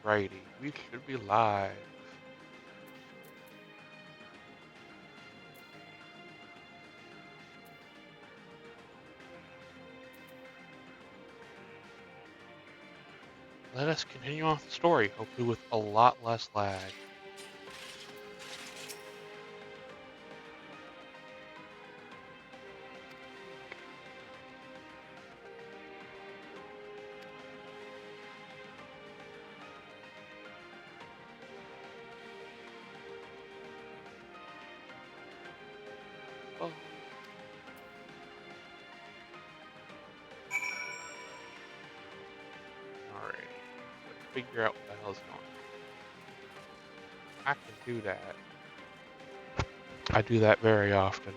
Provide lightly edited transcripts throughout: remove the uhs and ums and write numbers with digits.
Alrighty, we should be live. Let us continue on with the story, hopefully with a lot less lag. Oh. Alrighty, let's figure out what the hell's going on. I can do that. I do that very often.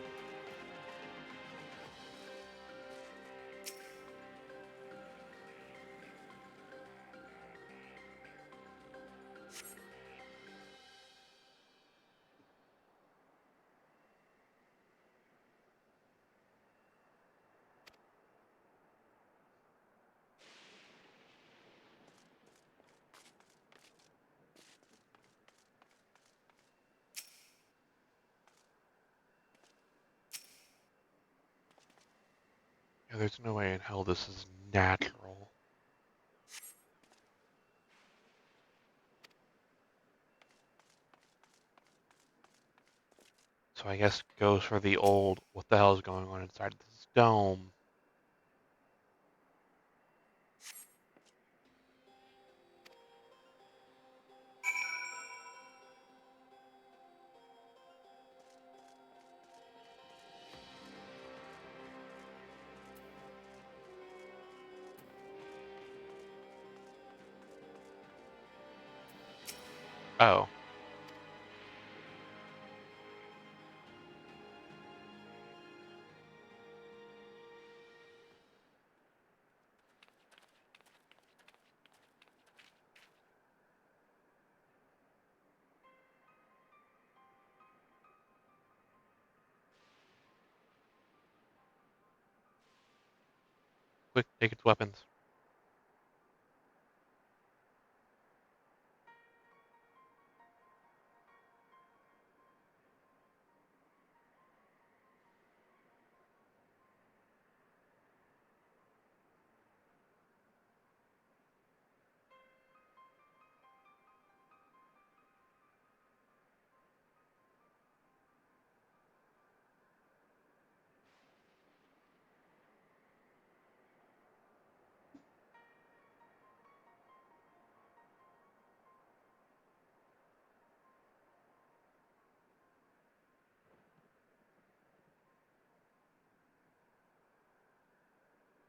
Yeah, there's no way in hell this is natural. So I guess it goes for the old, what the hell is going on inside this dome? Oh. Quick, take its weapons.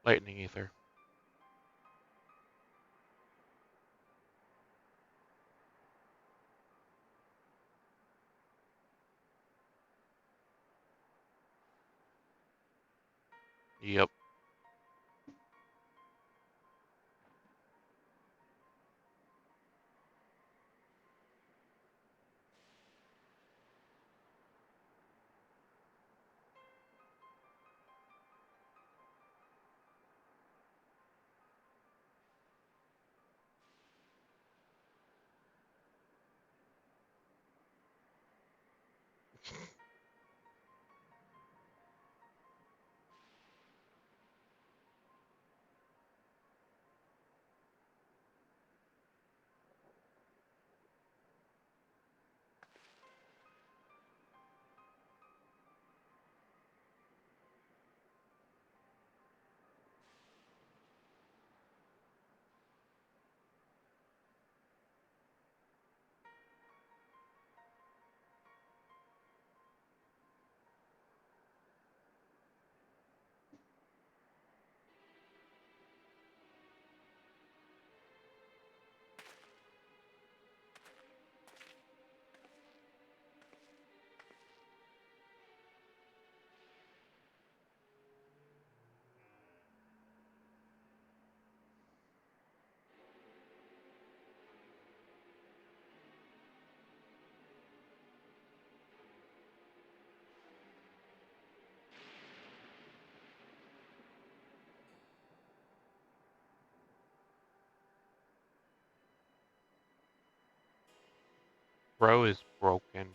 Lightning ether. Yep. Bro is broken.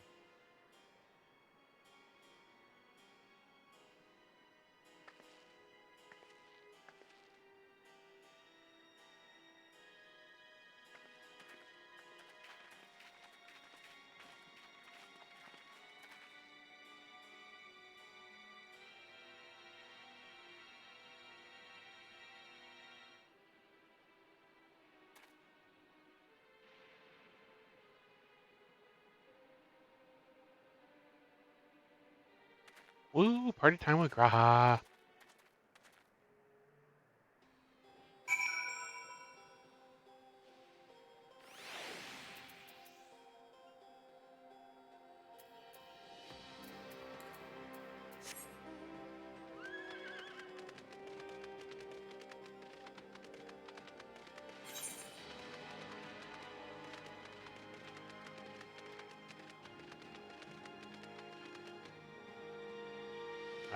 Woo! Party time with Graha.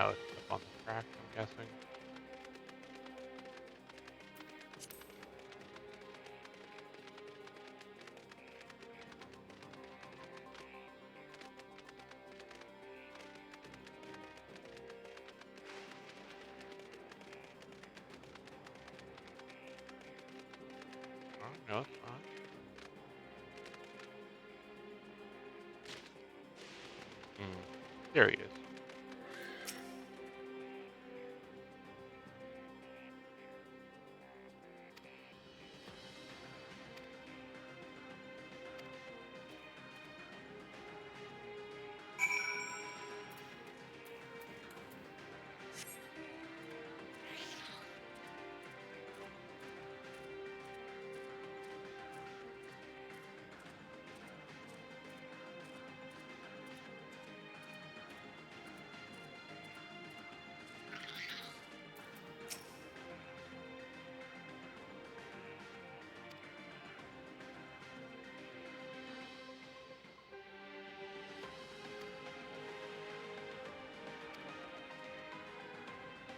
Oh, it's up on the track, I'm guessing. Oh, no, it's not. There he is.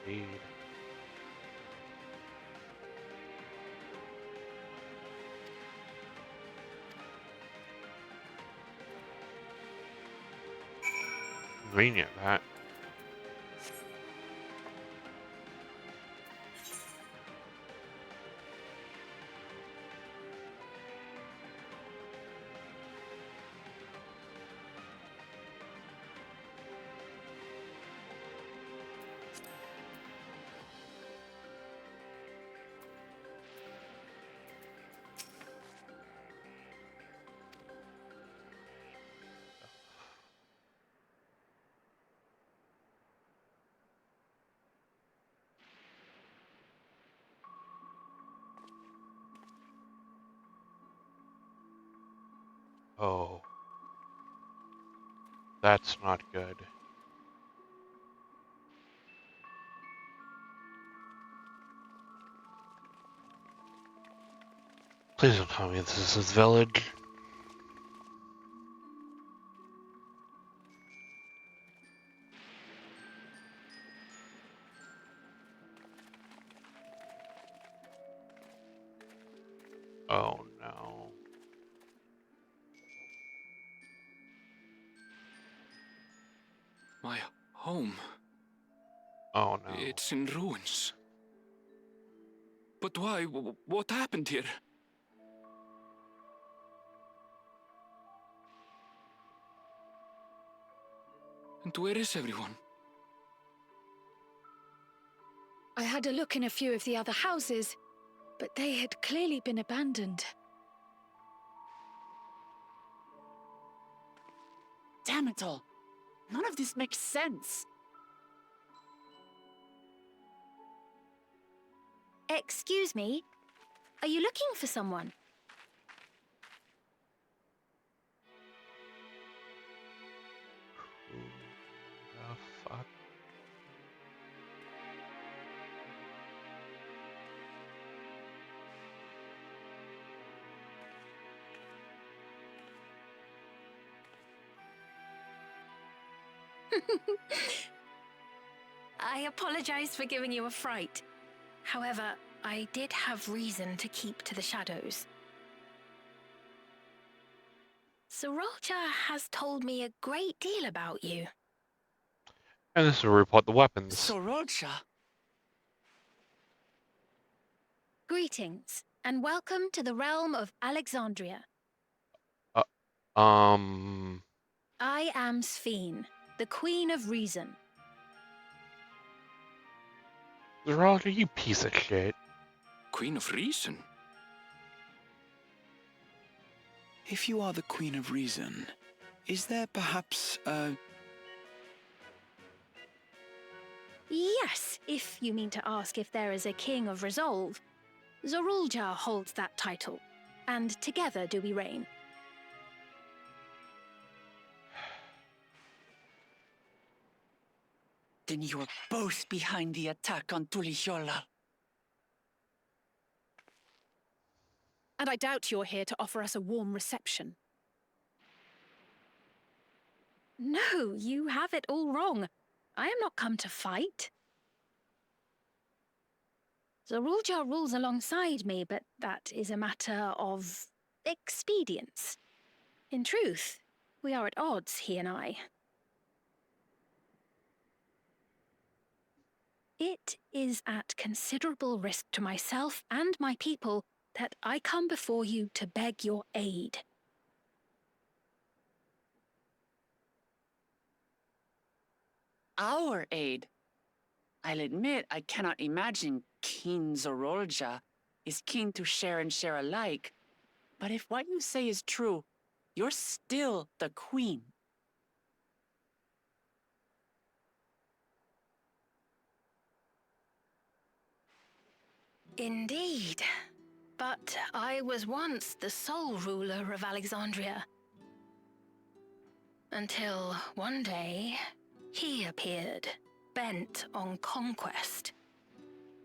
Indeed. Convenient, that. Oh, that's not good. Please don't tell me this is his village. Oh no. My home. Oh no. It's in ruins. But why? What happened here? And where is everyone? I had a look in a few of the other houses, but they had clearly been abandoned. Damn it all. None of this makes sense. Excuse me? Are you looking for someone? Who the fuck? I apologize for giving you a fright. However, I did have reason to keep to the shadows. Sorolja has told me a great deal about you. And this will report the weapons. Sorolja. Greetings, and welcome to the realm of Alexandria. Uh, um... I am Sphene, the Queen of Reason. Roger, you piece of shit. Queen of Reason? If you are the Queen of Reason, is there perhaps a... Yes, if you mean to ask if there is a King of Resolve. Zorulja holds that title, and together do we reign. Then you are both behind the attack on Tuliyollal. And I doubt you're here to offer us a warm reception. No, you have it all wrong. I am not come to fight. Zorulja rules alongside me, but that is a matter of expedience. In truth, we are at odds, he and I. It is at considerable risk to myself and my people that I come before you to beg your aid. Our aid. I'll admit I cannot imagine King Zorolja is keen to share and share alike. But if what you say is true, you're still the queen. Indeed. But I was once the sole ruler of Alexandria. Until one day, he appeared, bent on conquest.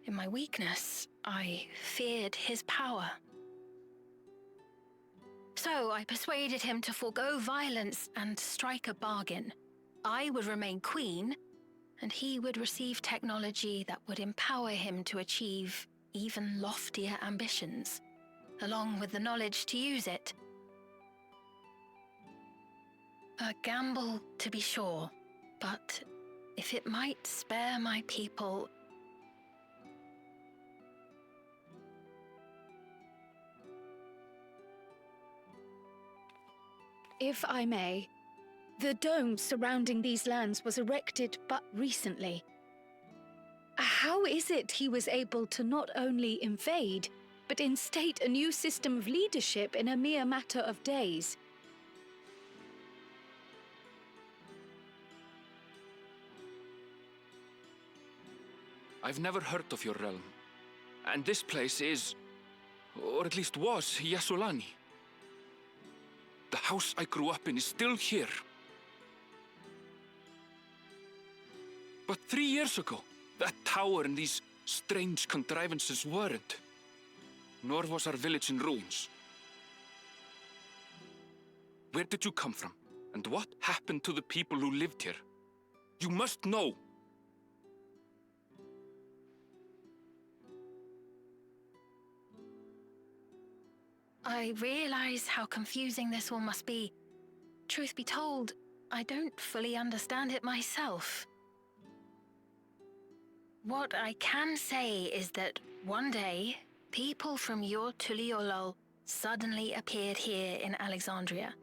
In my weakness, I feared his power. So I persuaded him to forego violence and strike a bargain. I would remain queen, and he would receive technology that would empower him to achieve even loftier ambitions, along with the knowledge to use it. A gamble, to be sure, but if it might spare my people... If I may, the dome surrounding these lands was erected but recently. How is it he was able to not only invade, but instate a new system of leadership in a mere matter of days? I've never heard of your realm. And this place is, or at least was, Yasulani. The house I grew up in is still here. But 3 years ago, that tower and these strange contrivances weren't. Nor was our village in ruins. Where did you come from? And what happened to the people who lived here? You must know! I realize how confusing this all must be. Truth be told, I don't fully understand it myself. What I can say is that one day, people from your Tuliyollal suddenly appeared here in Alexandria.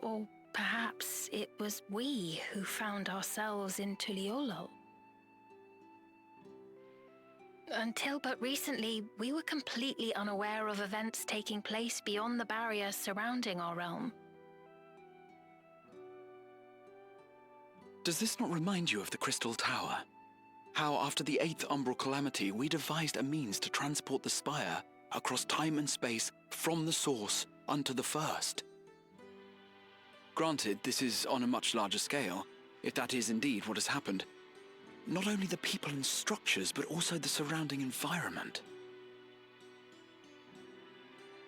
Or perhaps it was we who found ourselves in Tuliyollal. Until but recently, we were completely unaware of events taking place beyond the barrier surrounding our realm. Does this not remind you of the Crystal Tower? How after the 8th Umbral Calamity, we devised a means to transport the Spire across time and space from the source unto the First. Granted, this is on a much larger scale, if that is indeed what has happened. Not only the people and structures, but also the surrounding environment.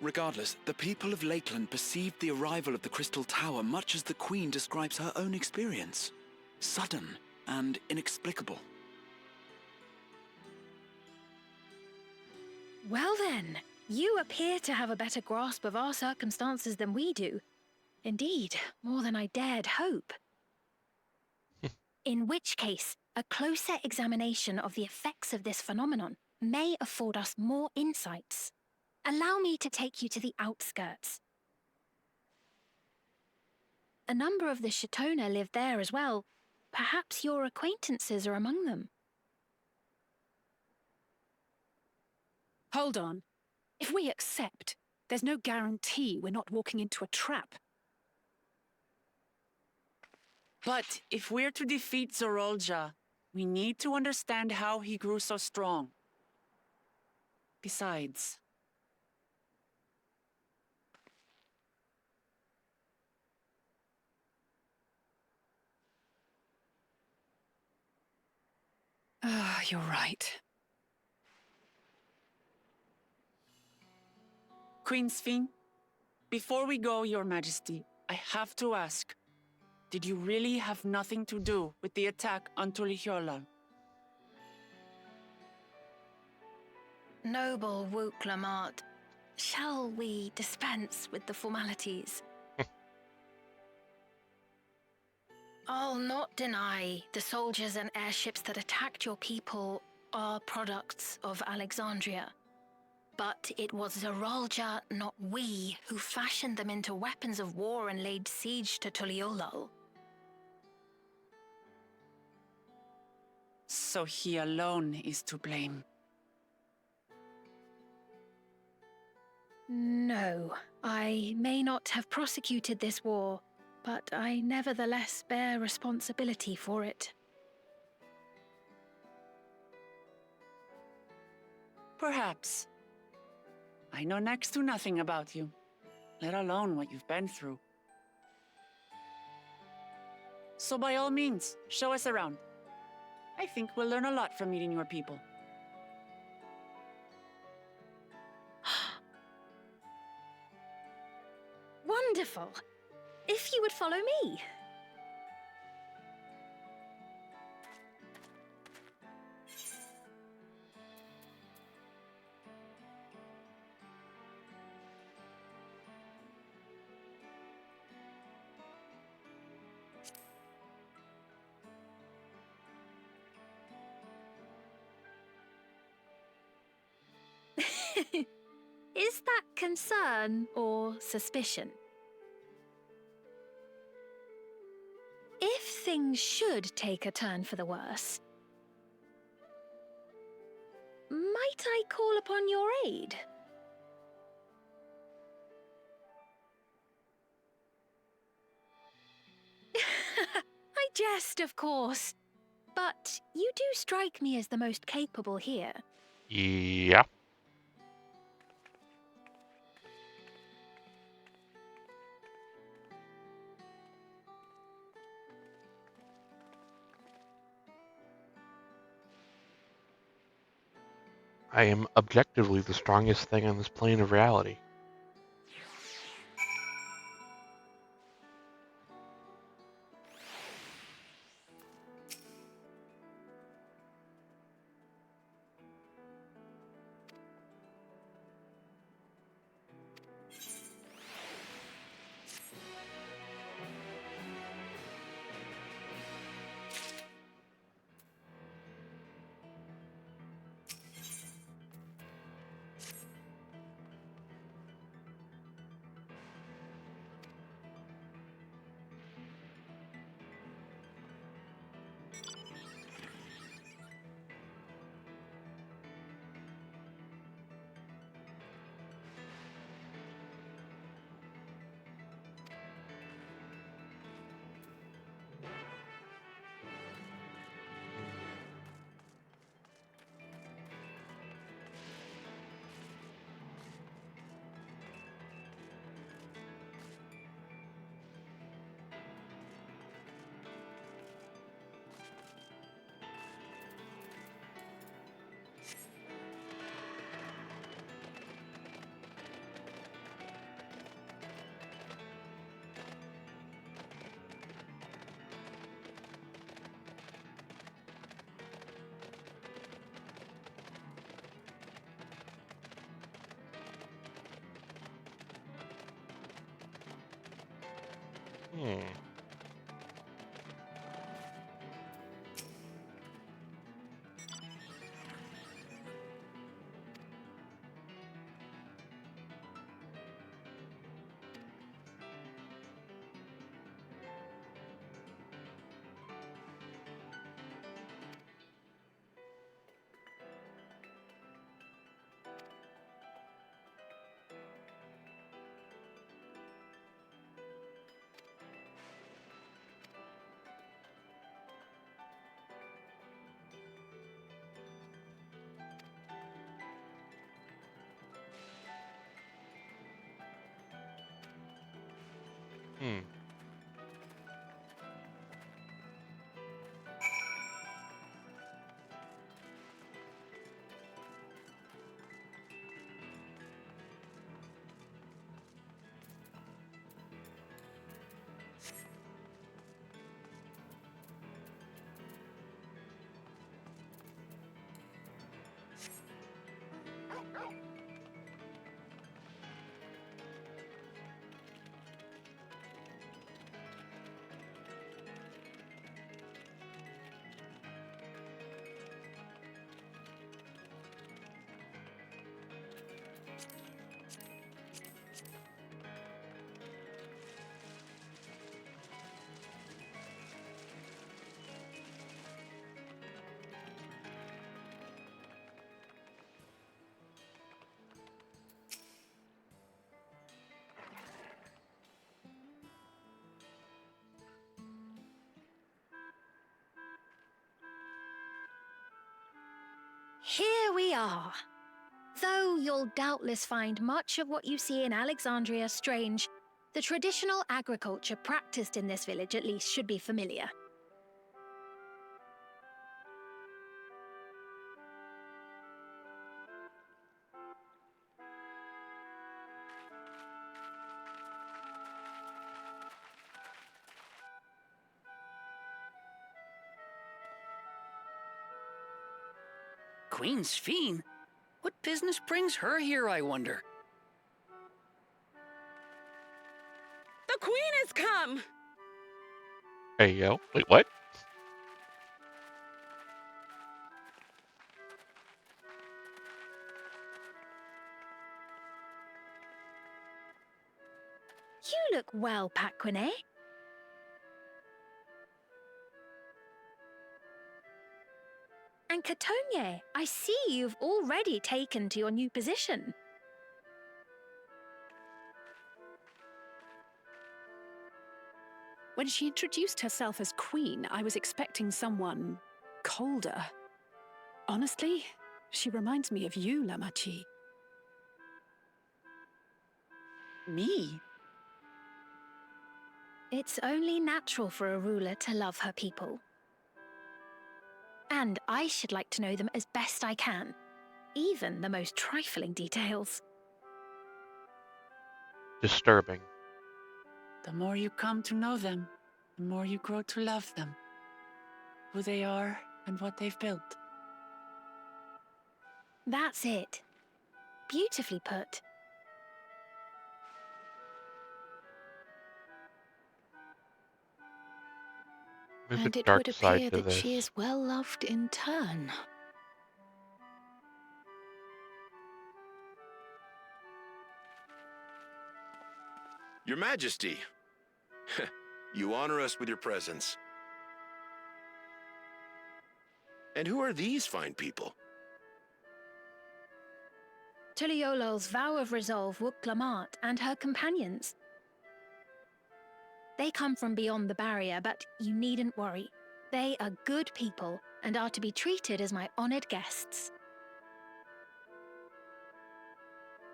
Regardless, the people of Lakeland perceived the arrival of the Crystal Tower much as the Queen describes her own experience. Sudden and inexplicable. Well then, you appear to have a better grasp of our circumstances than we do. Indeed, more than I dared hope. In which case, a closer examination of the effects of this phenomenon may afford us more insights. Allow me to take you to the outskirts. A number of the Shatona live there as well. Perhaps your acquaintances are among them. Hold on. If we accept, there's no guarantee we're not walking into a trap. But if we're to defeat Zorolja, we need to understand how he grew so strong. Besides... You're right. Queen Sphene, before we go, Your Majesty, I have to ask, did you really have nothing to do with the attack on Tulihiola? Noble Wook Lamart, shall we dispense with the formalities? I'll not deny the soldiers and airships that attacked your people are products of Alexandria. But it was Zorolja, not we, who fashioned them into weapons of war and laid siege to Tuliolul. So he alone is to blame. No, I may not have prosecuted this war, but I nevertheless bear responsibility for it. Perhaps. I know next to nothing about you, let alone what you've been through. So by all means, show us around. I think we'll learn a lot from meeting your people. Wonderful! If you would follow me. Is that concern or suspicion? If things should take a turn for the worse, might I call upon your aid? I jest, of course, but you do strike me as the most capable here. Yeah. I am objectively the strongest thing on this plane of reality. Hmm. Hmm. Here we are. Though you'll doubtless find much of what you see in Alexandria strange, the traditional agriculture practiced in this village at least should be familiar. Queen's Fiend? What business brings her here, I wonder? The queen has come! There you go. Wait, what? You look well, Paquine. And Catogne, I see you've already taken to your new position. When she introduced herself as queen, I was expecting someone colder. Honestly, she reminds me of you, Lamachi. Me? It's only natural for a ruler to love her people. And I should like to know them as best I can, even the most trifling details. Disturbing. The more you come to know them, the more you grow to love them. Who they are and what they've built. That's it. Beautifully put. There's a And it dark would side appear to that she this. is well loved in turn. Your Majesty, you honor us with your presence. And who are these fine people? Tuliolol's vow of resolve Wuk-Lamat and her companions. They come from beyond the barrier, but you needn't worry. They are good people and are to be treated as my honored guests.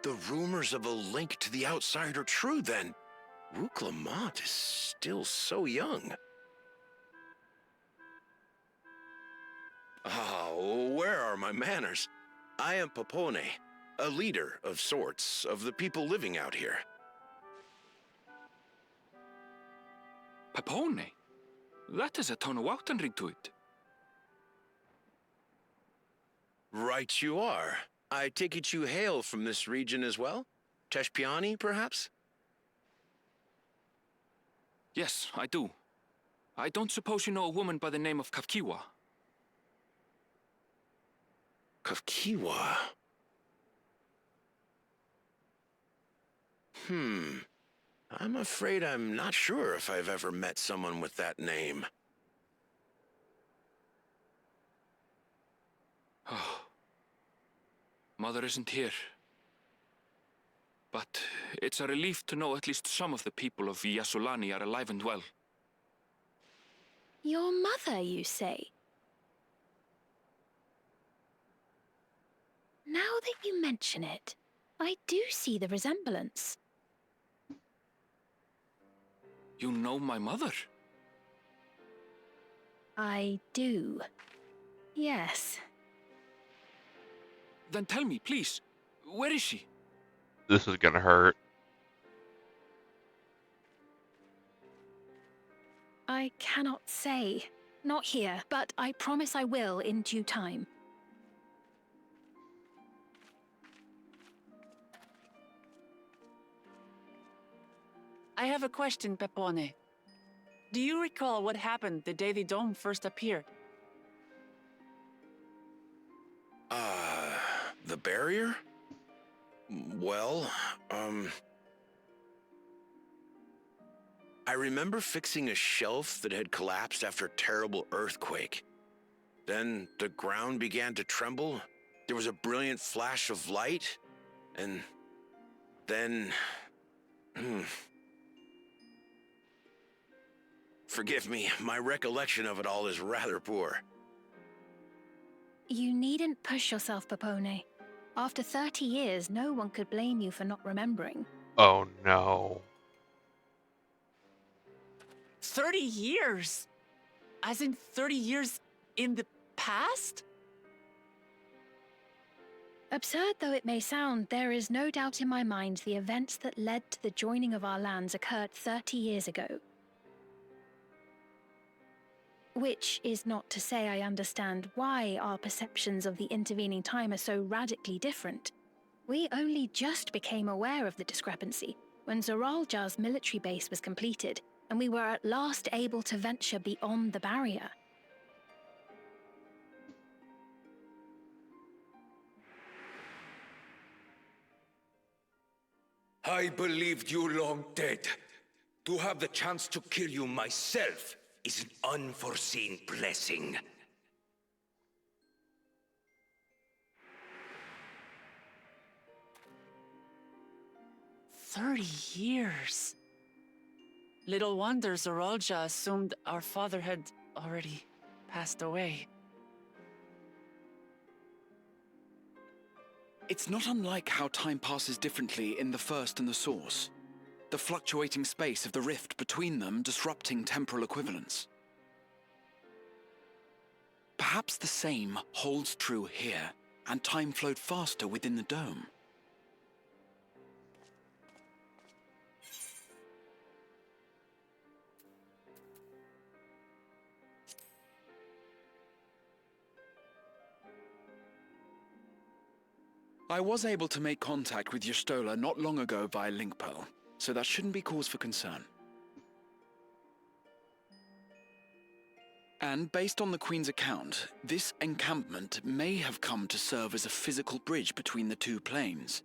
The rumors of a link to the outside are true, then. Wuk-Lamat is still so young. Where are my manners? I am Papone, a leader of sorts of the people living out here. Papone? That is a Tonawautan ring to it. Right you are. I take it you hail from this region as well? Teshpiani, perhaps? Yes, I do. I don't suppose you know a woman by the name of Kafkiwa? Kafkiwa. I'm afraid I'm not sure if I've ever met someone with that name. Oh. Mother isn't here. But it's a relief to know at least some of the people of Yasulani are alive and well. Your mother, you say? Now that you mention it, I do see the resemblance. You know my mother? I do. Yes. Then tell me, please, where is she? This is gonna hurt. I cannot say. Not here, but I promise I will in due time. I have a question, Pepone. Do you recall what happened the day the dome first appeared? The barrier? Well, I remember fixing a shelf that had collapsed after a terrible earthquake. Then the ground began to tremble. There was a brilliant flash of light, and then... Forgive me, my recollection of it all is rather poor. You needn't push yourself, Pepone. After 30 years, no one could blame you for not remembering. Oh no. 30 years? As in 30 years in the past? Absurd though it may sound, there is no doubt in my mind the events that led to the joining of our lands occurred 30 years ago. Which is not to say I understand why our perceptions of the intervening time are so radically different. We only just became aware of the discrepancy when Zoralja's military base was completed, and we were at last able to venture beyond the barrier. I believed you long dead. To have the chance to kill you myself is an unforeseen blessing. "30 years. Little wonder Zoralja assumed our father had already passed away. It's not unlike how time passes differently in the First and the Source. The fluctuating space of the rift between them disrupting temporal equivalence. Perhaps the same holds true here, and time flowed faster within the dome. I was able to make contact with Y'shtola not long ago via link pearl, so that shouldn't be cause for concern. And based on the Queen's account, this encampment may have come to serve as a physical bridge between the two planes,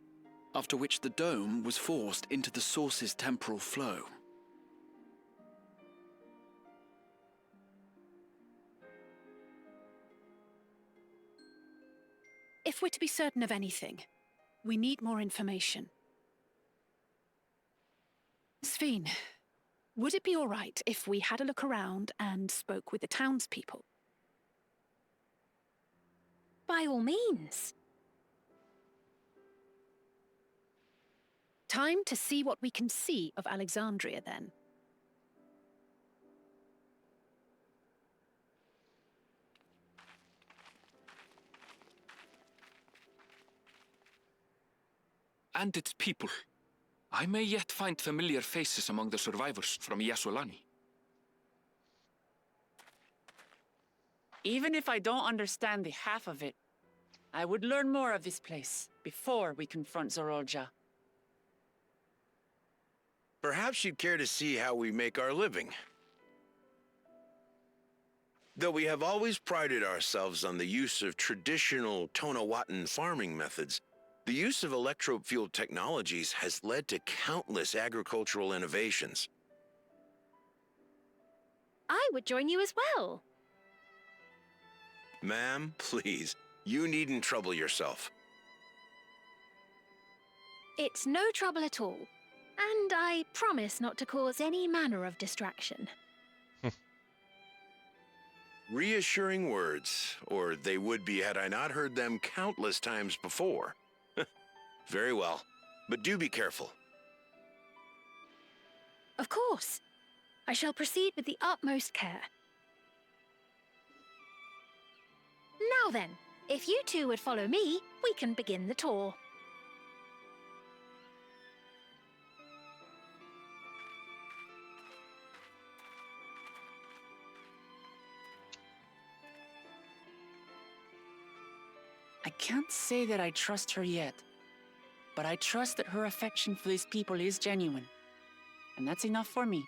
after which the dome was forced into the Source's temporal flow. If we're to be certain of anything, we need more information. Sveen, would it be all right if we had a look around and spoke with the townspeople? By all means. Time to see what we can see of Alexandria, then. And its people. I may yet find familiar faces among the survivors from Yasulani. Even if I don't understand the half of it, I would learn more of this place before we confront Zoralja. Perhaps you'd care to see how we make our living. Though we have always prided ourselves on the use of traditional Tonawatan farming methods, the use of electro-fueled technologies has led to countless agricultural innovations. I would join you as well. Ma'am, please, you needn't trouble yourself. It's no trouble at all. And I promise not to cause any manner of distraction. Reassuring words, or they would be had I not heard them countless times before. Very well, but do be careful. Of course. I shall proceed with the utmost care. Now then, if you two would follow me, we can begin the tour. I can't say that I trust her yet, but I trust that her affection for these people is genuine. And that's enough for me.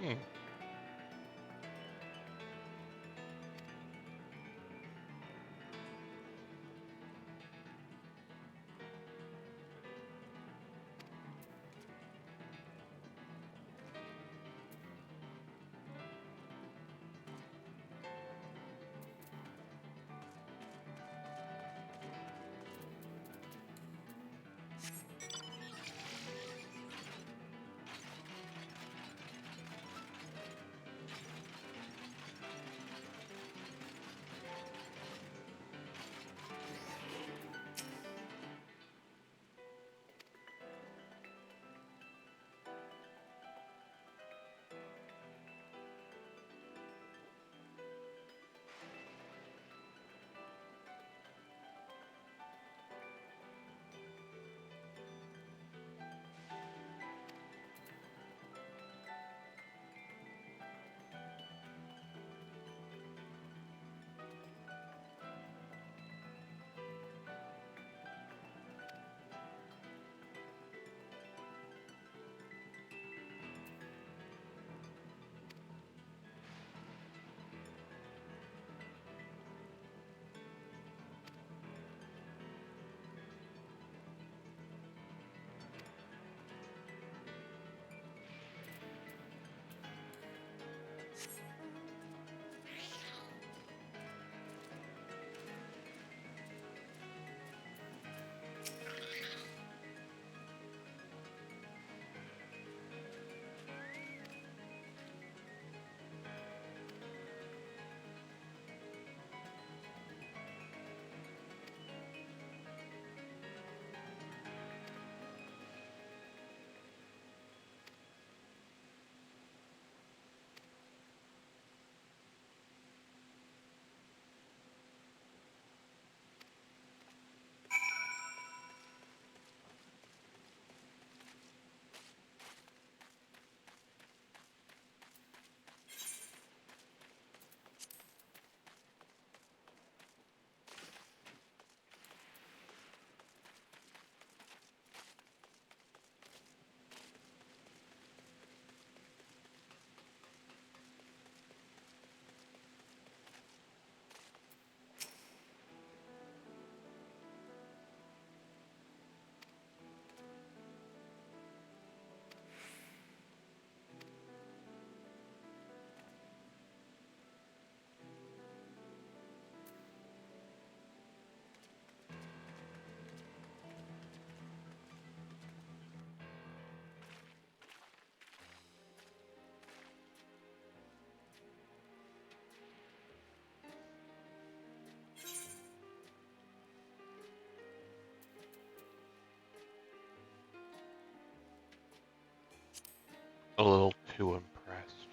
Hmm. A little too impressed.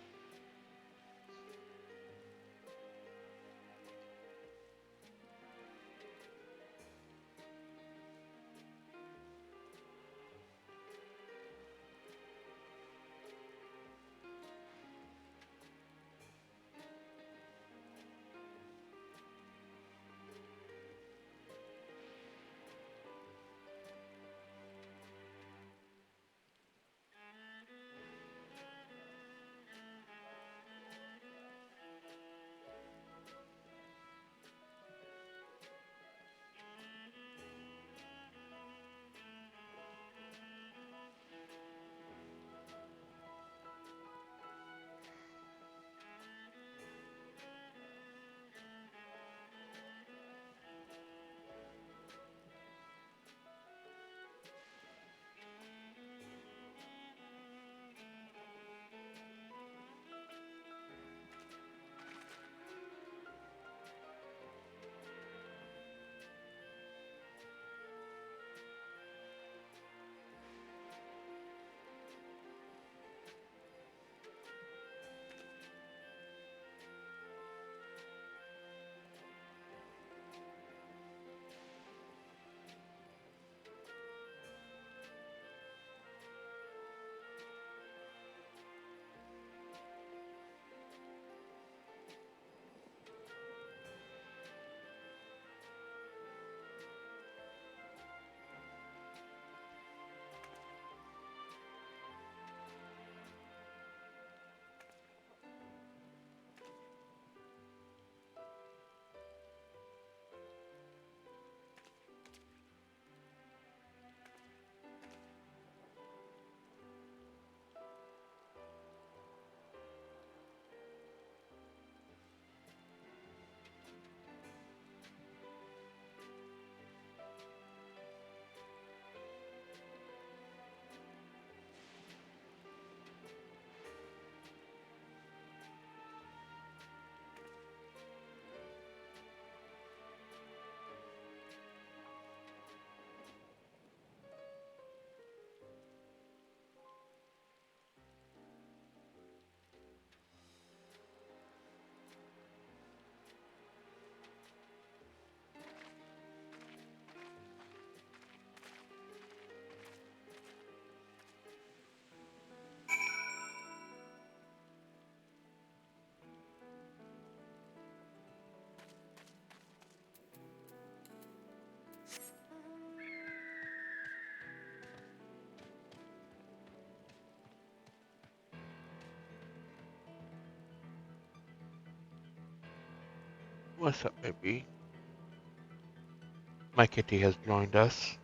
What's up, baby? My kitty has joined us.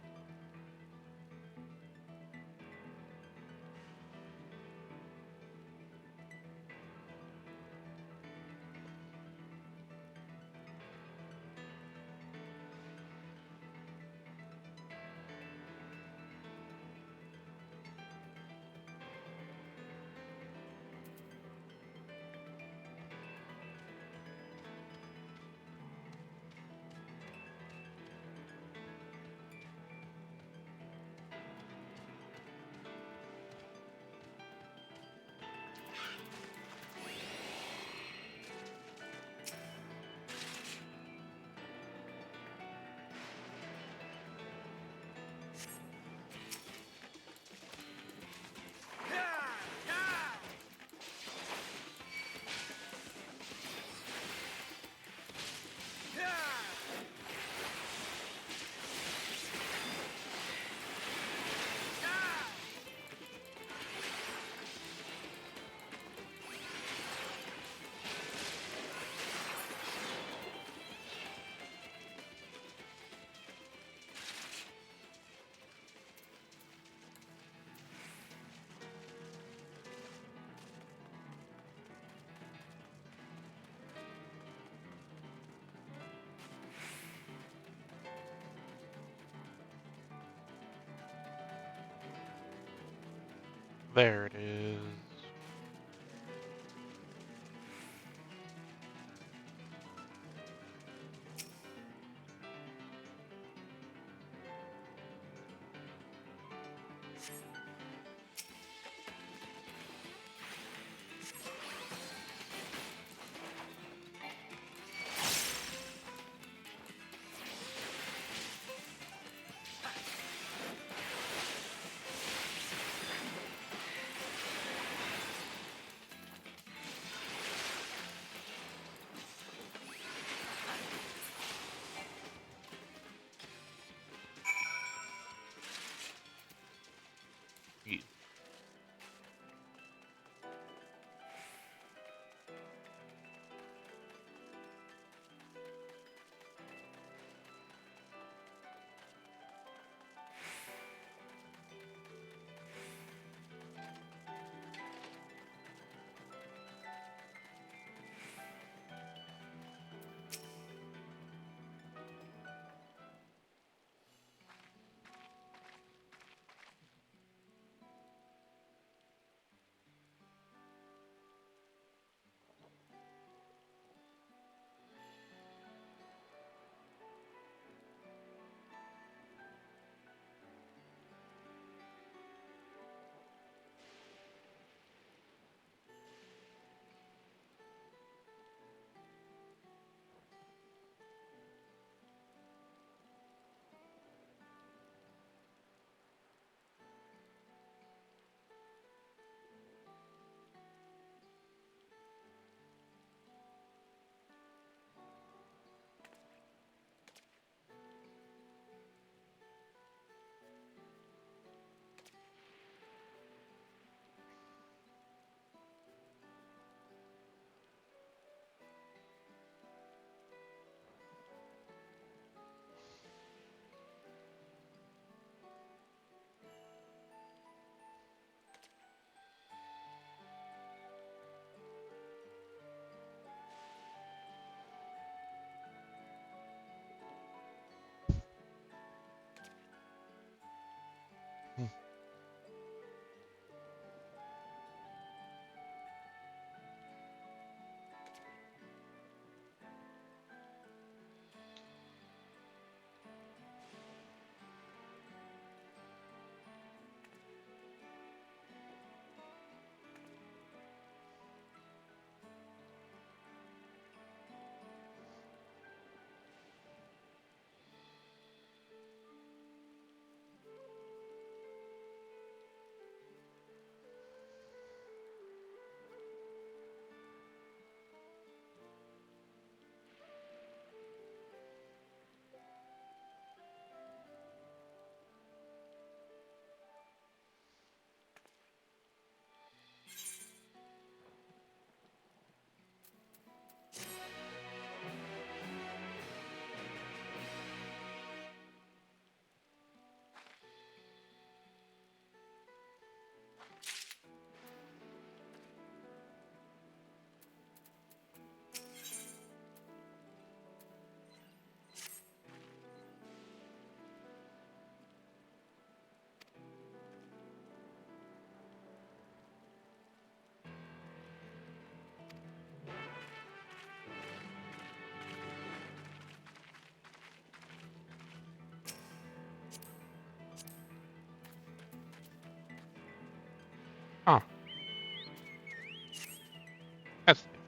There it is.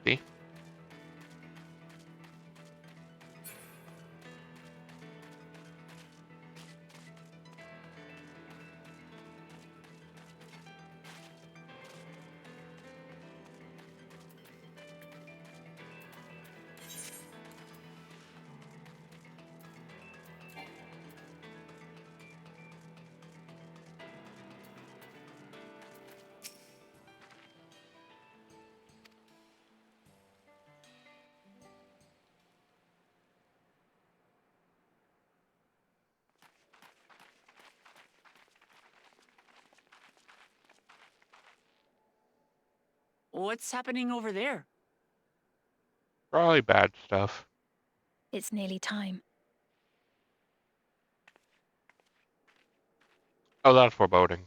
See? What's happening over there? Probably bad stuff. It's nearly time. Oh, that's foreboding.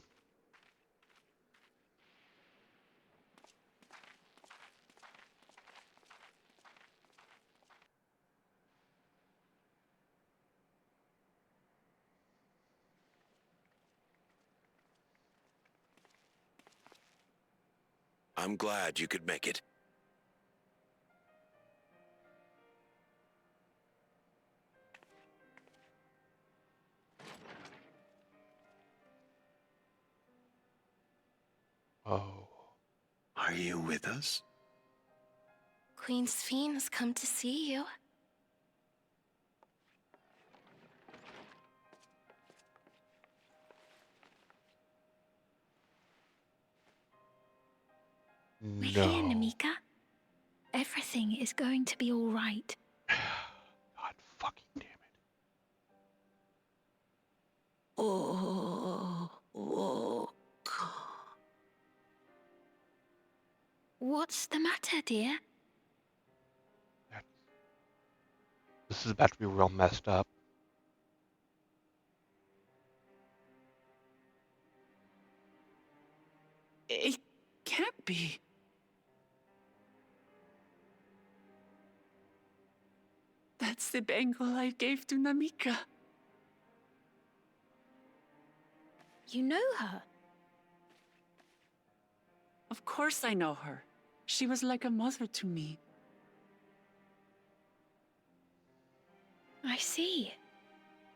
I'm glad you could make it. Oh. Are you with us? Queen Sphene has come to see you. We're here, No. Namika. Everything is going to be all right. God fucking damn it. Oh, whoa. What's the matter, dear? This is about to be real messed up. It can't be. That's the bangle I gave to Namika. You know her? Of course I know her. She was like a mother to me. I see.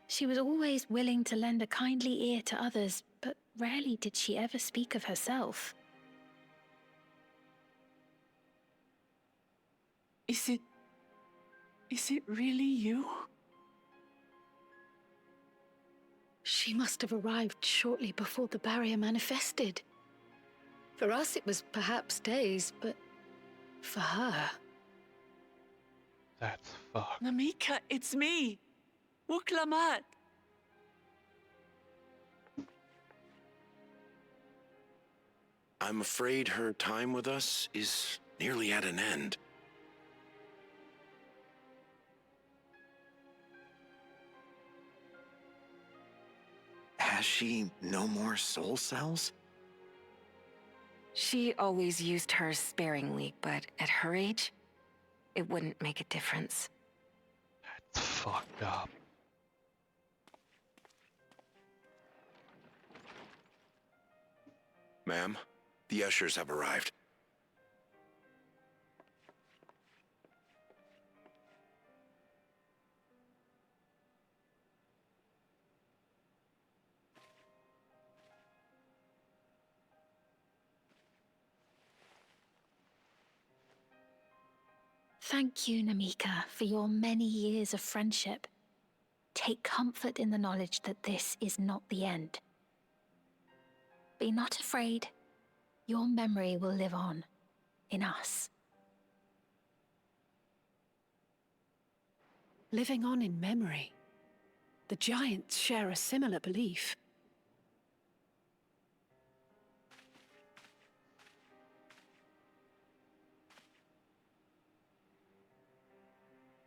She was always willing to lend a kindly ear to others, but rarely did she ever speak of herself. Is it really you? She must have arrived shortly before the barrier manifested. For us, it was perhaps days, but for her... That's fucked. Namika, it's me. Wuklamat. I'm afraid her time with us is nearly at an end. Has she no more soul cells? She always used hers sparingly, but at her age, it wouldn't make a difference. That's fucked up. Ma'am, the ushers have arrived. Thank you, Namika, for your many years of friendship. Take comfort in the knowledge that this is not the end. Be not afraid. Your memory will live on, in us. Living on in memory. The giants share a similar belief.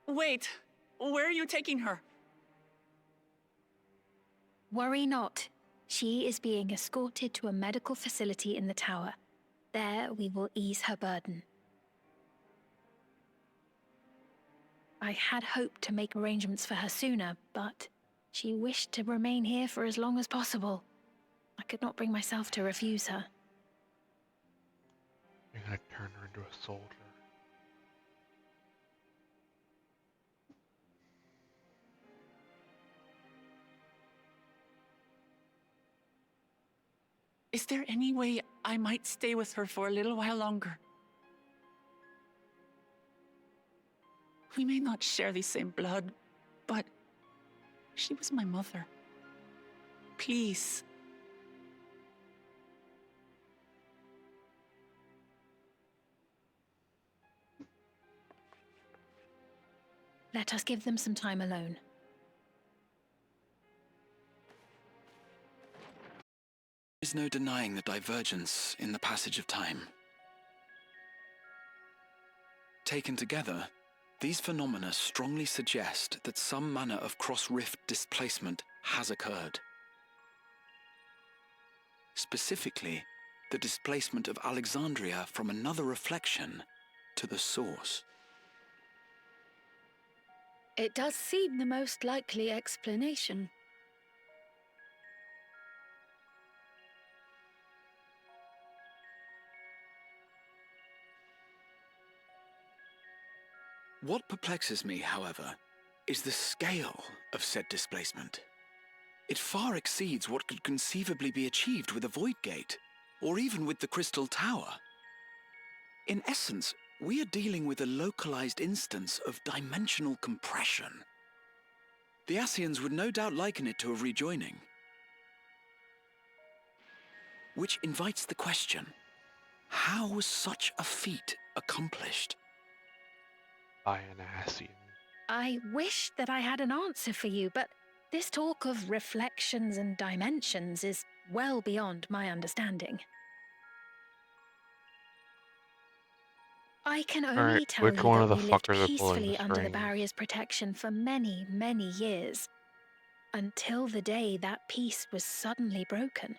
Wait, where are you taking her? Worry not. She is being escorted to a medical facility in the tower. There we will ease her burden. I had hoped to make arrangements for her sooner, but she wished to remain here for as long as possible. I could not bring myself to refuse her. You're gonna turn her into a soldier. Is there any way I might stay with her for a little while longer? We may not share the same blood, but she was my mother. Please. Let us give them some time alone. There is no denying the divergence in the passage of time. Taken together, these phenomena strongly suggest that some manner of cross-rift displacement has occurred. Specifically, the displacement of Alexandria from another reflection to the source. It does seem the most likely explanation. What perplexes me, however, is the scale of said displacement. It far exceeds what could conceivably be achieved with a void gate, or even with the Crystal Tower. In essence, we are dealing with a localized instance of dimensional compression. The Ascians would no doubt liken it to a rejoining. Which invites the question, how was such a feat accomplished? By an Ascian. I wish that I had an answer for you, but this talk of reflections and dimensions is well beyond my understanding. I can only Alright, tell which you one that of the we lived fuckers are pulling peacefully the under the strings? barrier's protection for many, many years, until the day that peace was suddenly broken.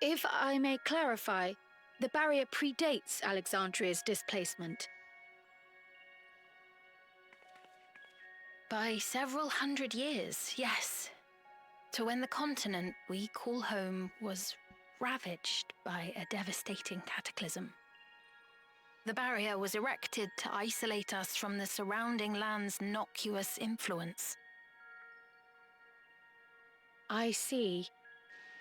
If I may clarify, the barrier predates Alexandria's displacement. By several hundred years, yes. To when the continent we call home was ravaged by a devastating cataclysm. The barrier was erected to isolate us from the surrounding land's noxious influence. I see.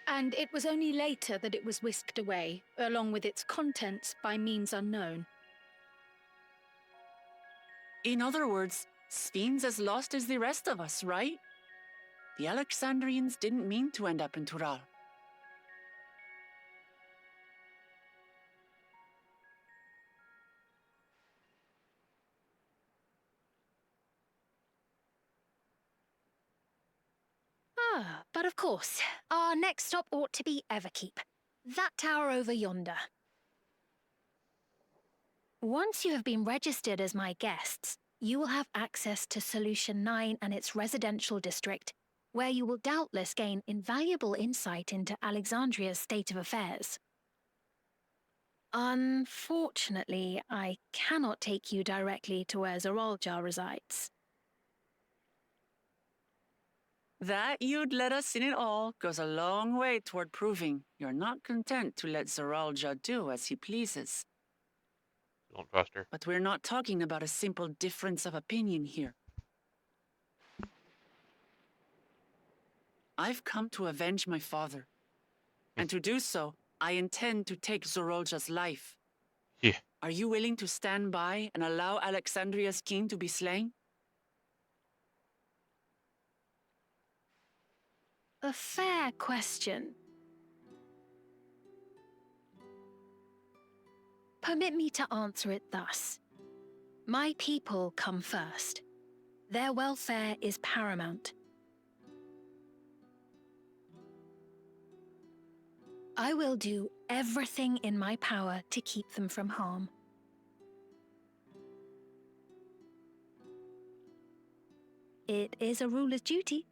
And it was only later that it was whisked away, along with its contents, by means unknown. In other words, Sphyn's as lost as the rest of us, right? The Alexandrians didn't mean to end up in Tural. Ah, but of course, our next stop ought to be Everkeep. That tower over yonder. Once you have been registered as my guests, you will have access to Solution 9 and its residential district, where you will doubtless gain invaluable insight into Alexandria's state of affairs. Unfortunately, I cannot take you directly to where Zoraljar resides. That you'd let us in it all goes a long way toward proving you're not content to let Zoralja do as he pleases. Don't trust her. But we're not talking about a simple difference of opinion here. I've come to avenge my father. And to do so, I intend to take Zoralja's life. Yeah. Are you willing to stand by and allow Alexandria's king to be slain? A fair question. Permit me to answer it thus. My people come first. Their welfare is paramount. I will do everything in my power to keep them from harm. It is a ruler's duty.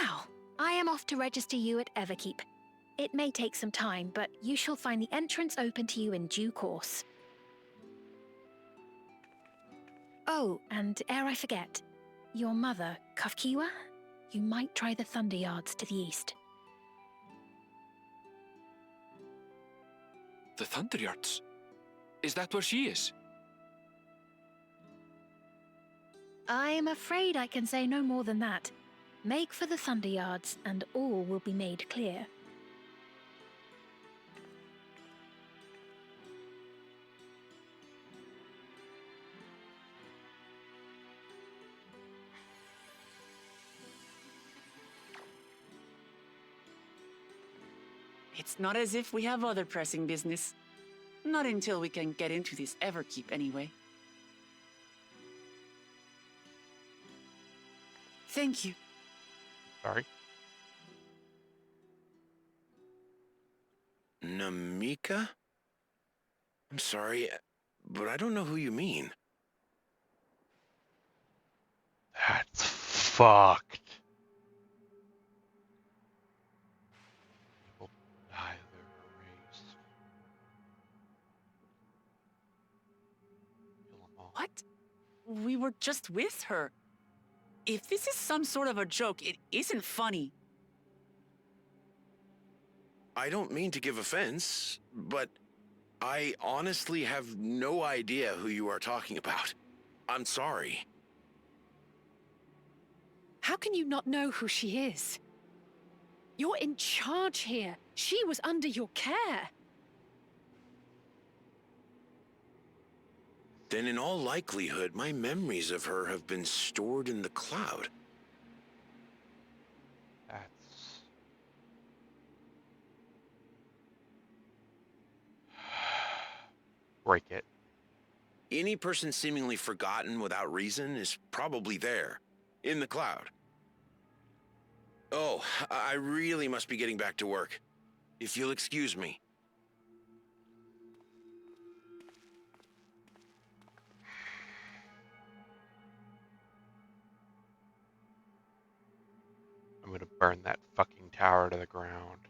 Now, I am off to register you at Everkeep. It may take some time, but you shall find the entrance open to you in due course. Oh, and ere I forget, your mother, Kafkiwa, you might try the Thunder Yards to the east. The Thunder Yards? Is that where she is? I'm afraid I can say no more than that. Make for the Thunder Yards, and all will be made clear. It's not as if we have other pressing business. Not until we can get into this Everkeep, anyway. Thank you. Sorry. Namika? I'm sorry, but I don't know who you mean. That's fucked. People die, they're erased. Kill them all. What? We were just with her. If this is some sort of a joke, it isn't funny. I don't mean to give offense, but I honestly have no idea who you are talking about. I'm sorry. How can you not know who she is? You're in charge here. She was under your care. Then in all likelihood, my memories of her have been stored in the cloud. That's... Break it. Any person seemingly forgotten without reason is probably there, in the cloud. Oh, I really must be getting back to work. If you'll excuse me. I'm gonna burn that fucking tower to the ground.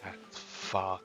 That's fucked.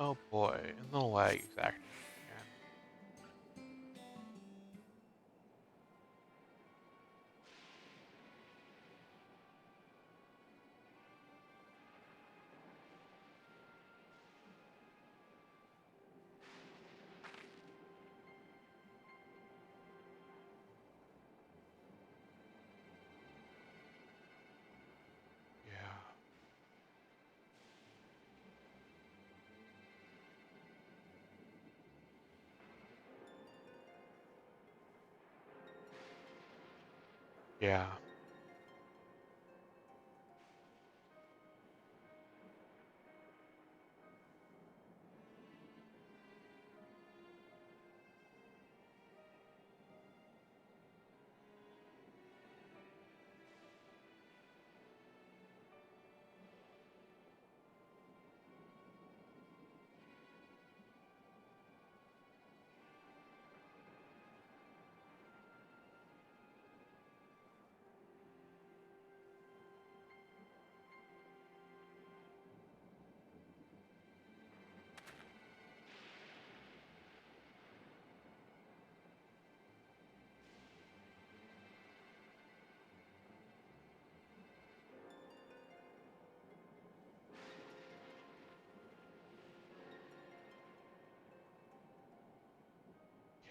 Oh boy, and the legs acting again. Yeah. Yeah.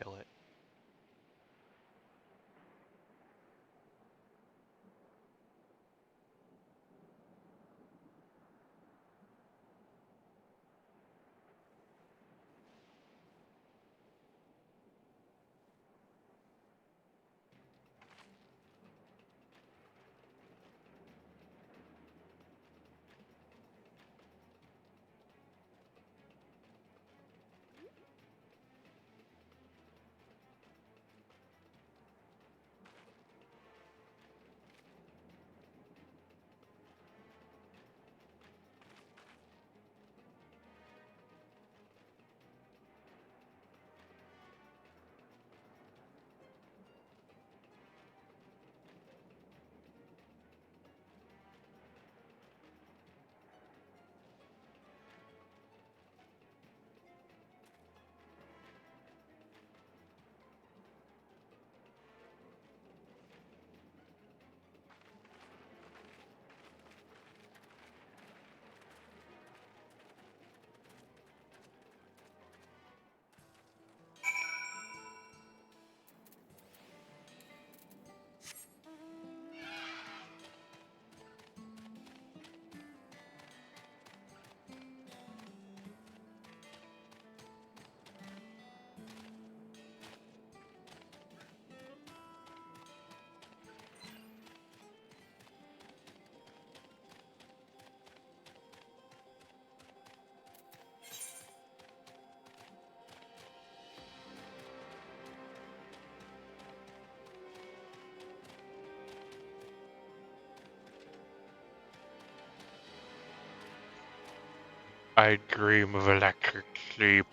Kill it. I dream of electric sleep.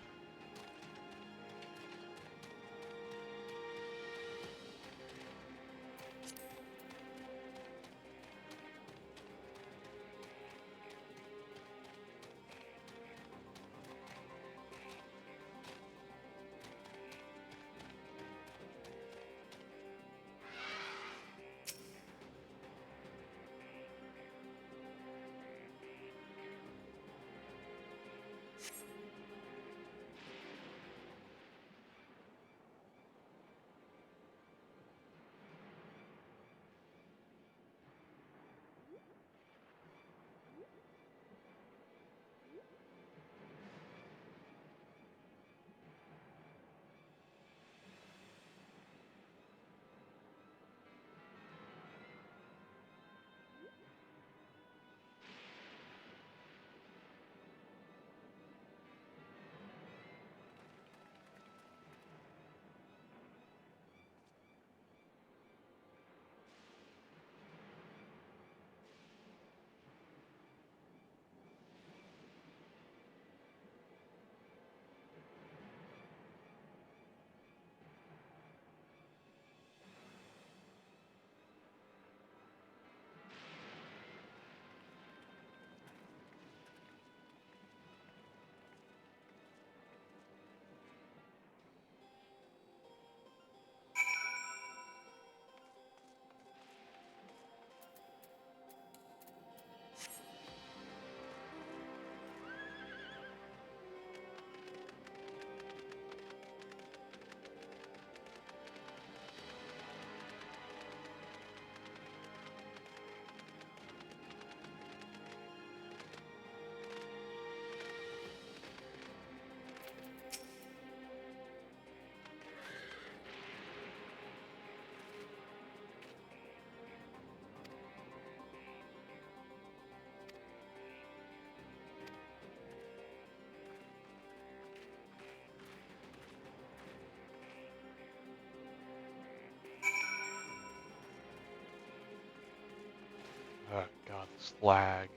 Oh god, this lag.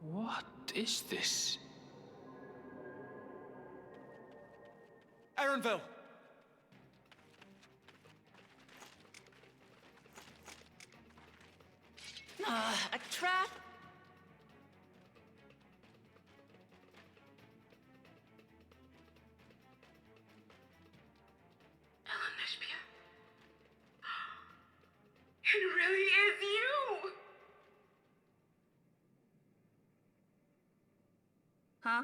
What is this? Aaronville! A trap? It really is you! Huh?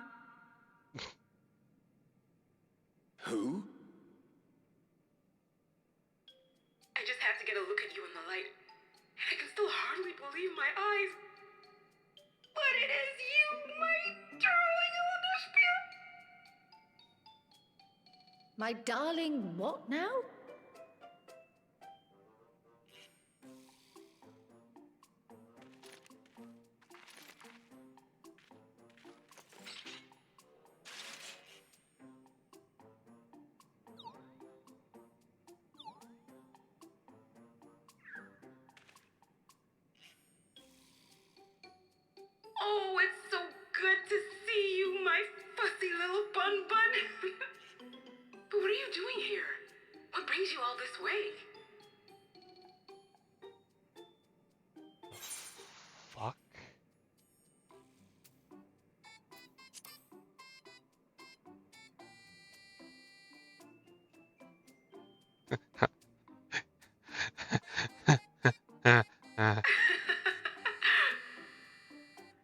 Who? I just have to get a look at you in the light. And I can still hardly believe my eyes. But it is you, my darling Elanaspia! My darling, what now? Oh, it's so good to see you, my fussy little bun bun. But what are you doing here? What brings you all this way? Fuck.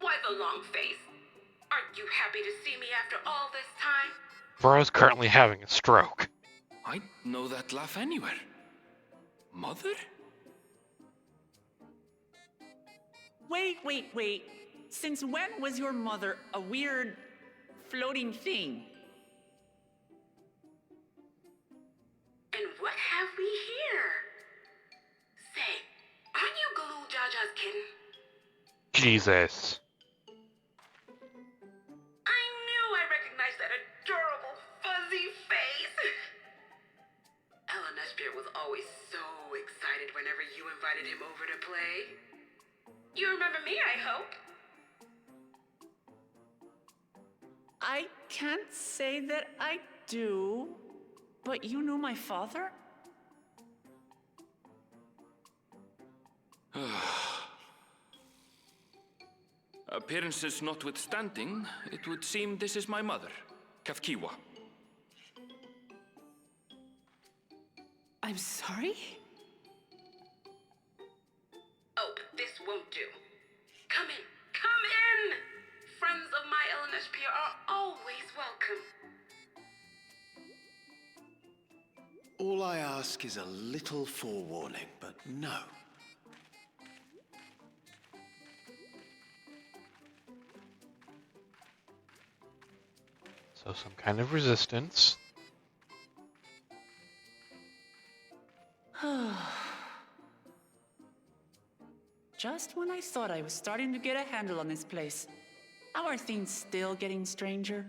Why the long face? Aren't you happy to see me after all this time? Bro's currently having a stroke. I'd know that laugh anywhere. Mother? Wait. Since when was your mother a weird floating thing? And what have we here? Say, aren't you Galoo Jaja's kitten? Jesus. I knew I recognized that adorable fuzzy face. Elanaspia was always so excited whenever you invited him over to play. You remember me, I hope? I can't say that I do, but you knew my father? Appearances notwithstanding, it would seem this is my mother, Kafkiwa. I'm sorry? Oh, this won't do. Come in. Friends of my Elanaspia are always welcome. All I ask is a little forewarning, but no. So some kind of resistance. Just when I thought I was starting to get a handle on this place. How are things still getting stranger?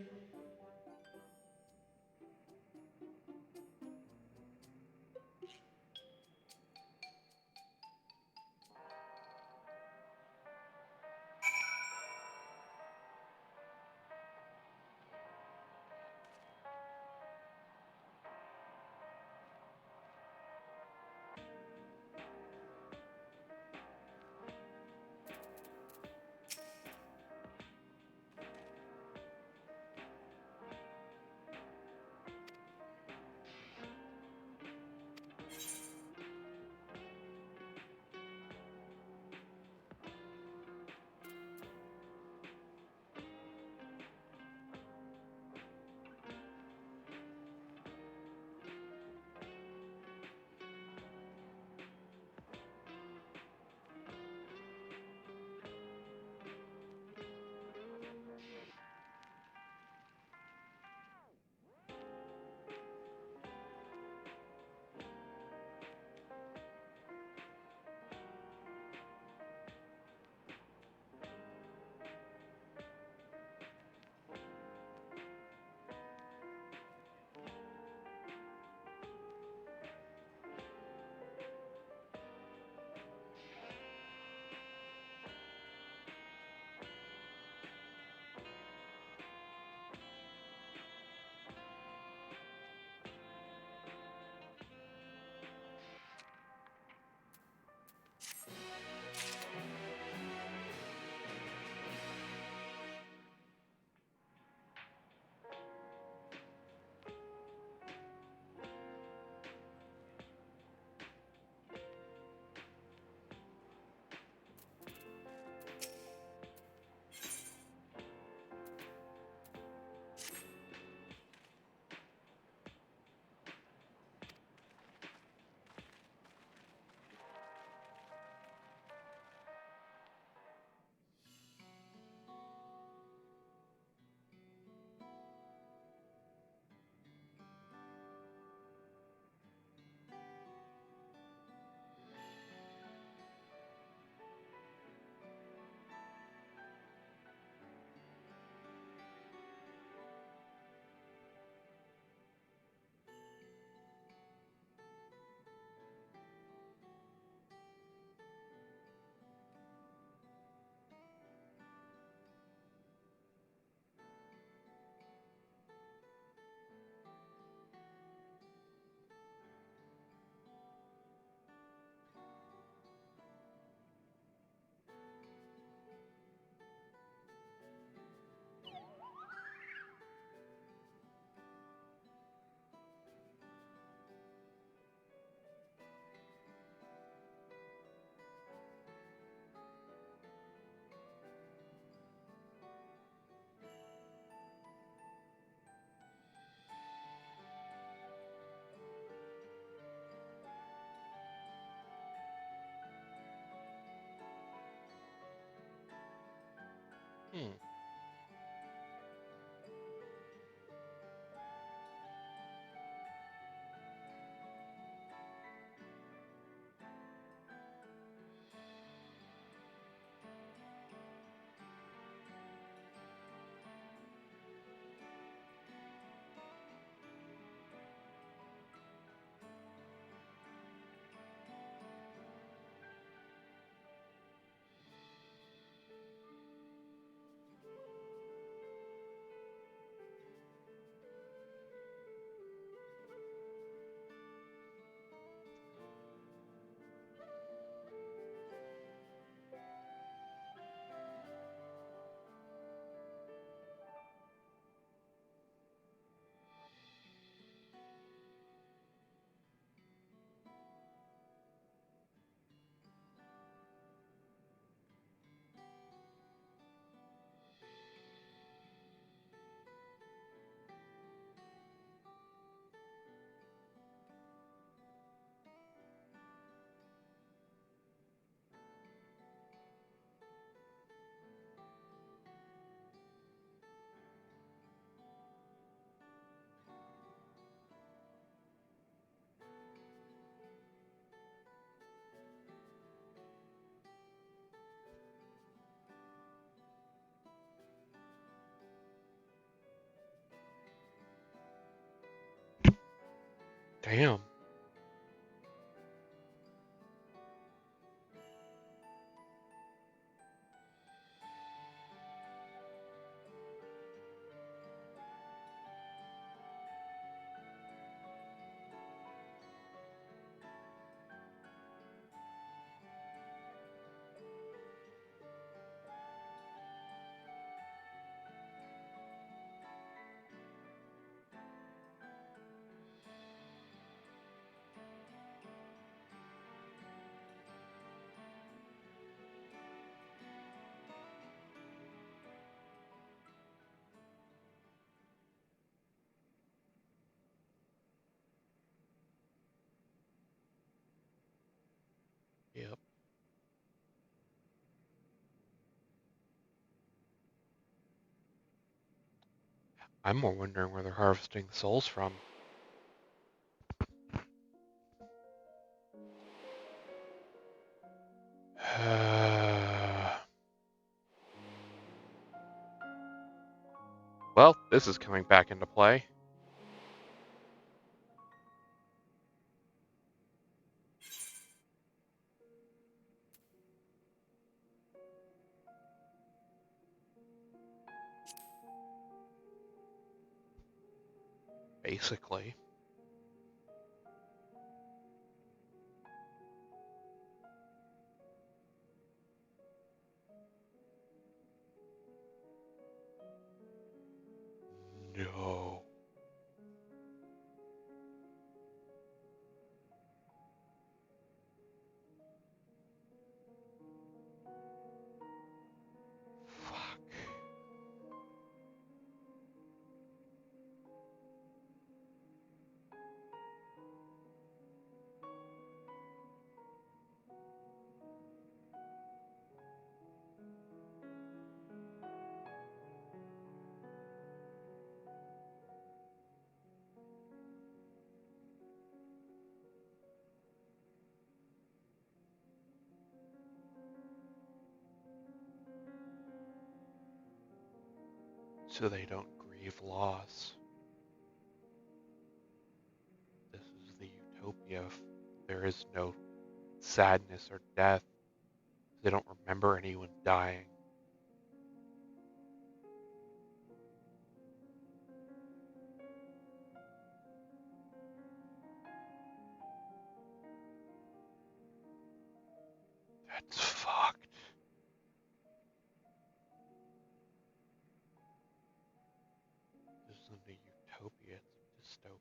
Damn. Yep. I'm more wondering where they're harvesting the souls from. Well, this is coming back into play. Basically. No. Fuck. So they don't grieve loss. This is the utopia. There is no sadness or death. They don't remember anyone dying. That's fucked. This isn't a utopia, it's a dystopia.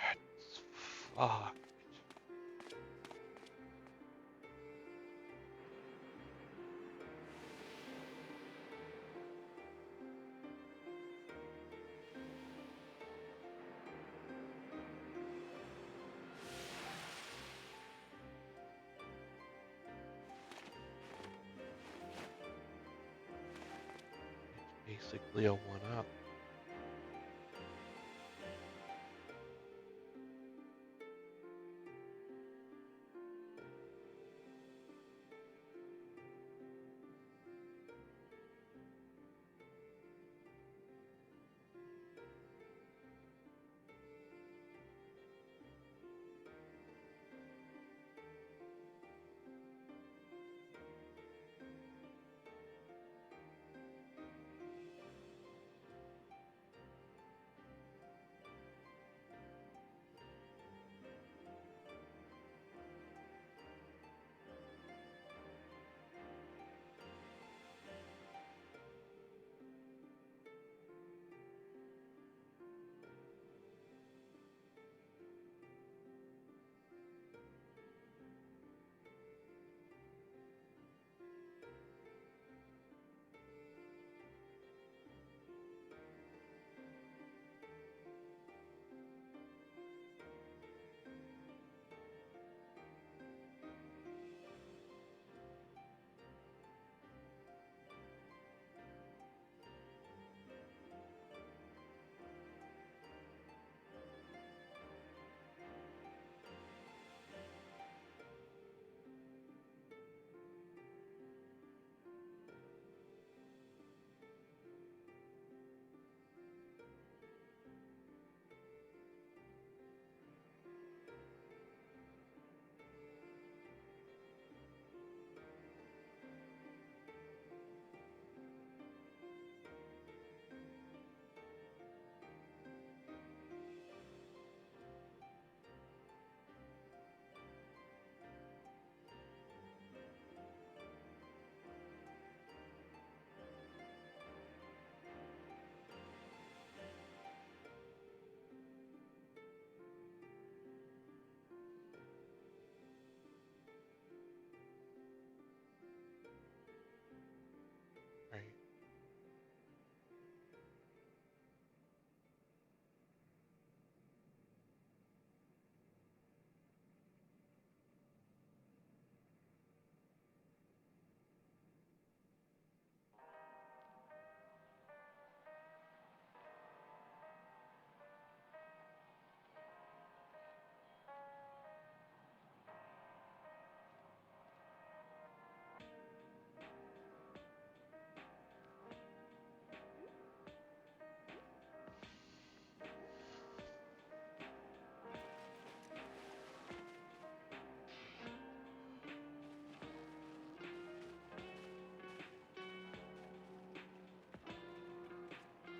That's fucked. It's basically a one-up.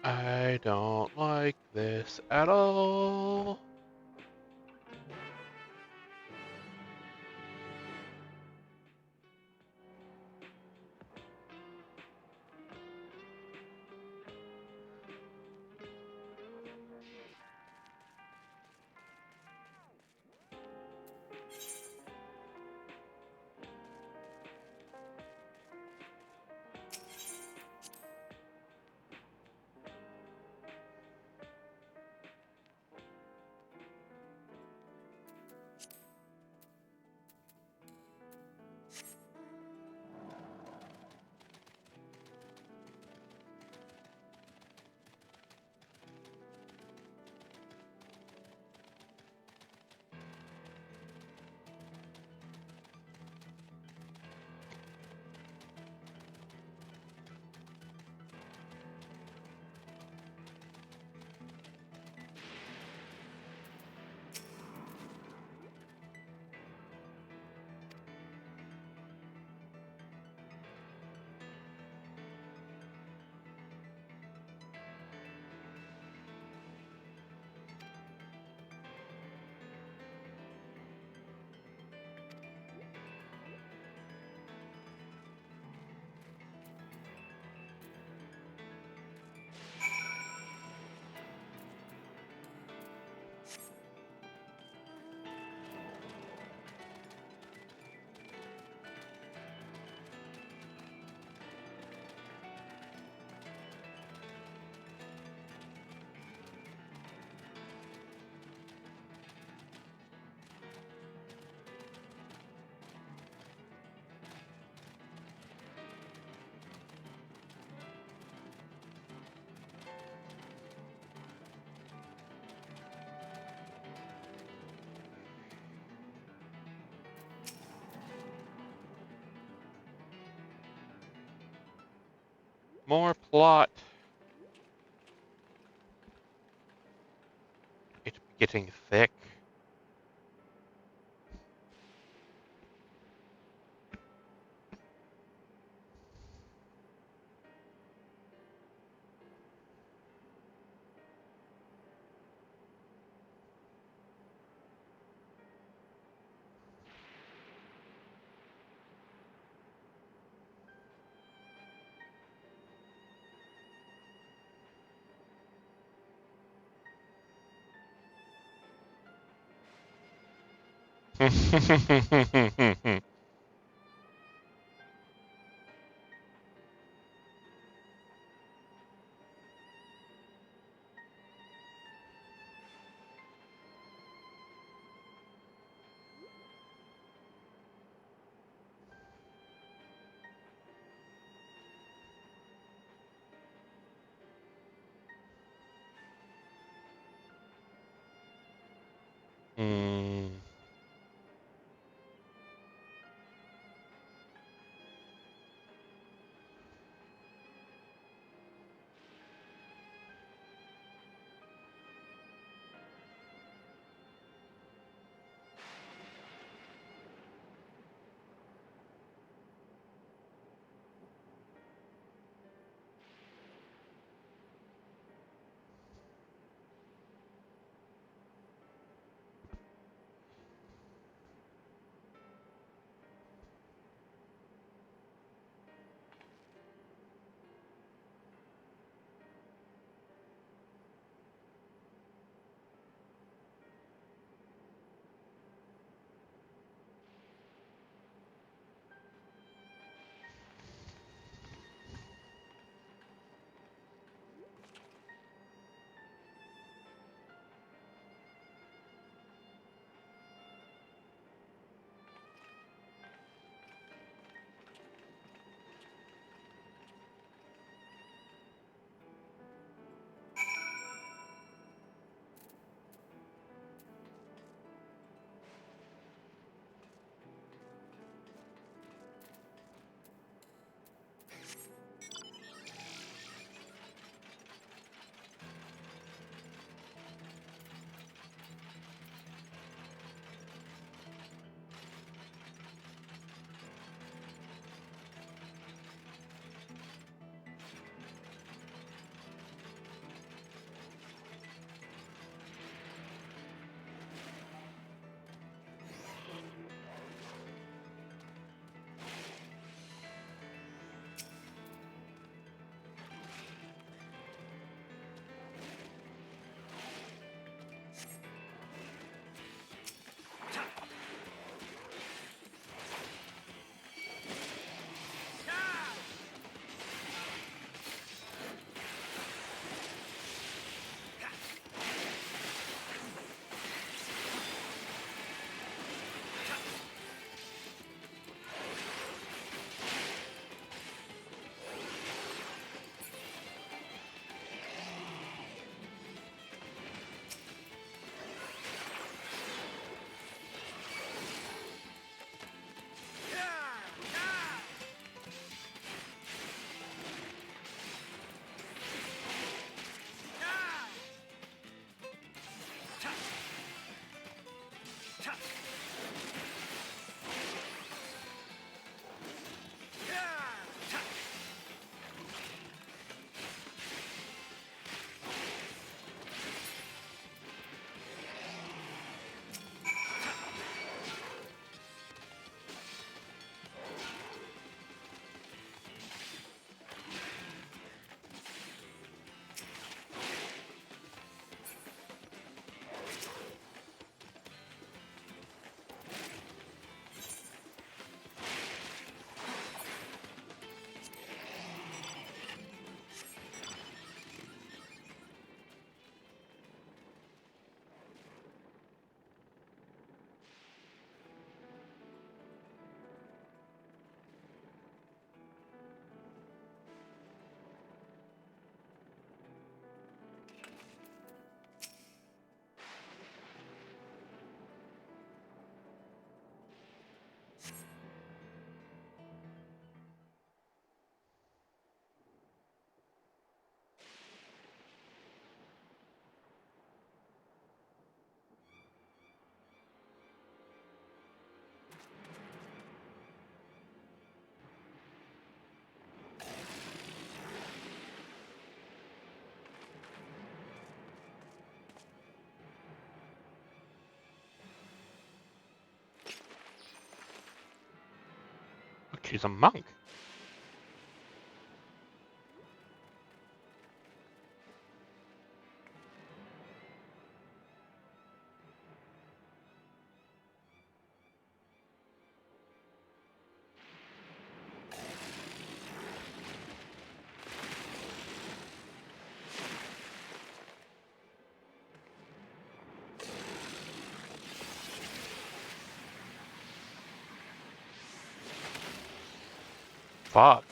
I don't like this at all. More plot. It's getting thick. Hmm. She's a monk. Fuck.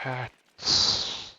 That's...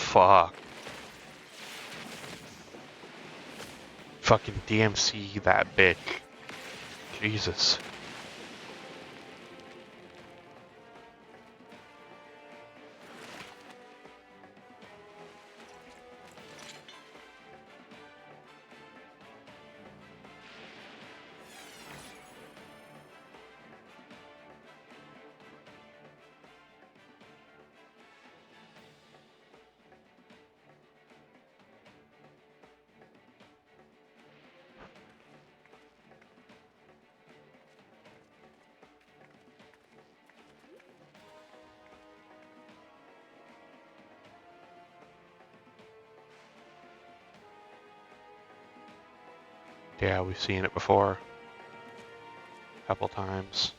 Fuck. Fucking DMC that bitch. Jesus. Yeah, we've seen it before. A couple times.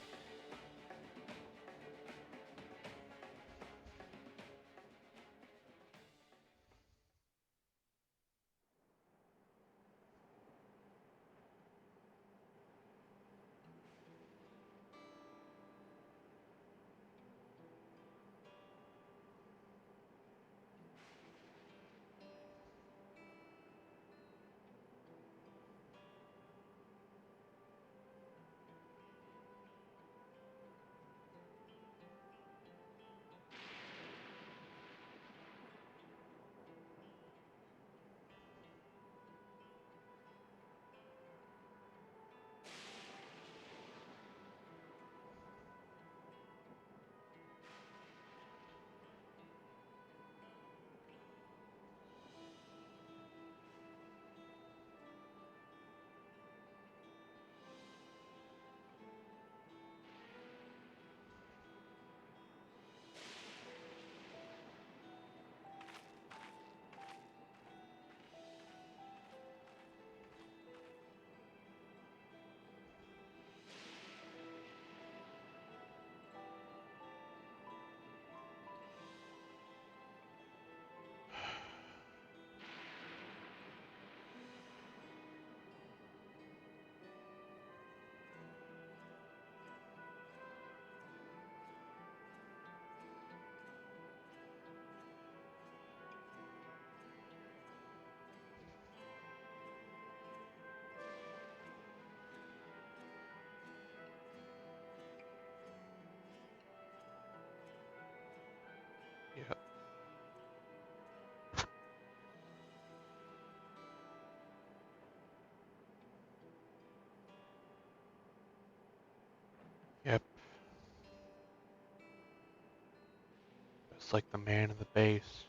just like the man in the base.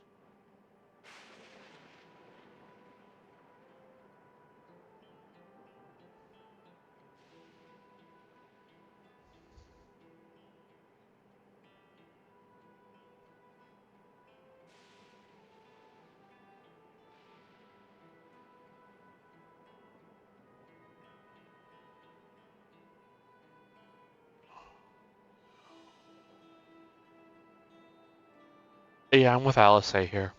Yeah, I'm with Alice here.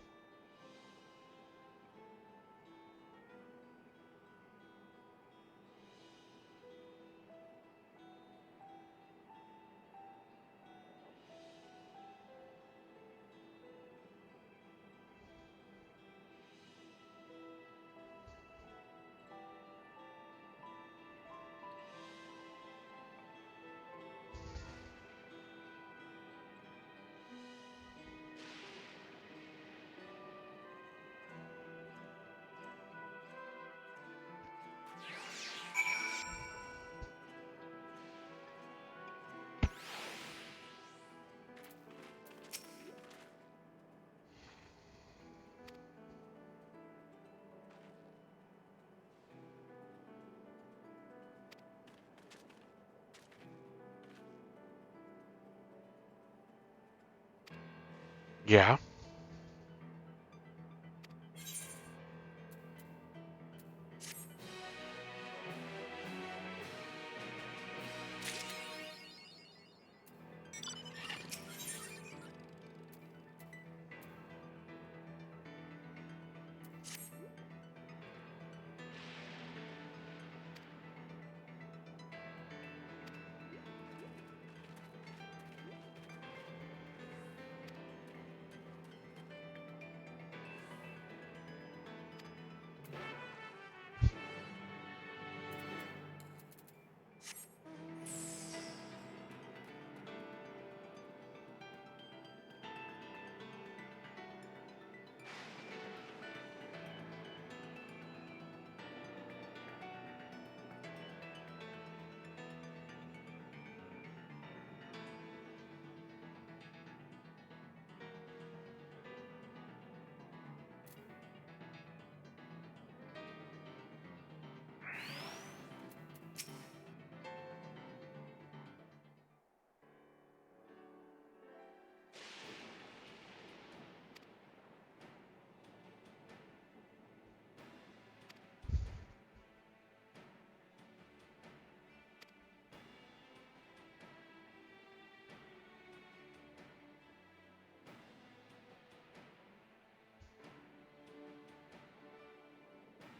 Yeah.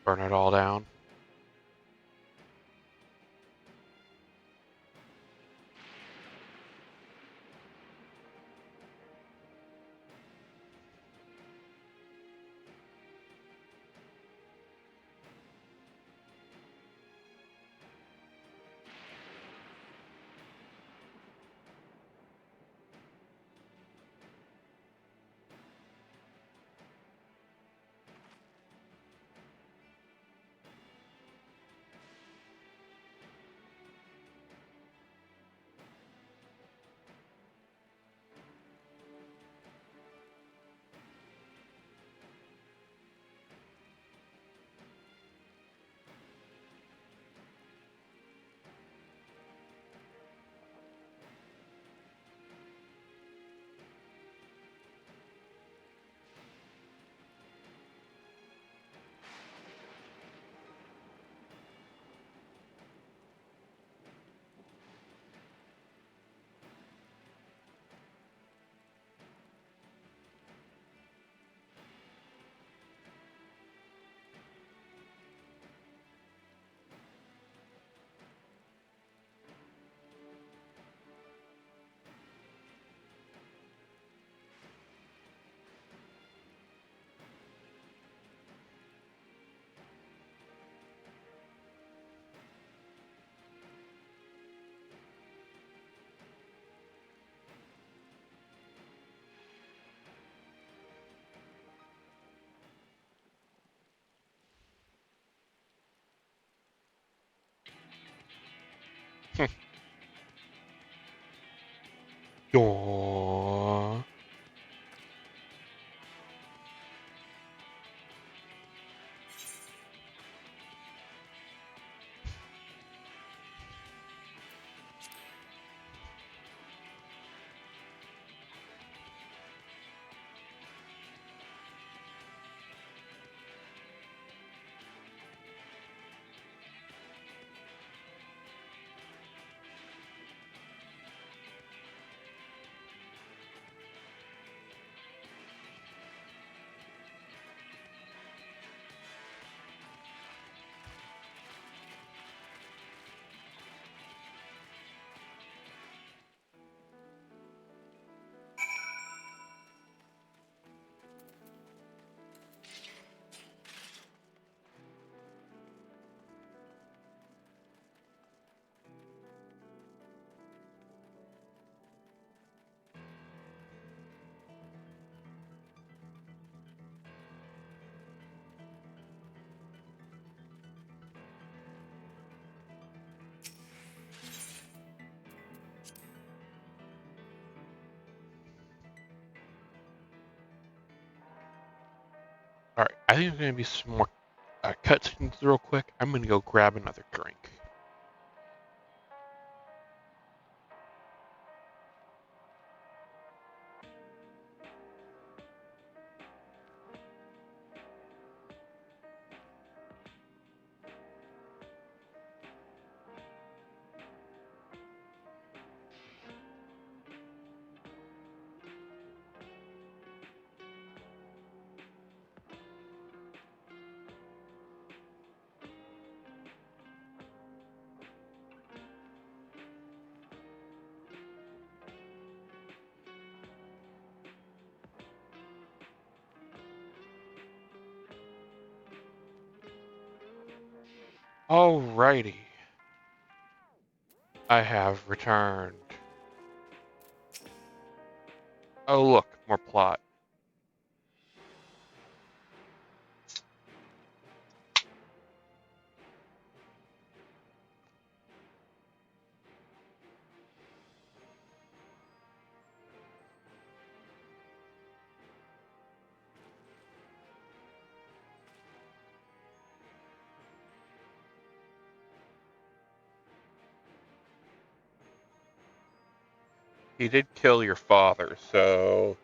Burn it all down. Aww. I think there's going to be some more cutscenes real quick. I'm going to go grab another drink. Alrighty. I have returned. Oh look, more plot. He did kill your father, so...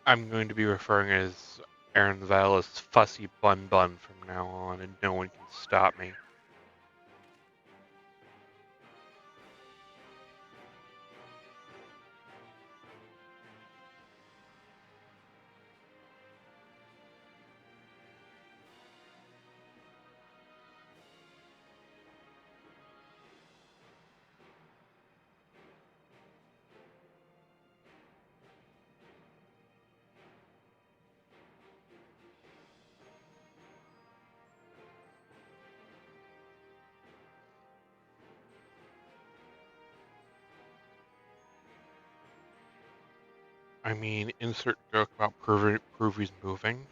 I'm going to be referring as Aaron Val as Fussy Bun Bun from now on, and no one can stop me. I mean, insert joke about Pruvy's moving.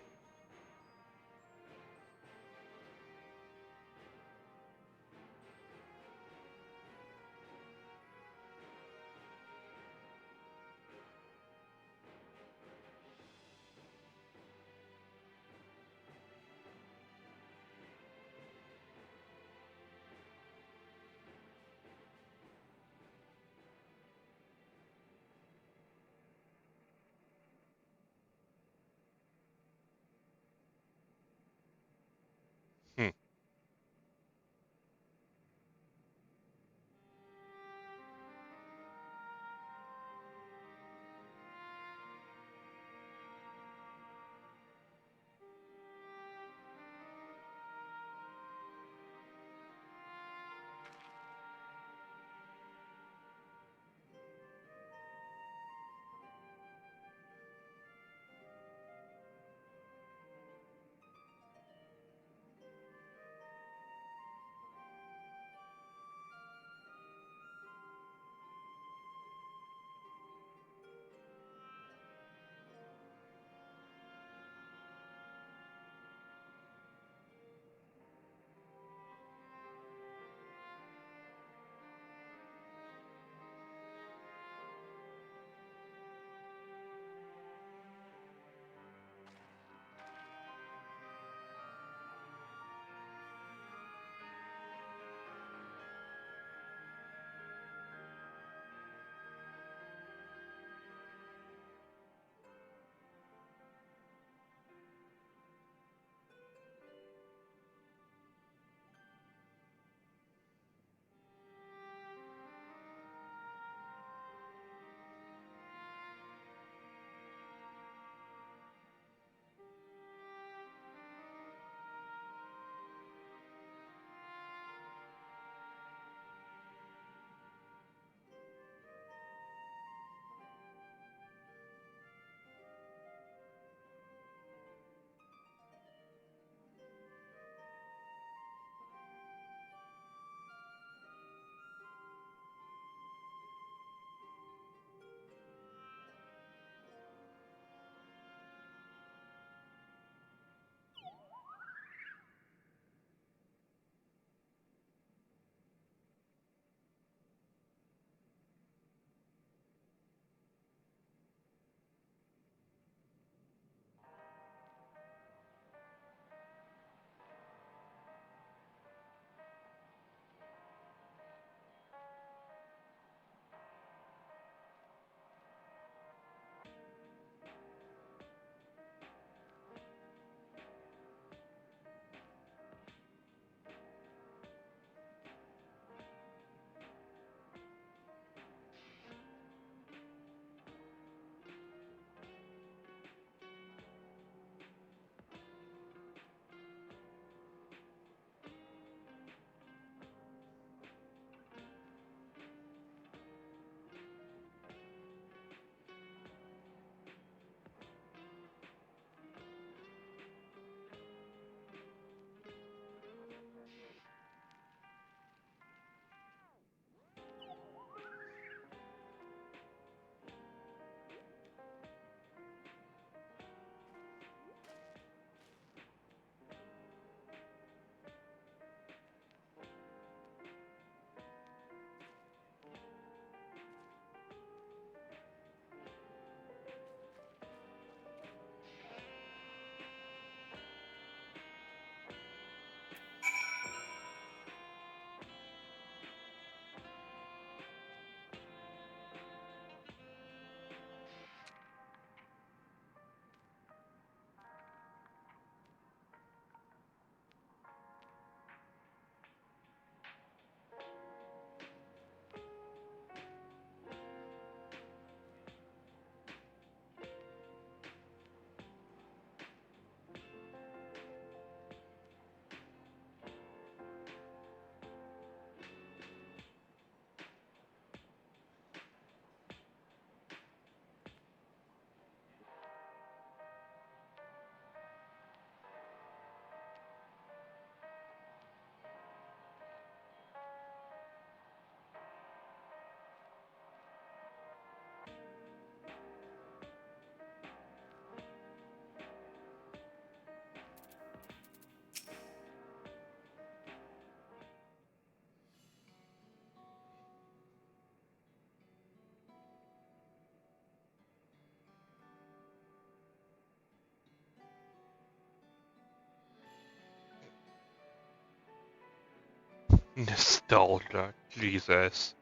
Nostalgia, Jesus.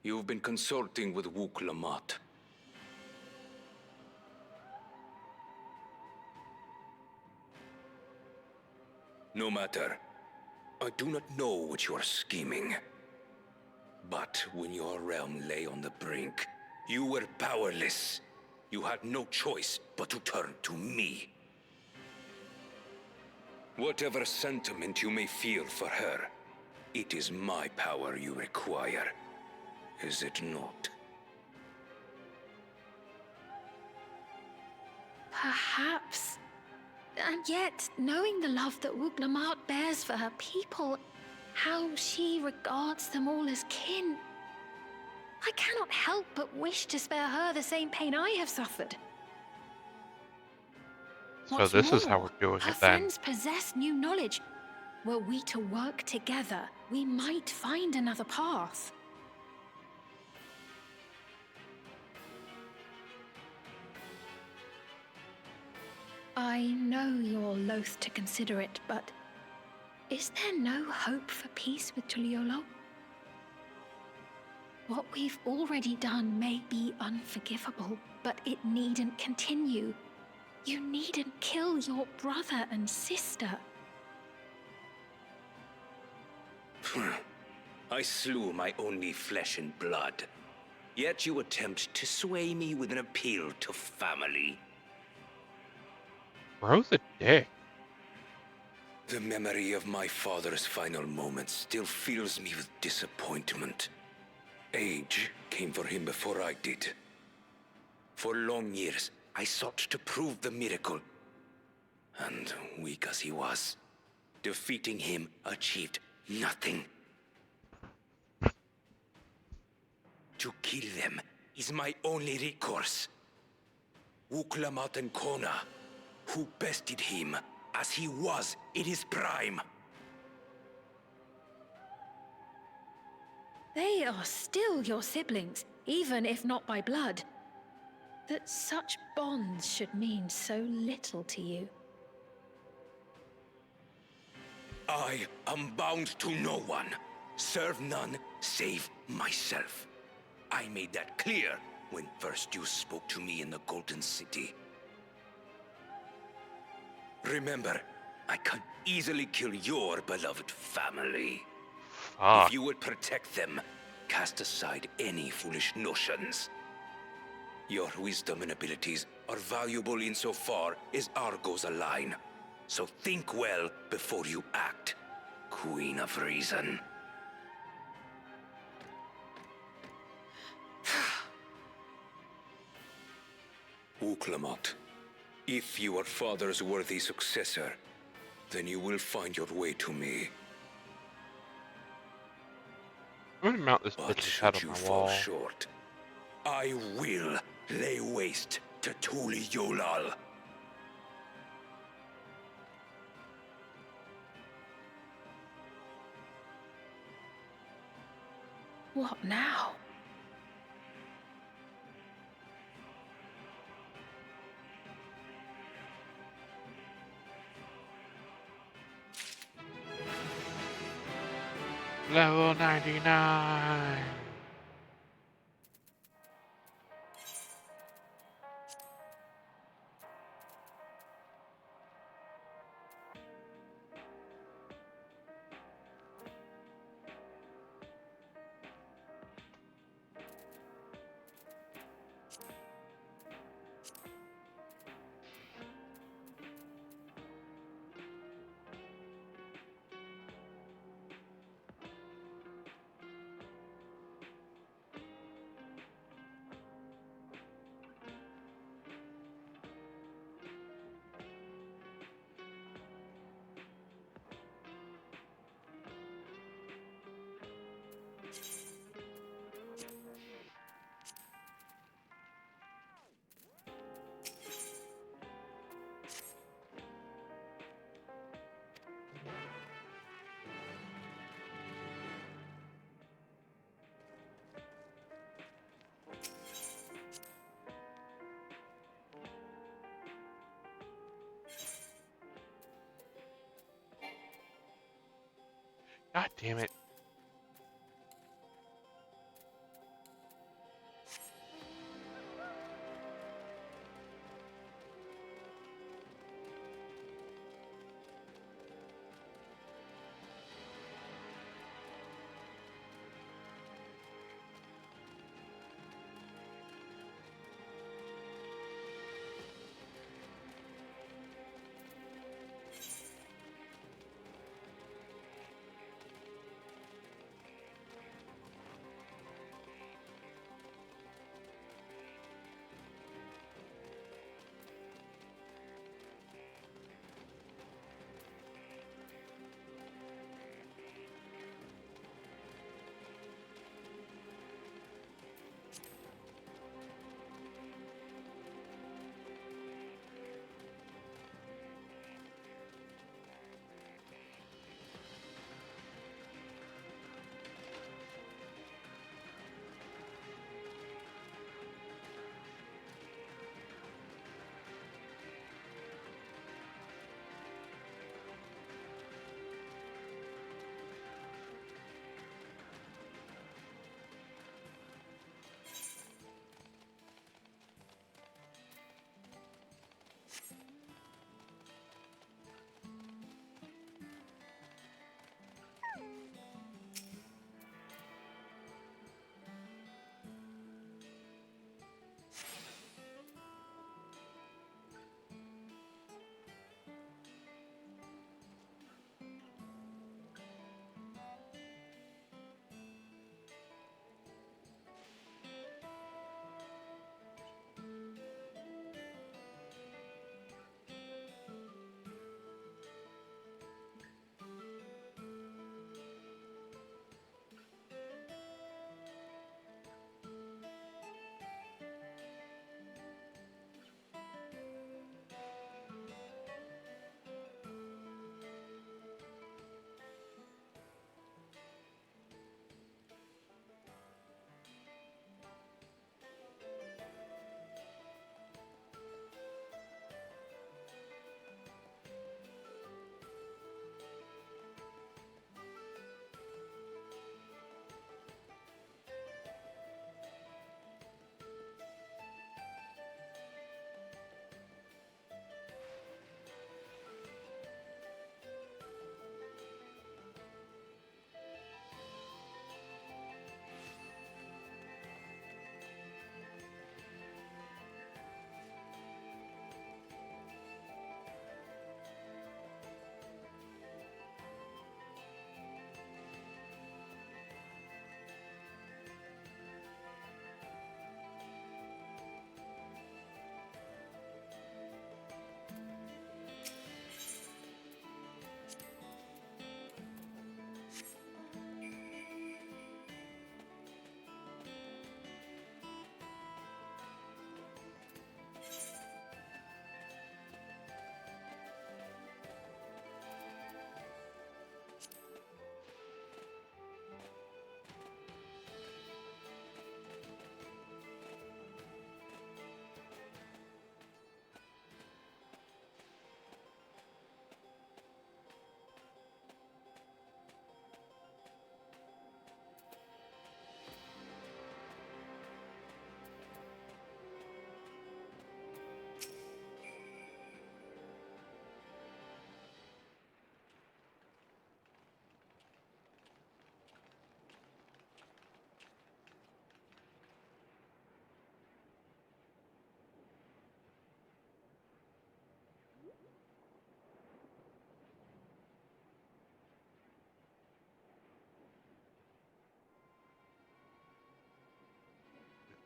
You've been consulting with Wook Lamont. No matter. I do not know what you are scheming. But when your realm lay on the brink, you were powerless. You had no choice but to turn to me. Whatever sentiment you may feel for her, it is my power you require. Is it not? Perhaps. And yet, knowing the love that Wook Lamont bears for her people, how she regards them all as kin, I cannot help but wish to spare her the same pain I have suffered. So What's this is how more, we're doing her it then. friends possess new knowledge. Were we to work together, we might find another path. I know you're loath to consider it, but is there no hope for peace with Tuliolo? What we've already done may be unforgivable, but it needn't continue. You needn't kill your brother and sister. I slew my only flesh and blood. Yet you attempt to sway me with an appeal to family. Bro's a dick. The memory of my father's final moments still fills me with disappointment. Age came for him before I did. For long years, I sought to prove the miracle. And weak as he was, defeating him achieved nothing. To kill them is my only recourse. Uklamat and Kona, who bested him as he was in his prime. They are still your siblings, even if not by blood. That such bonds should mean so little to you. I am bound to no one. Serve none save myself. I made that clear when first you spoke to me in the Golden City. Remember, I can easily kill your beloved family. Fuck. If you would protect them, cast aside any foolish notions. Your wisdom and abilities are valuable insofar as Argos align. So think well before you act, Queen of Reason. Uklamat, if you are father's worthy successor, then you will find your way to me. I'm gonna mount this But bitch's head should on you my fall wall. short, I will lay waste to Tuli Yolal. What now? Level 99. God damn it.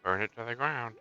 Burn it to the ground.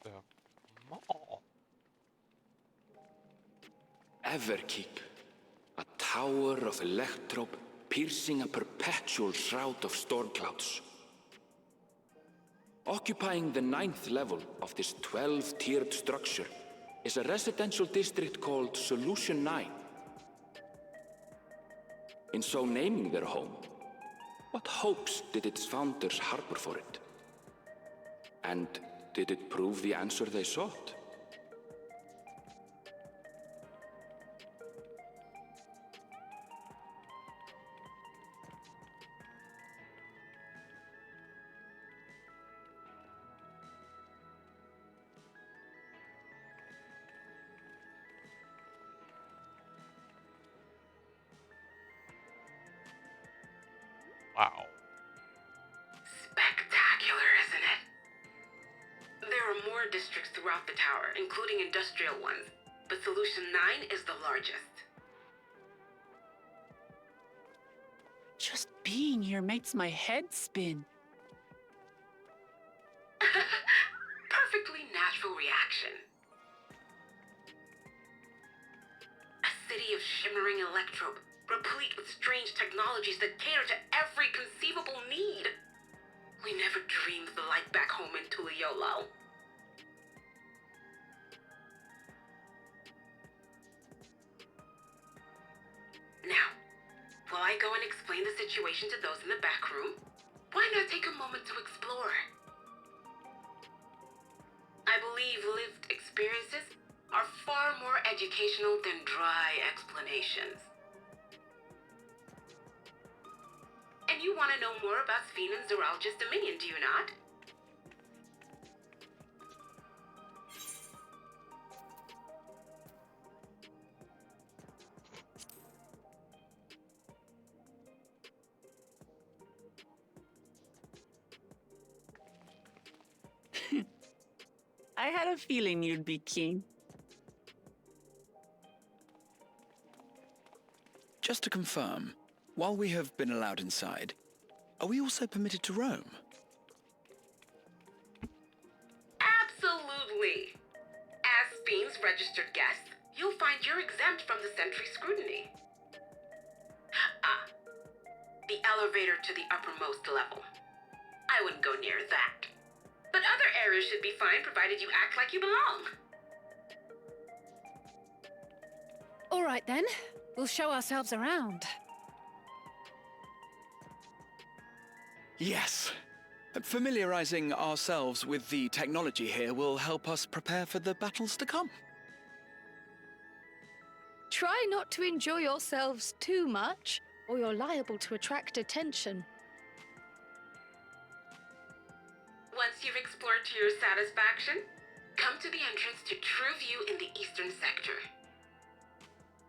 The mall. Everkeep, a tower of electrope piercing a perpetual shroud of storm clouds. Occupying the 9th level of this 12-tiered structure is a residential district called Solution 9. In so naming their home, what hopes did its founders harbor for it? And did it prove the answer they sought? Wow. Spectacular, isn't it? There are more districts throughout the tower, including industrial ones, but Solution 9 is the largest. Just being here makes my head spin. Perfectly natural reaction. A city of shimmering electrope, replete with strange technologies that cater to every conceivable need. We never dreamed the light back home in Tuliolo. Now, while I go and explain the situation to those in the back room, why not take a moment to explore? I believe lived experiences are far more educational than dry explanations. And you want to know more about Sphene and Zoralja's dominion, do you not? I had a feeling you'd be keen. Just to confirm, while we have been allowed inside, are we also permitted to roam? Absolutely. As Sphene's registered guest, you'll find you're exempt from the sentry scrutiny. Ah, the elevator to the uppermost level. I wouldn't go near that. But other areas should be fine provided you act like you belong. All right then, we'll show ourselves around. Yes. Familiarizing ourselves with the technology here will help us prepare for the battles to come. Try not to enjoy yourselves too much. or you're liable to attract attention. Once you've explored to your satisfaction, come to the entrance to True View in the eastern sector.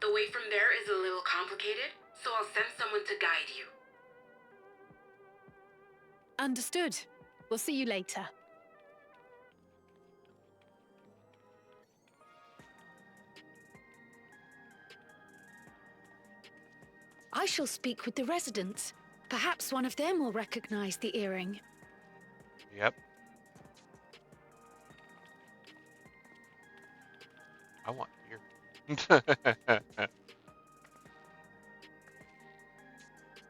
The way from there is a little complicated, so I'll send someone to guide you. Understood. We'll see you later. I shall speak with the residents. Perhaps one of them will recognize the earring. Yep. I want here.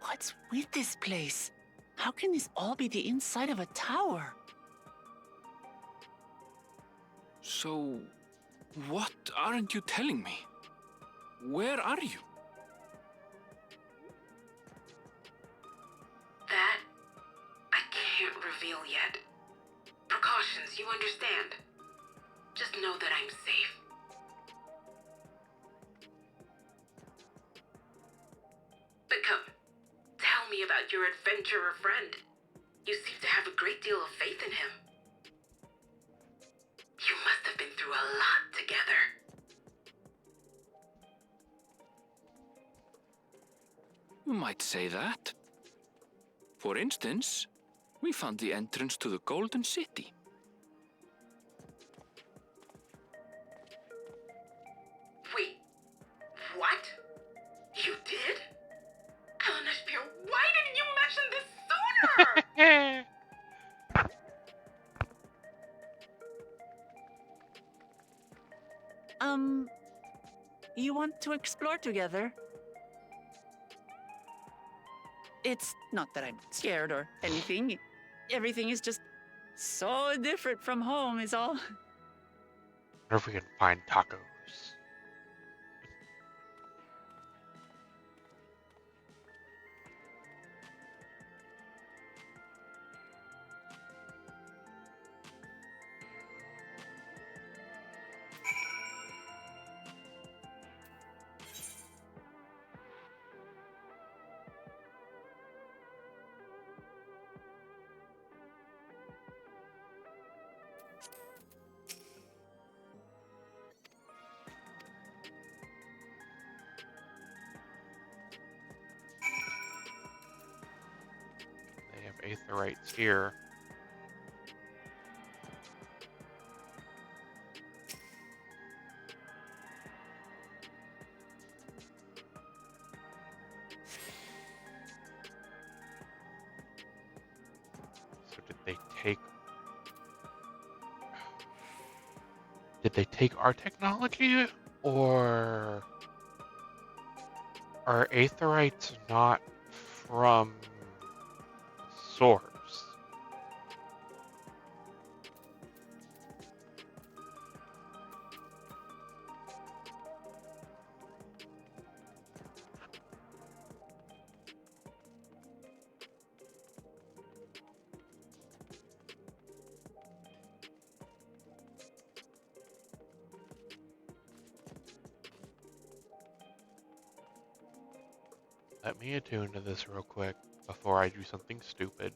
What's with this place? How can this all be the inside of a tower? So, what aren't you telling me? Where are you? That, I can't reveal yet. Precautions, you understand. Just know that I'm safe. But come, tell me about your adventurer friend. You seem to have a great deal of faith in him. You must have been through a lot together. You might say that. For instance, we found the entrance to the Golden City. Wait, what? You did? Eleanor Spear, why didn't you mention this sooner? You want to explore together? It's not that I'm scared or anything. Everything is just so different from home is all. Wonder if we can find tacos. They have aetherites here. So did they take our technology, or are aetherites not from source? Let me attune to this real quick before I do something stupid.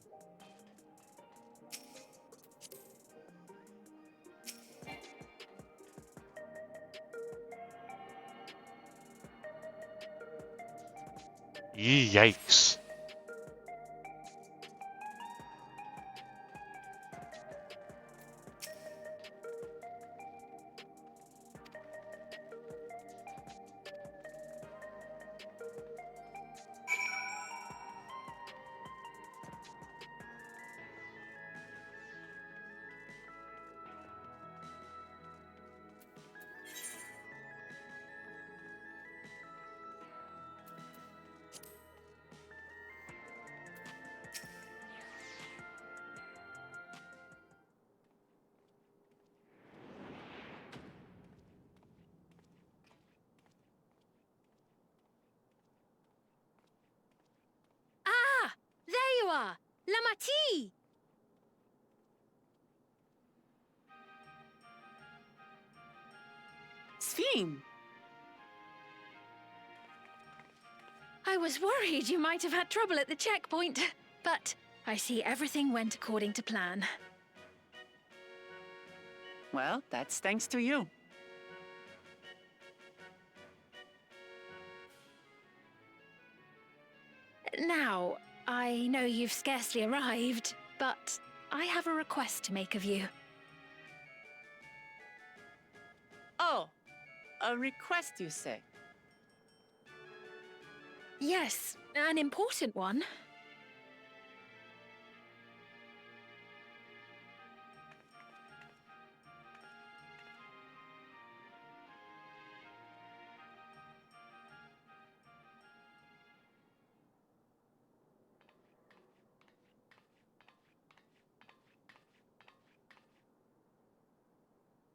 Yikes. There you are! Lamati! Sphene! I was worried you might have had trouble at the checkpoint, but I see everything went according to plan. Well, that's thanks to you. Now, I know you've scarcely arrived, but I have a request to make of you. Oh, a request, you say? Yes, an important one.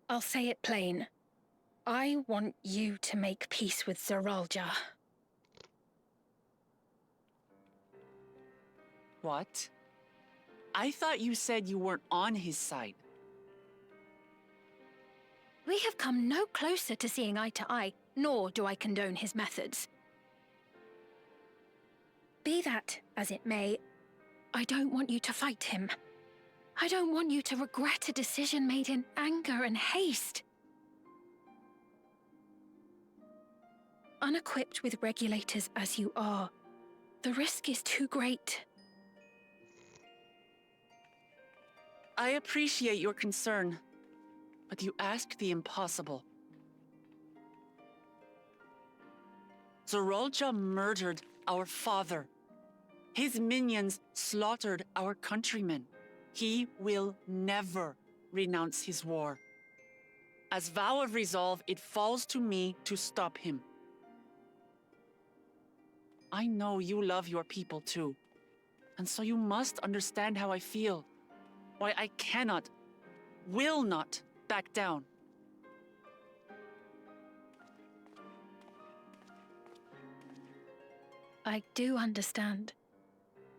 I'll say it plain. I want you to make peace with Zeralja. What? I thought you said you weren't on his side. We have come no closer to seeing eye to eye, nor do I condone his methods. Be that as it may, I don't want you to fight him. I don't want you to regret a decision made in anger and haste. Unequipped with regulators as you are, the risk is too great. I appreciate your concern, but you ask the impossible. Zeralja murdered our father. His minions slaughtered our countrymen. He will never renounce his war. As vow of resolve, it falls to me to stop him. I know you love your people too, and so you must understand how I feel. Why I cannot, will not back down. I do understand.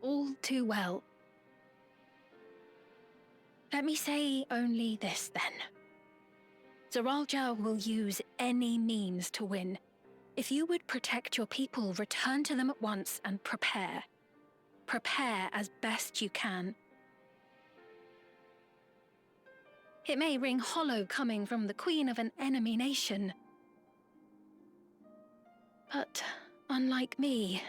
All too well. Let me say only this, then. Zeralja will use any means to win. If you would protect your people, return to them at once and prepare. Prepare as best you can. It may ring hollow coming from the queen of an enemy nation. But, unlike me,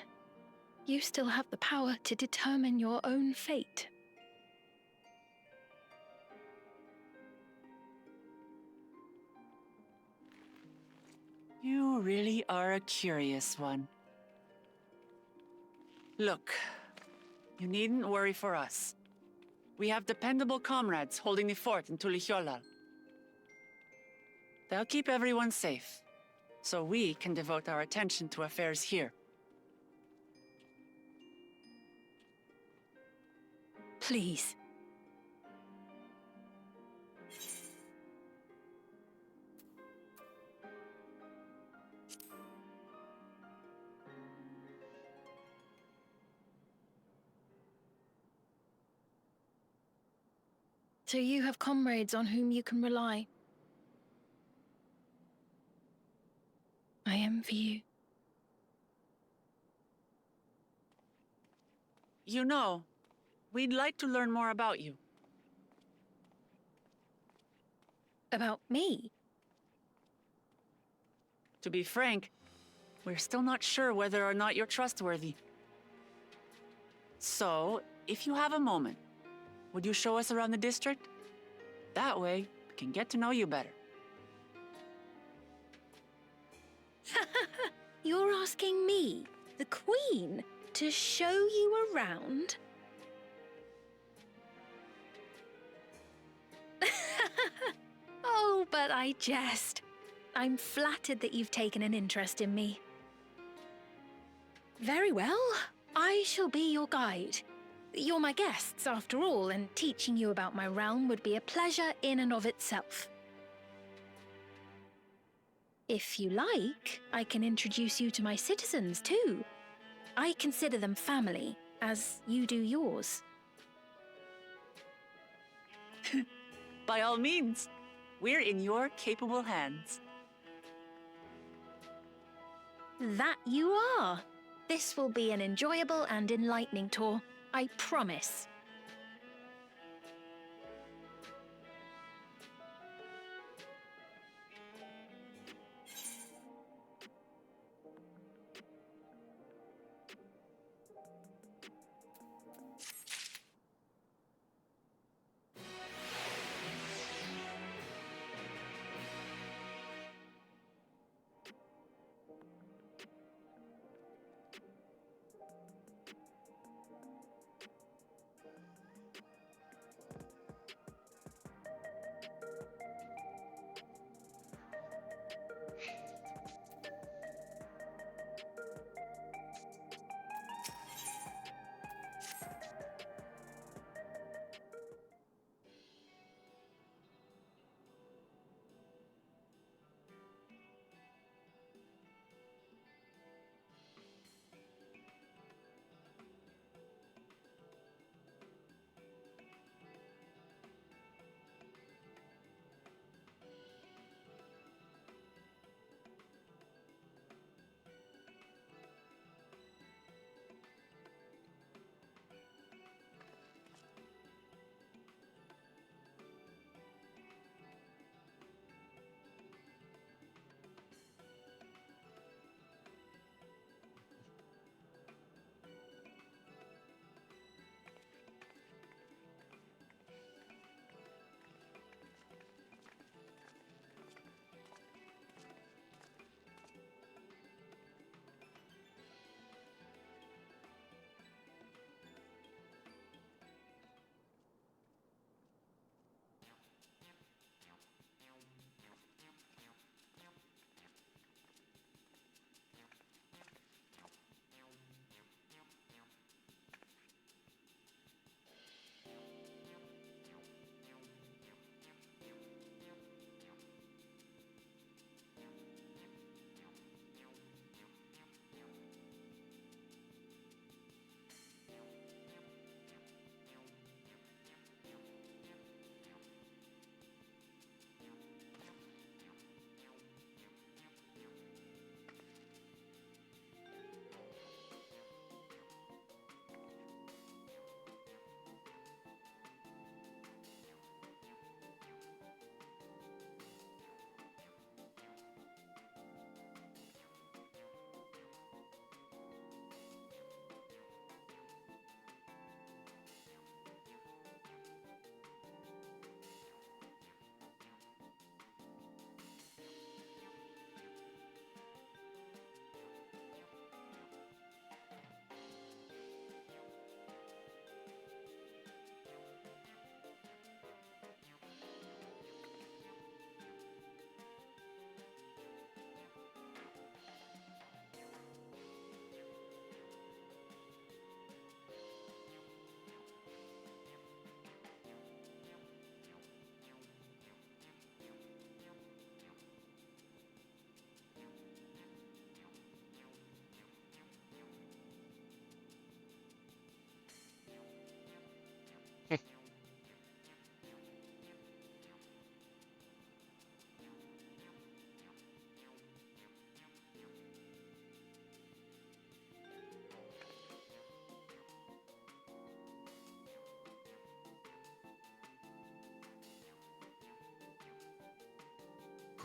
you still have the power to determine your own fate. You really are a curious one. Look, you needn't worry for us. We have dependable comrades holding the fort in Tulihyolal. They'll keep everyone safe, so we can devote our attention to affairs here. Please. So you have comrades on whom you can rely. I envy you. You know, we'd like to learn more about you. About me? To be frank, we're still not sure whether or not you're trustworthy. So, if you have a moment, would you show us around the district? That way, we can get to know you better. You're asking me, the Queen, to show you around? Oh, but I jest. I'm flattered that you've taken an interest in me. Very well. I shall be your guide. You're my guests, after all, and teaching you about my realm would be a pleasure in and of itself. If you like, I can introduce you to my citizens, too. I consider them family, as you do yours. By all means, we're in your capable hands. That you are. This will be an enjoyable and enlightening tour, I promise.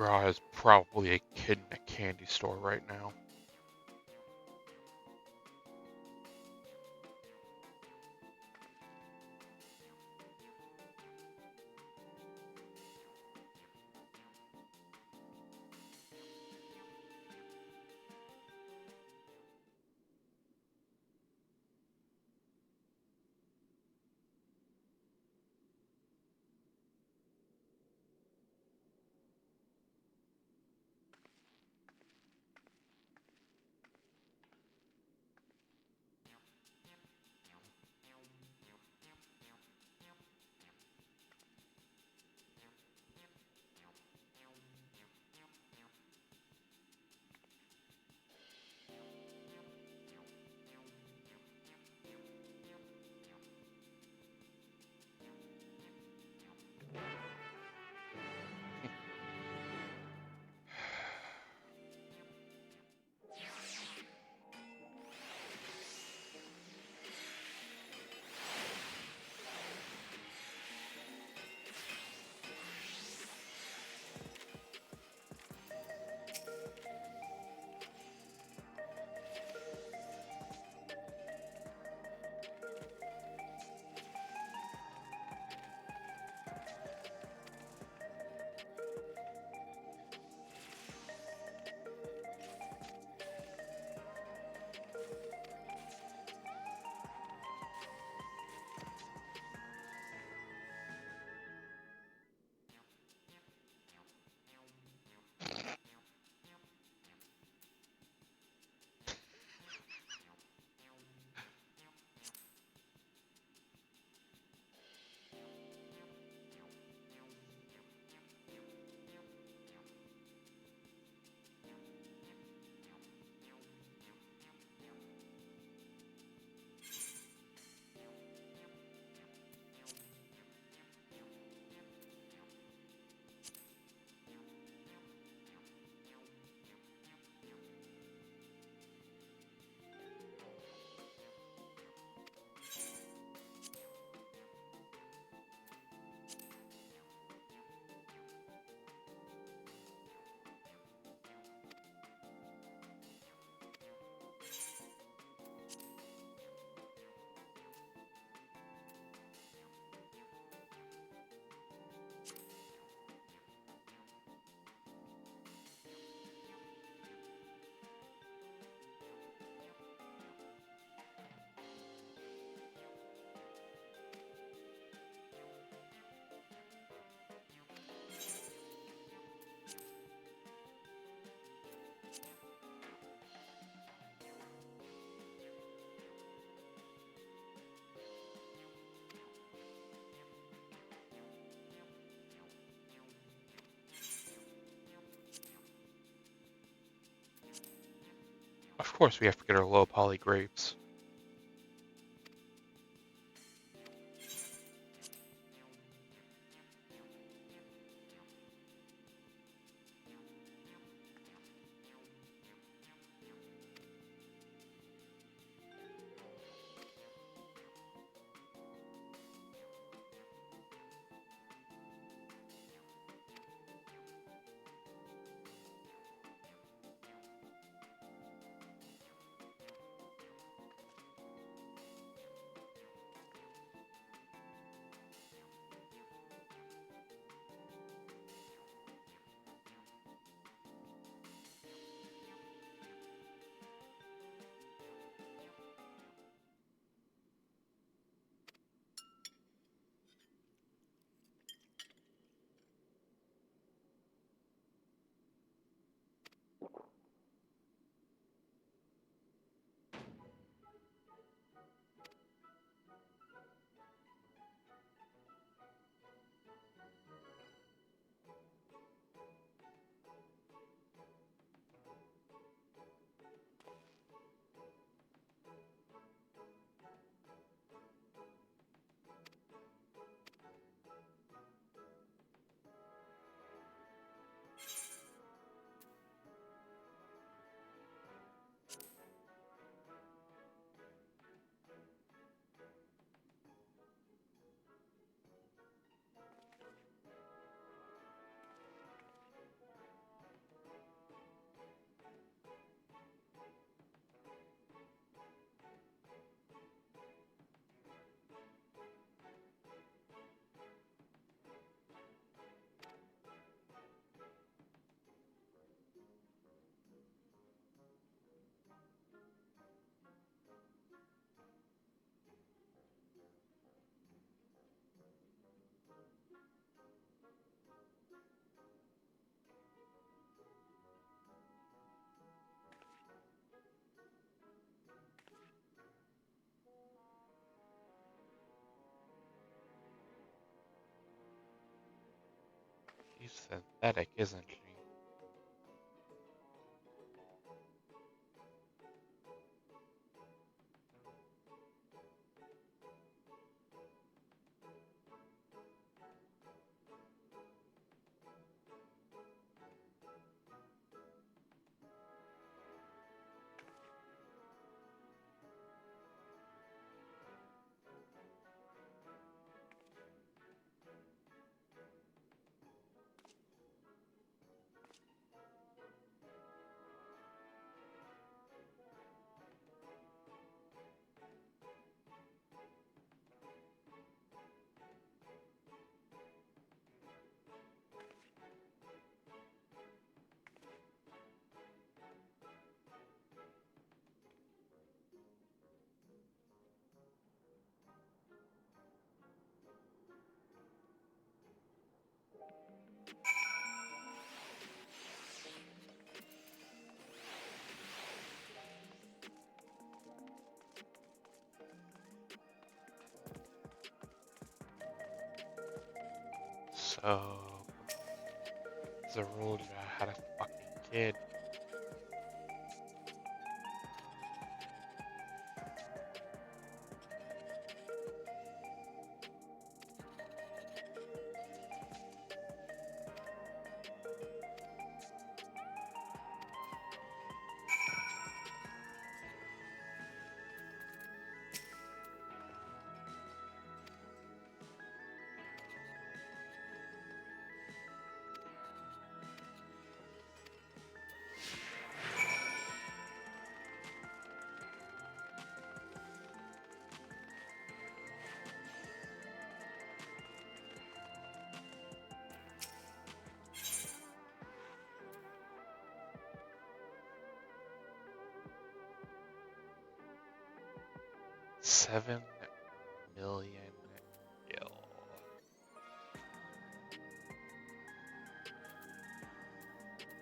Gra is probably a kid in a candy store right now. Of course, we have to get our low poly grapes. She's synthetic, isn't she? So, Zarulja had a fucking kid. $7 million gil.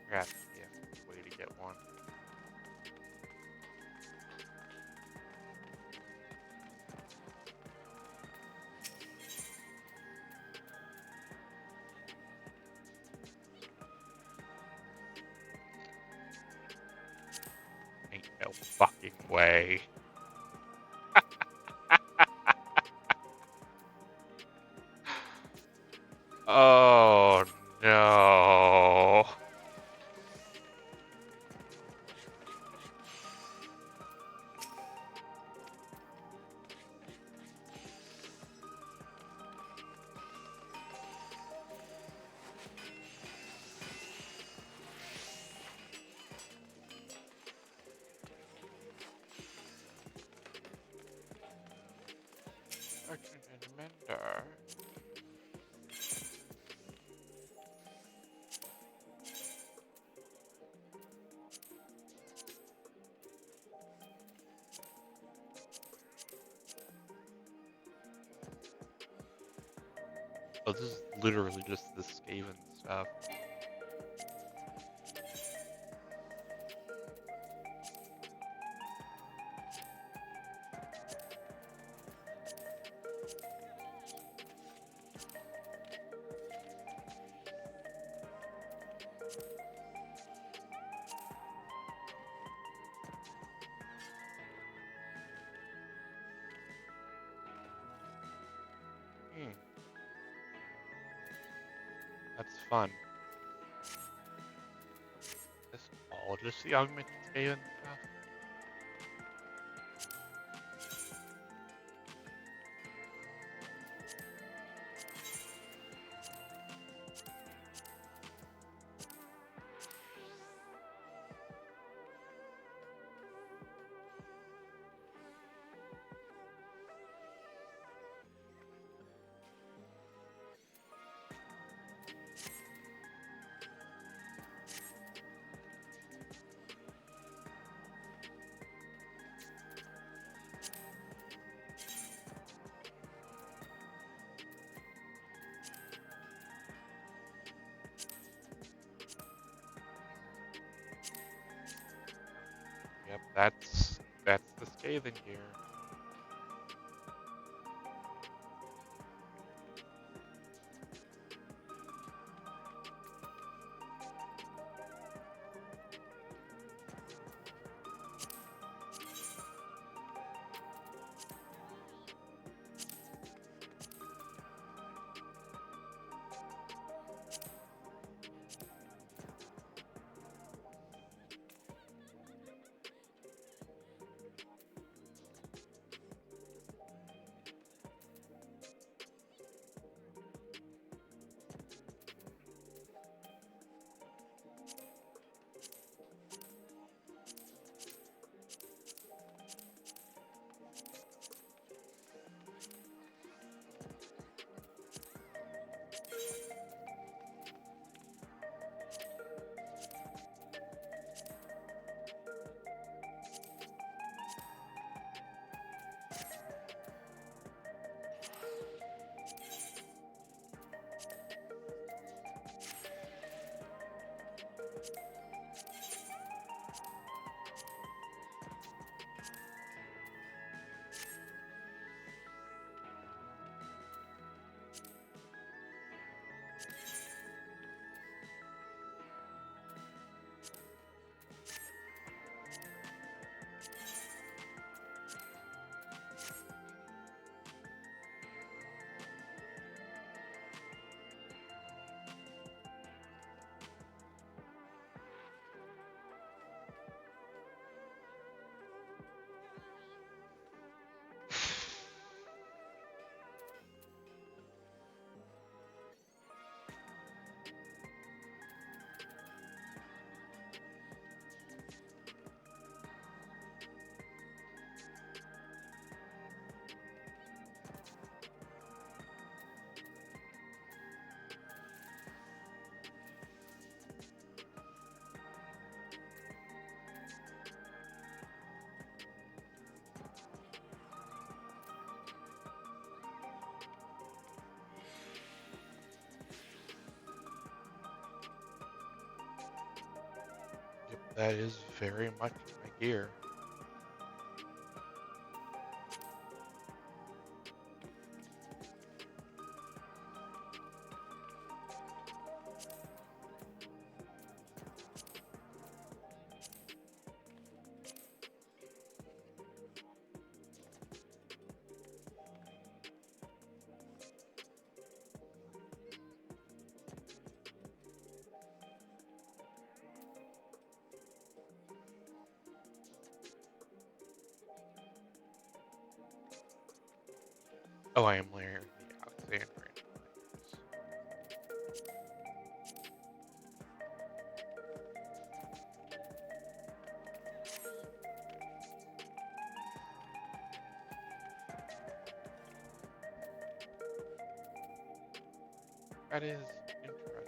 There has to be a way to get one. Ain't no No fucking way. Oh no. Sergeant and Mender. Oh, this is literally just the Skaven stuff. That's fun. This all just the augmented Skaven stuff? Yep, that's the Skaven gear. That is very much my gear. Oh, I am learning the Alexandrian languages. That is interesting.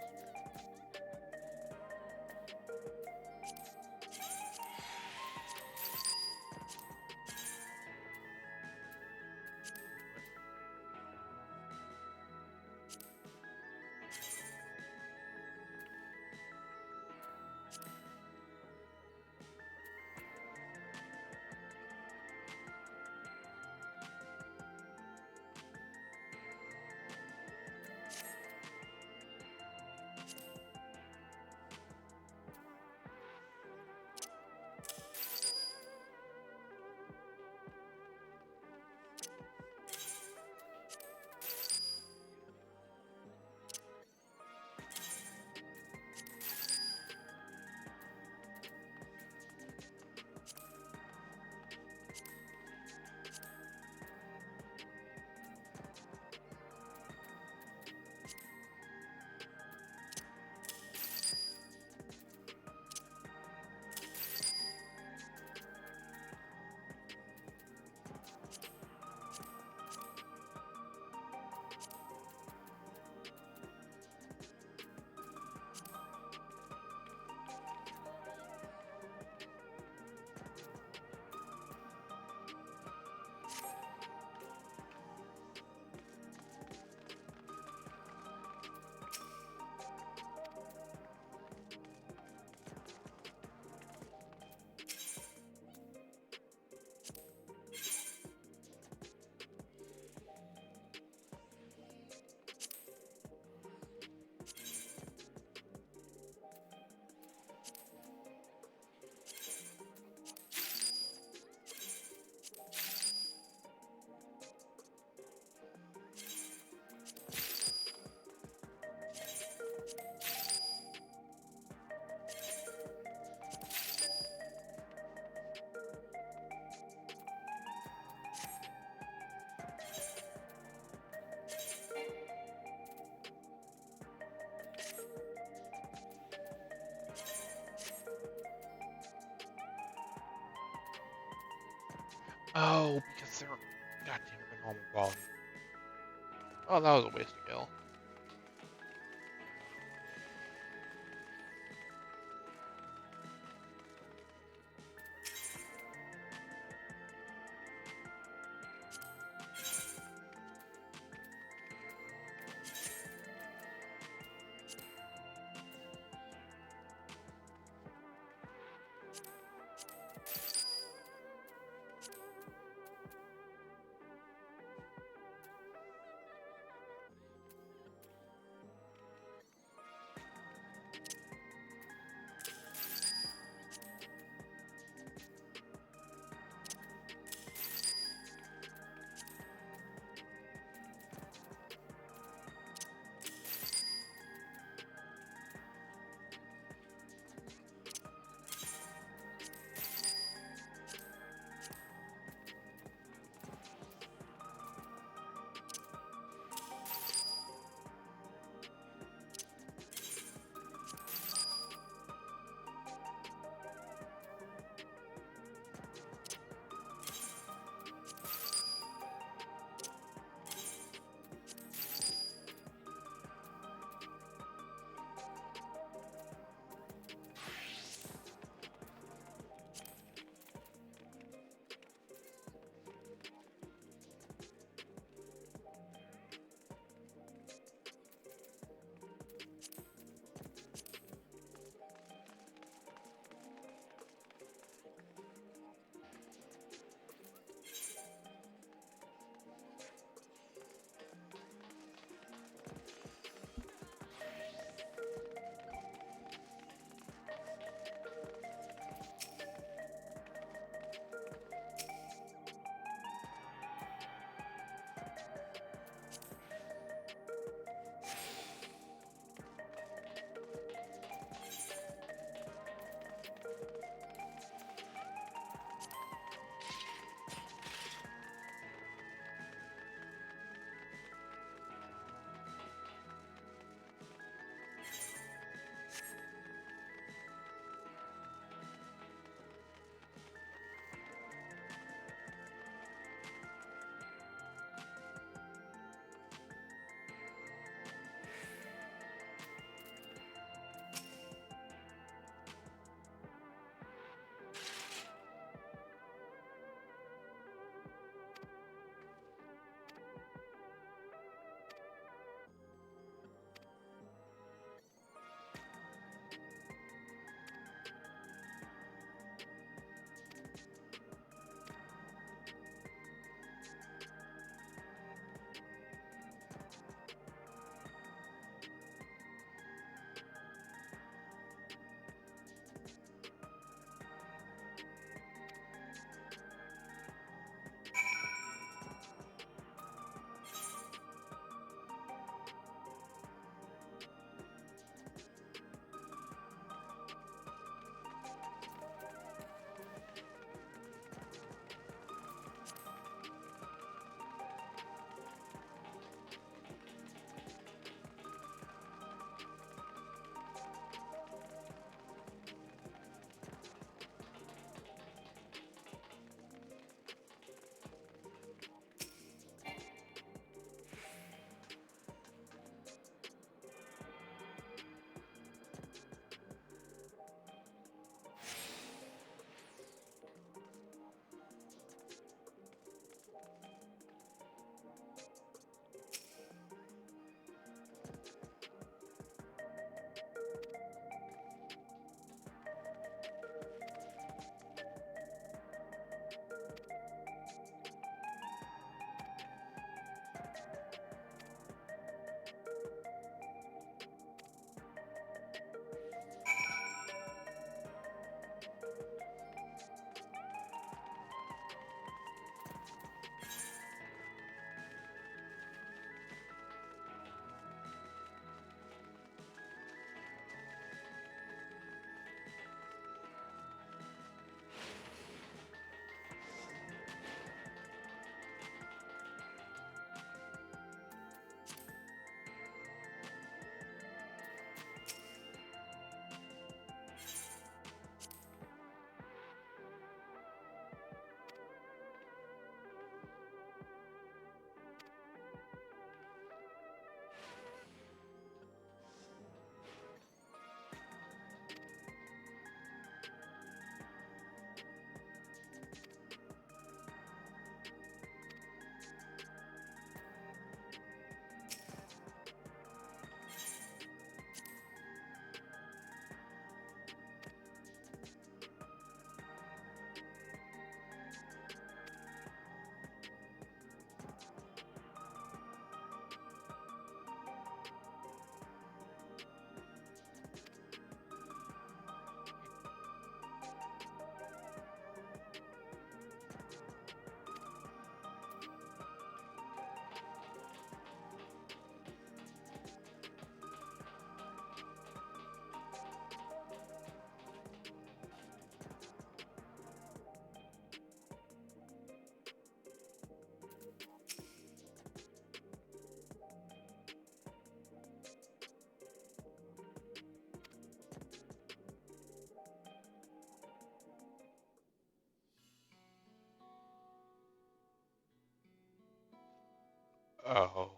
Oh, because they're goddamn normal quality. Oh, that was a waste of kill. Oh.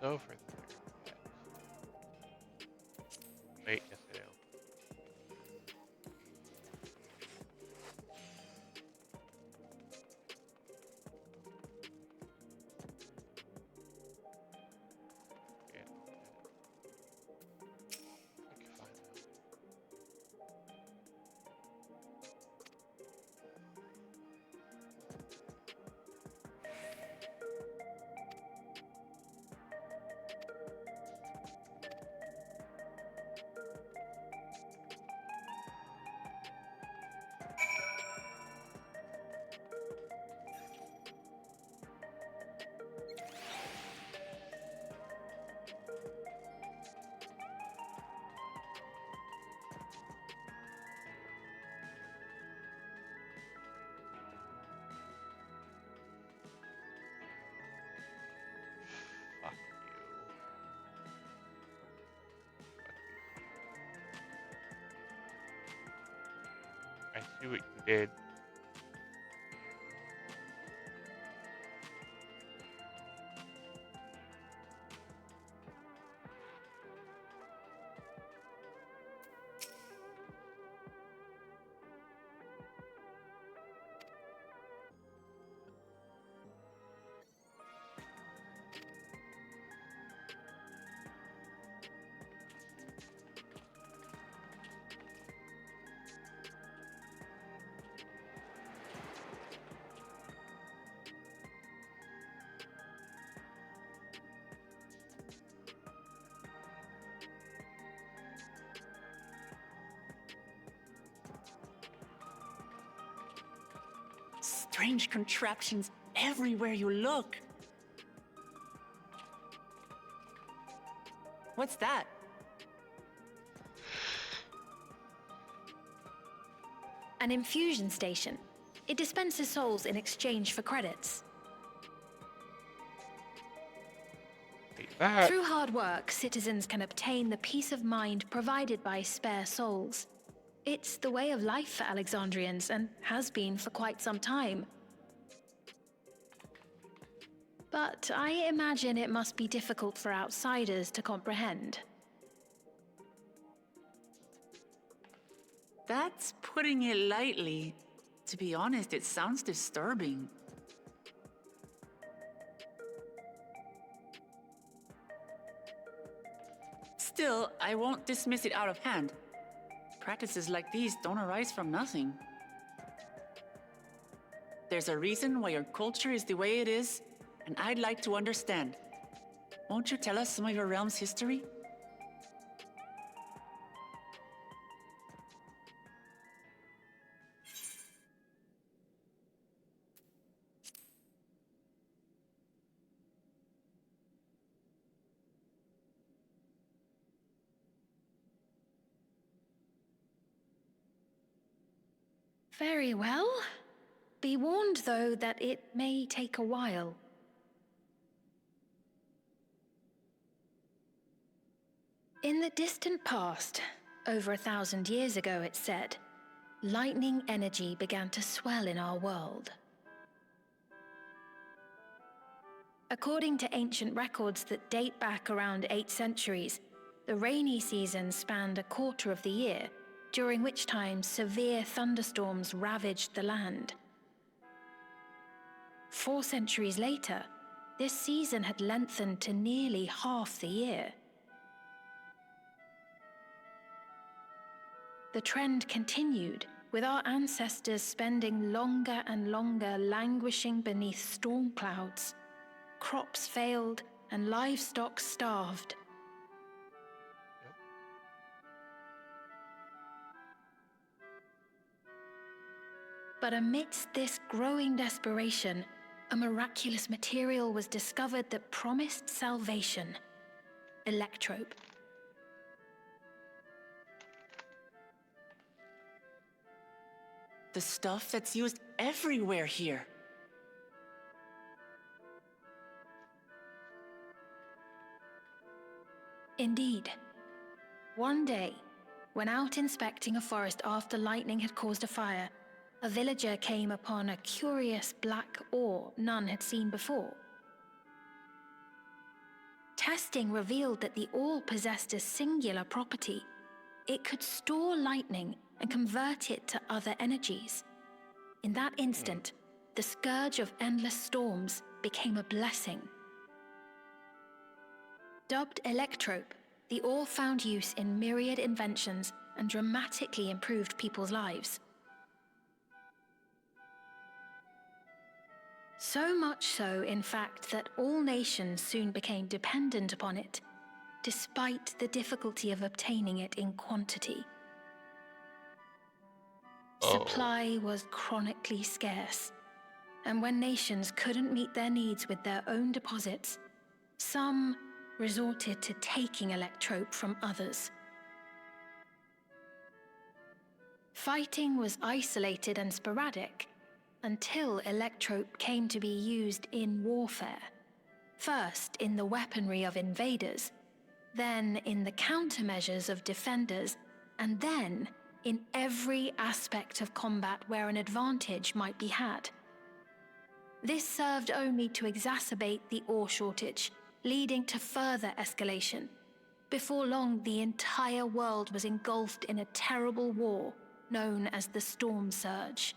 over there yet. Wait, yes I do. Yeah, I can find that. Fuck you. I see what you did. Strange contraptions everywhere you look. What's that? An infusion station. It dispenses souls in exchange for credits. Through hard work, citizens can obtain the peace of mind provided by spare souls. It's the way of life for Alexandrians and has been for quite some time. But I imagine it must be difficult for outsiders to comprehend. That's putting it lightly. To be honest, it sounds disturbing. Still, I won't dismiss it out of hand. Practices like these don't arise from nothing. There's a reason why your culture is the way it is, and I'd like to understand. Won't you tell us some of your realm's history? Very well. Be warned, though, that it may take a while. In the distant past, over 1,000 years ago, it's said, lightning energy began to swell in our world. According to ancient records that date back around 8 centuries, the rainy season spanned a quarter of the year, during which time severe thunderstorms ravaged the land. 4 centuries later, this season had lengthened to nearly half the year. The trend continued, with our ancestors spending longer and longer languishing beneath storm clouds. Crops failed and livestock starved. But amidst this growing desperation, a miraculous material was discovered that promised salvation: electrope. The stuff that's used everywhere here. Indeed. One day, when out inspecting a forest after lightning had caused a fire, a villager came upon a curious black ore none had seen before. Testing revealed that the ore possessed a singular property. It could store lightning and convert it to other energies. In that instant, the scourge of endless storms became a blessing. Dubbed electrope, the ore found use in myriad inventions and dramatically improved people's lives. So much so, in fact, that all nations soon became dependent upon it, despite the difficulty of obtaining it in quantity. Supply was chronically scarce, and when nations couldn't meet their needs with their own deposits, some resorted to taking electrope from others. Fighting was isolated and sporadic until electrope came to be used in warfare, first in the weaponry of invaders, then in the countermeasures of defenders, and then in every aspect of combat where an advantage might be had. This served only to exacerbate the ore shortage, leading to further escalation. Before long, the entire world was engulfed in a terrible war known as the Storm Surge.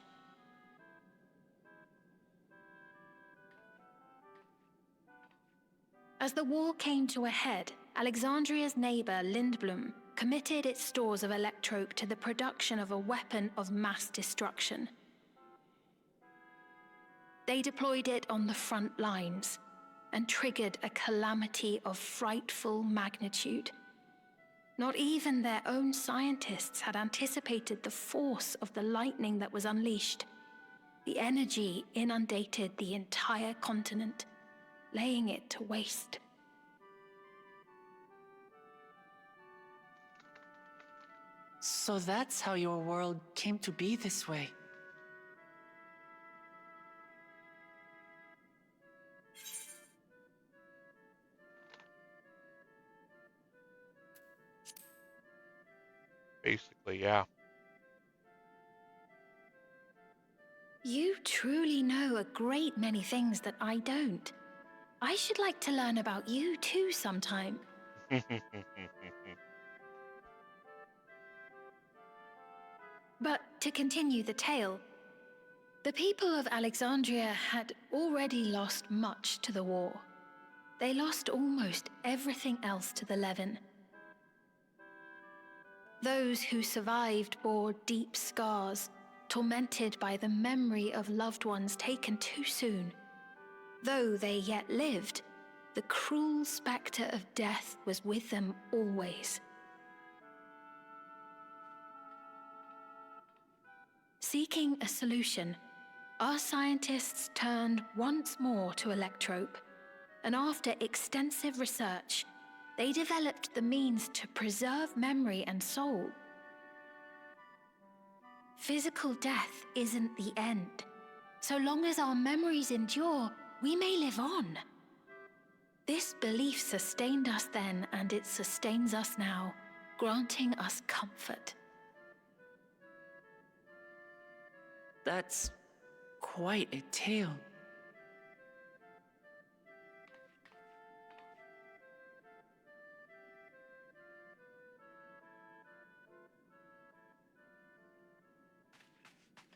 As the war came to a head, Alexandria's neighbor, Lindblum, committed its stores of electrope to the production of a weapon of mass destruction. They deployed it on the front lines and triggered a calamity of frightful magnitude. Not even their own scientists had anticipated the force of the lightning that was unleashed. The energy inundated the entire continent, laying it to waste. So that's how your world came to be this way. Basically, yeah. You truly know a great many things that I don't. I should like to learn about you too sometime. But to continue the tale, the people of Alexandria had already lost much to the war. They lost almost everything else to the Levin. Those who survived bore deep scars, tormented by the memory of loved ones taken too soon. Though they yet lived, the cruel spectre of death was with them always. Seeking a solution, our scientists turned once more to electrope, and after extensive research, they developed the means to preserve memory and soul. Physical death isn't the end. So long as our memories endure, we may live on. This belief sustained us then, and it sustains us now, granting us comfort. That's quite a tale.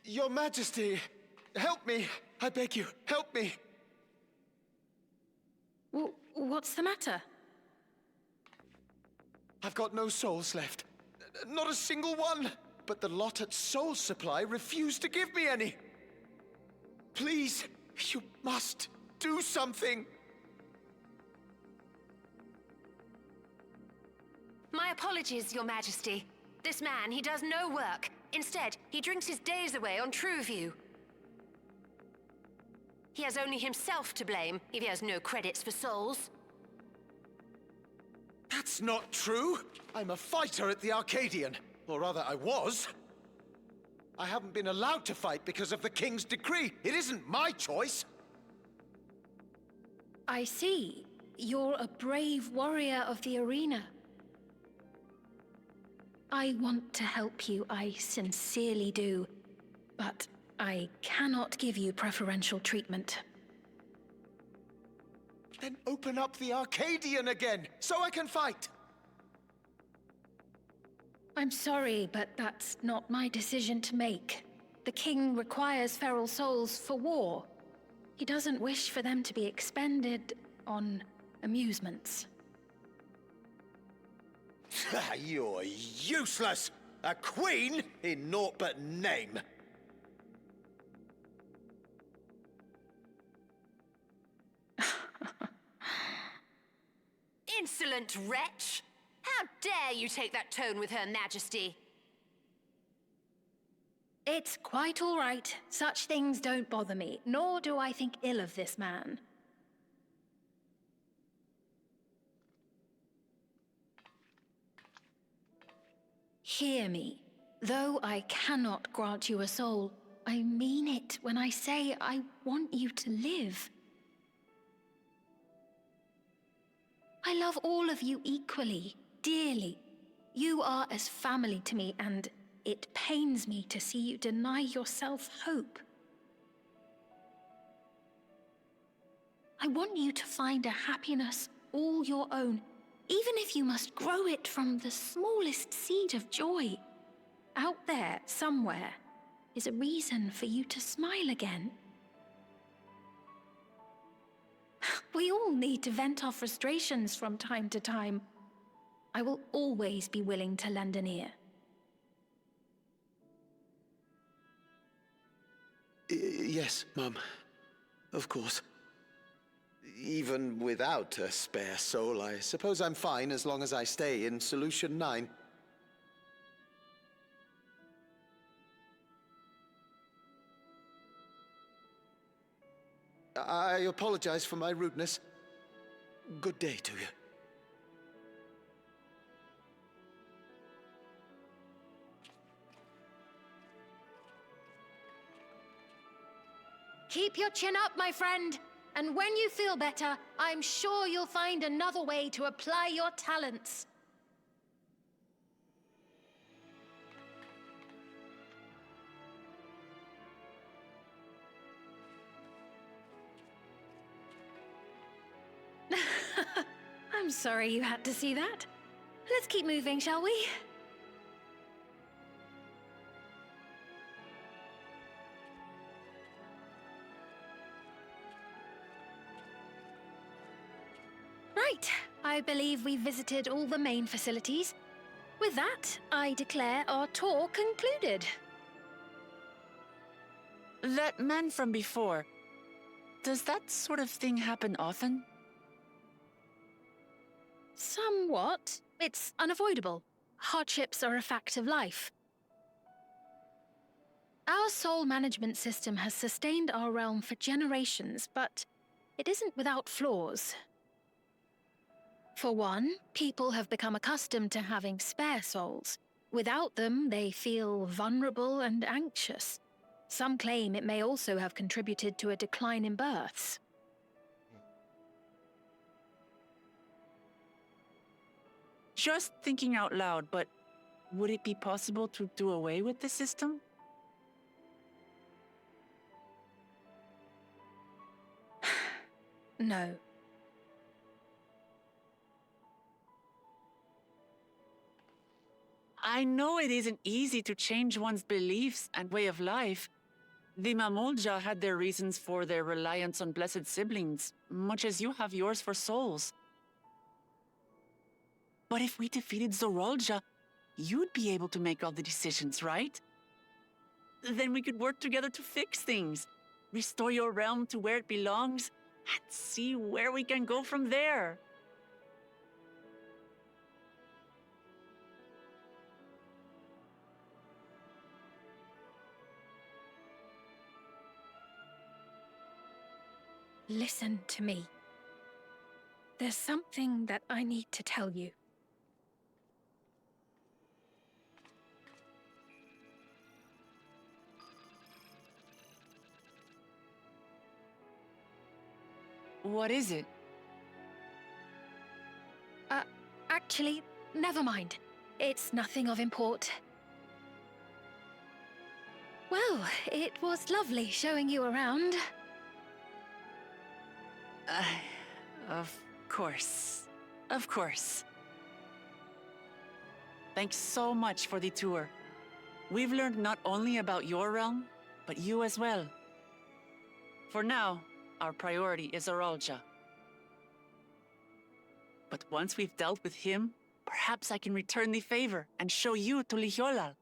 Your Majesty, help me! I beg you, help me! What's the matter? I've got no souls left. Not a single one! But the lot at Soul Supply refused to give me any! Please, you must do something! My apologies, Your Majesty. This man, he does no work. Instead, he drinks his days away on Trueview. He has only himself to blame if he has no credits for souls. That's not true! I'm a fighter at the Arcadian. Or rather, I was. I haven't been allowed to fight because of the King's decree. It isn't my choice. I see. You're a brave warrior of the arena. I want to help you, I sincerely do. But I cannot give you preferential treatment. Then open up the Arcadian again, so I can fight! I'm sorry, but that's not my decision to make. The king requires feral souls for war. He doesn't wish for them to be expended on amusements. You're useless! A queen in naught but name! Insolent wretch! How dare you take that tone with Her Majesty? It's quite all right. Such things don't bother me, nor do I think ill of this man. Hear me. Though I cannot grant you a soul, I mean it when I say I want you to live. I love all of you equally, dearly. You are as family to me, and it pains me to see you deny yourself hope. I want you to find a happiness all your own, even if you must grow it from the smallest seed of joy. Out there, somewhere, is a reason for you to smile again. We all need to vent our frustrations from time to time. I will always be willing to lend an ear. Yes, Mum. Of course. Even without a spare soul, I suppose I'm fine as long as I stay in Solution 9. I apologize for my rudeness. Good day to you. Keep your chin up, my friend. And when you feel better, I'm sure you'll find another way to apply your talents. I'm sorry you had to see that. Let's keep moving, shall we? Right, I believe we've visited all the main facilities. With that, I declare our tour concluded. That man from before, does that sort of thing happen often? Somewhat. It's unavoidable. Hardships are a fact of life. Our soul management system has sustained our realm for generations, but it isn't without flaws. For one, people have become accustomed to having spare souls. Without them, they feel vulnerable and anxious. Some claim it may also have contributed to a decline in births. Just thinking out loud, but would it be possible to do away with the system? No. I know it isn't easy to change one's beliefs and way of life. The Mamolja had their reasons for their reliance on blessed siblings, much as you have yours for souls. But if we defeated Zorolja, you'd be able to make all the decisions, right? Then we could work together to fix things, restore your realm to where it belongs, and see where we can go from there. Listen to me. There's something that I need to tell you. What is it? Actually, never mind. It's nothing of import. Well, it was lovely showing you around. Of course. Of course. Thanks so much for the tour. We've learned not only about your realm, but you as well. For now, our priority is Aralja. But once we've dealt with him, perhaps I can return the favor and show you to Lihiolal.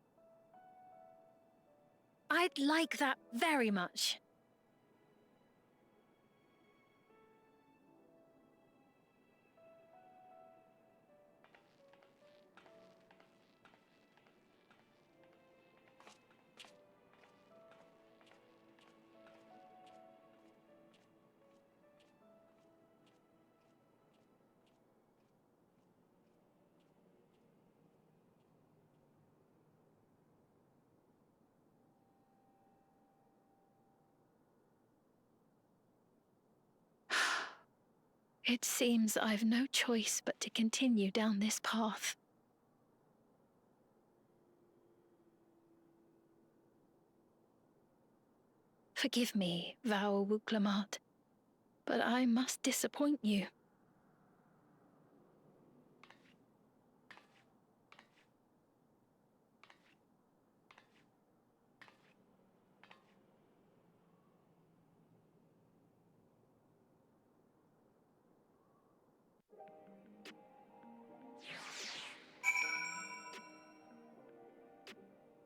I'd like that very much. It seems I've no choice but to continue down this path. Forgive me, Vau Wuklamat, but I must disappoint you.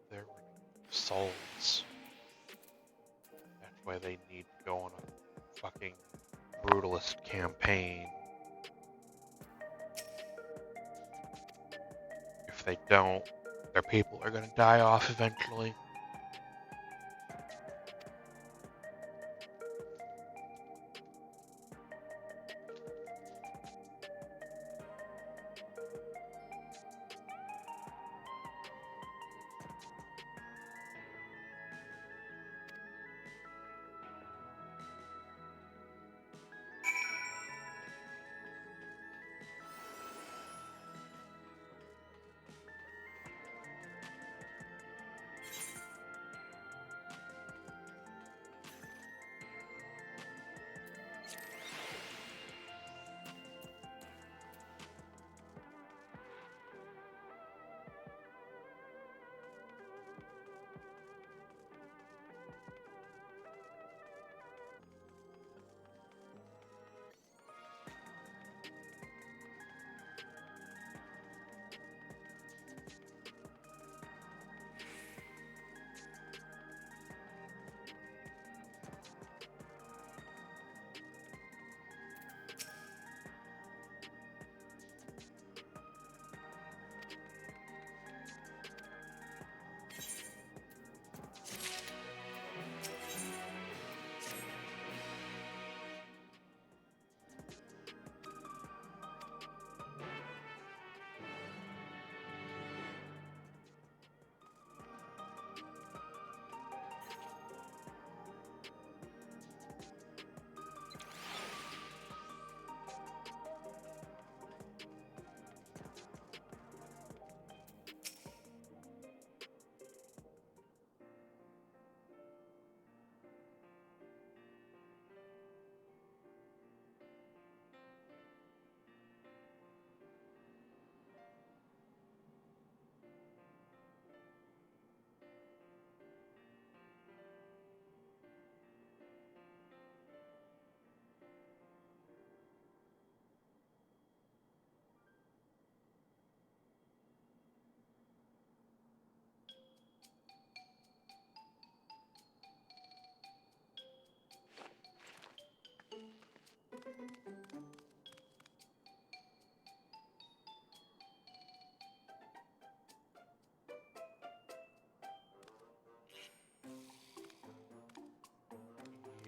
They're souls. That's why they need to go on a fucking brutalist campaign. If they don't, their people are gonna die off eventually.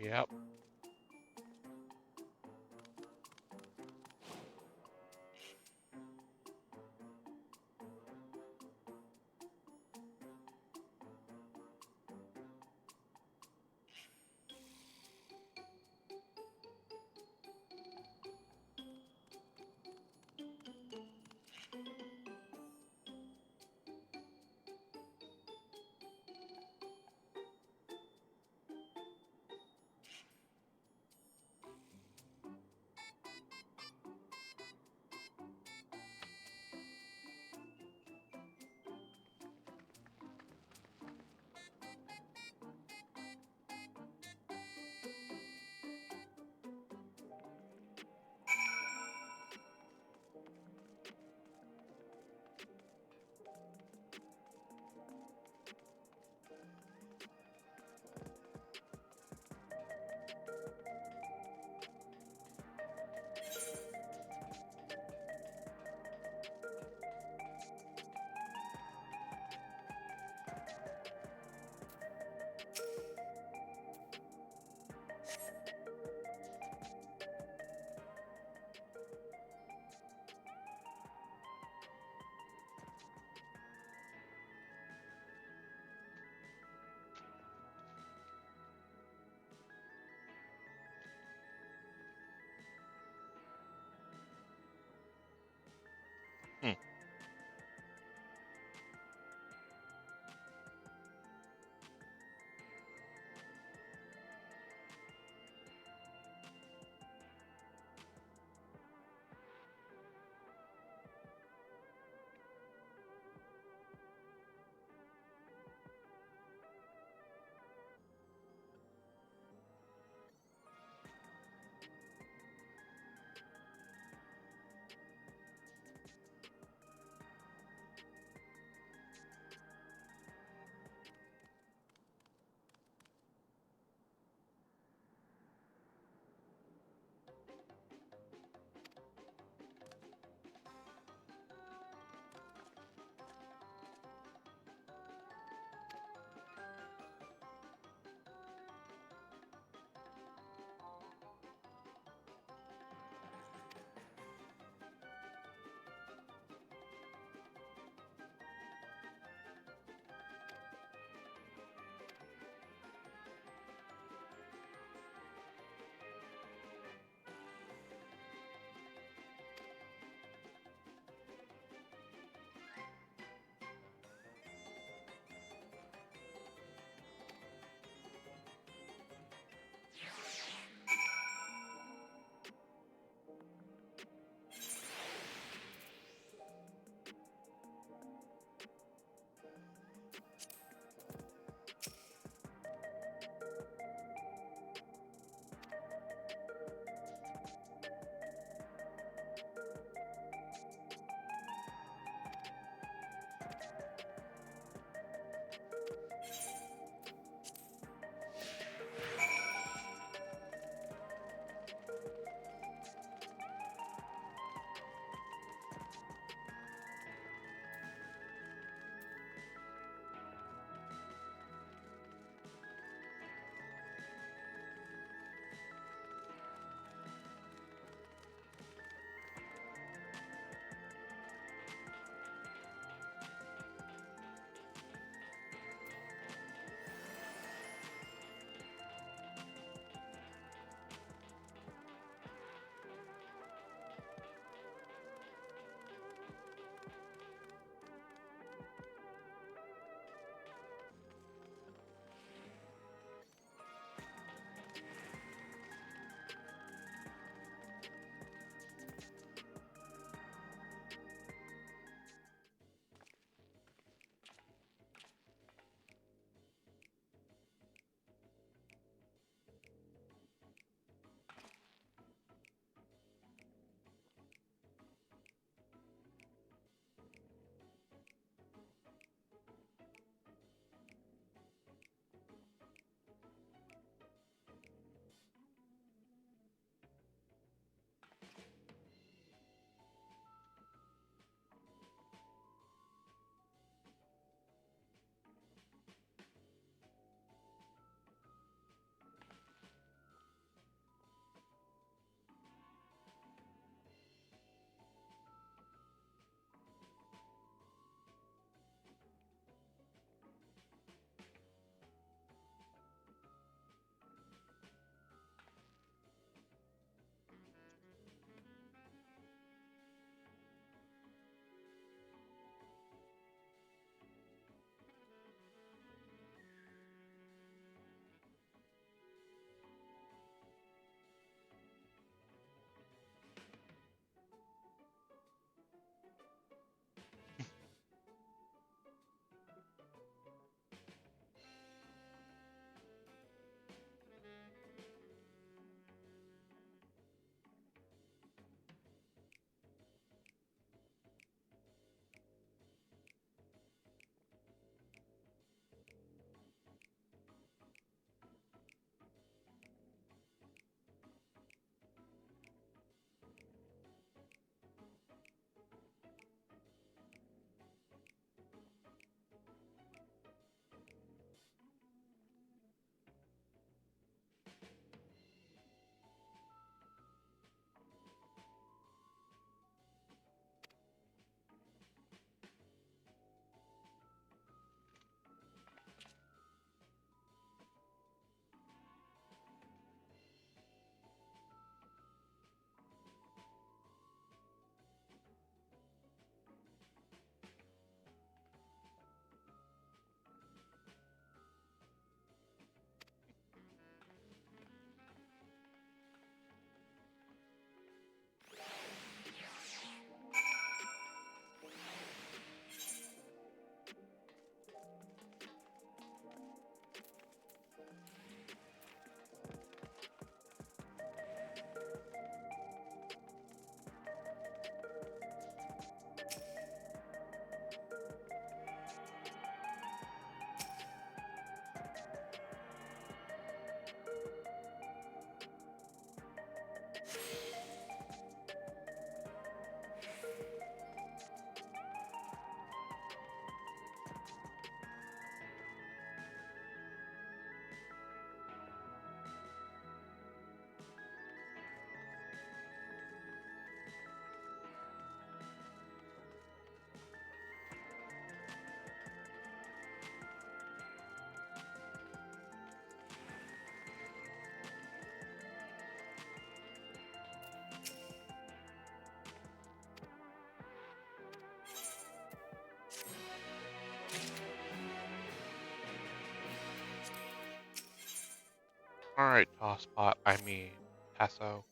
Yep. Alright, Tosspot, I mean, Tasso.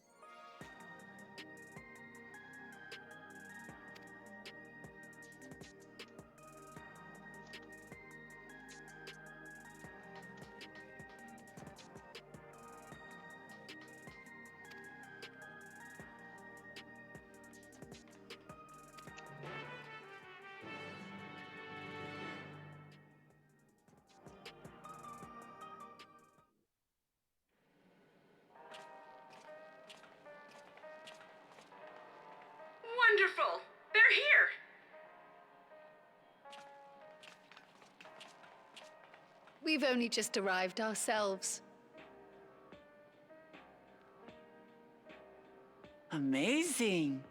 Wonderful! They're here! We've only just arrived ourselves. Amazing.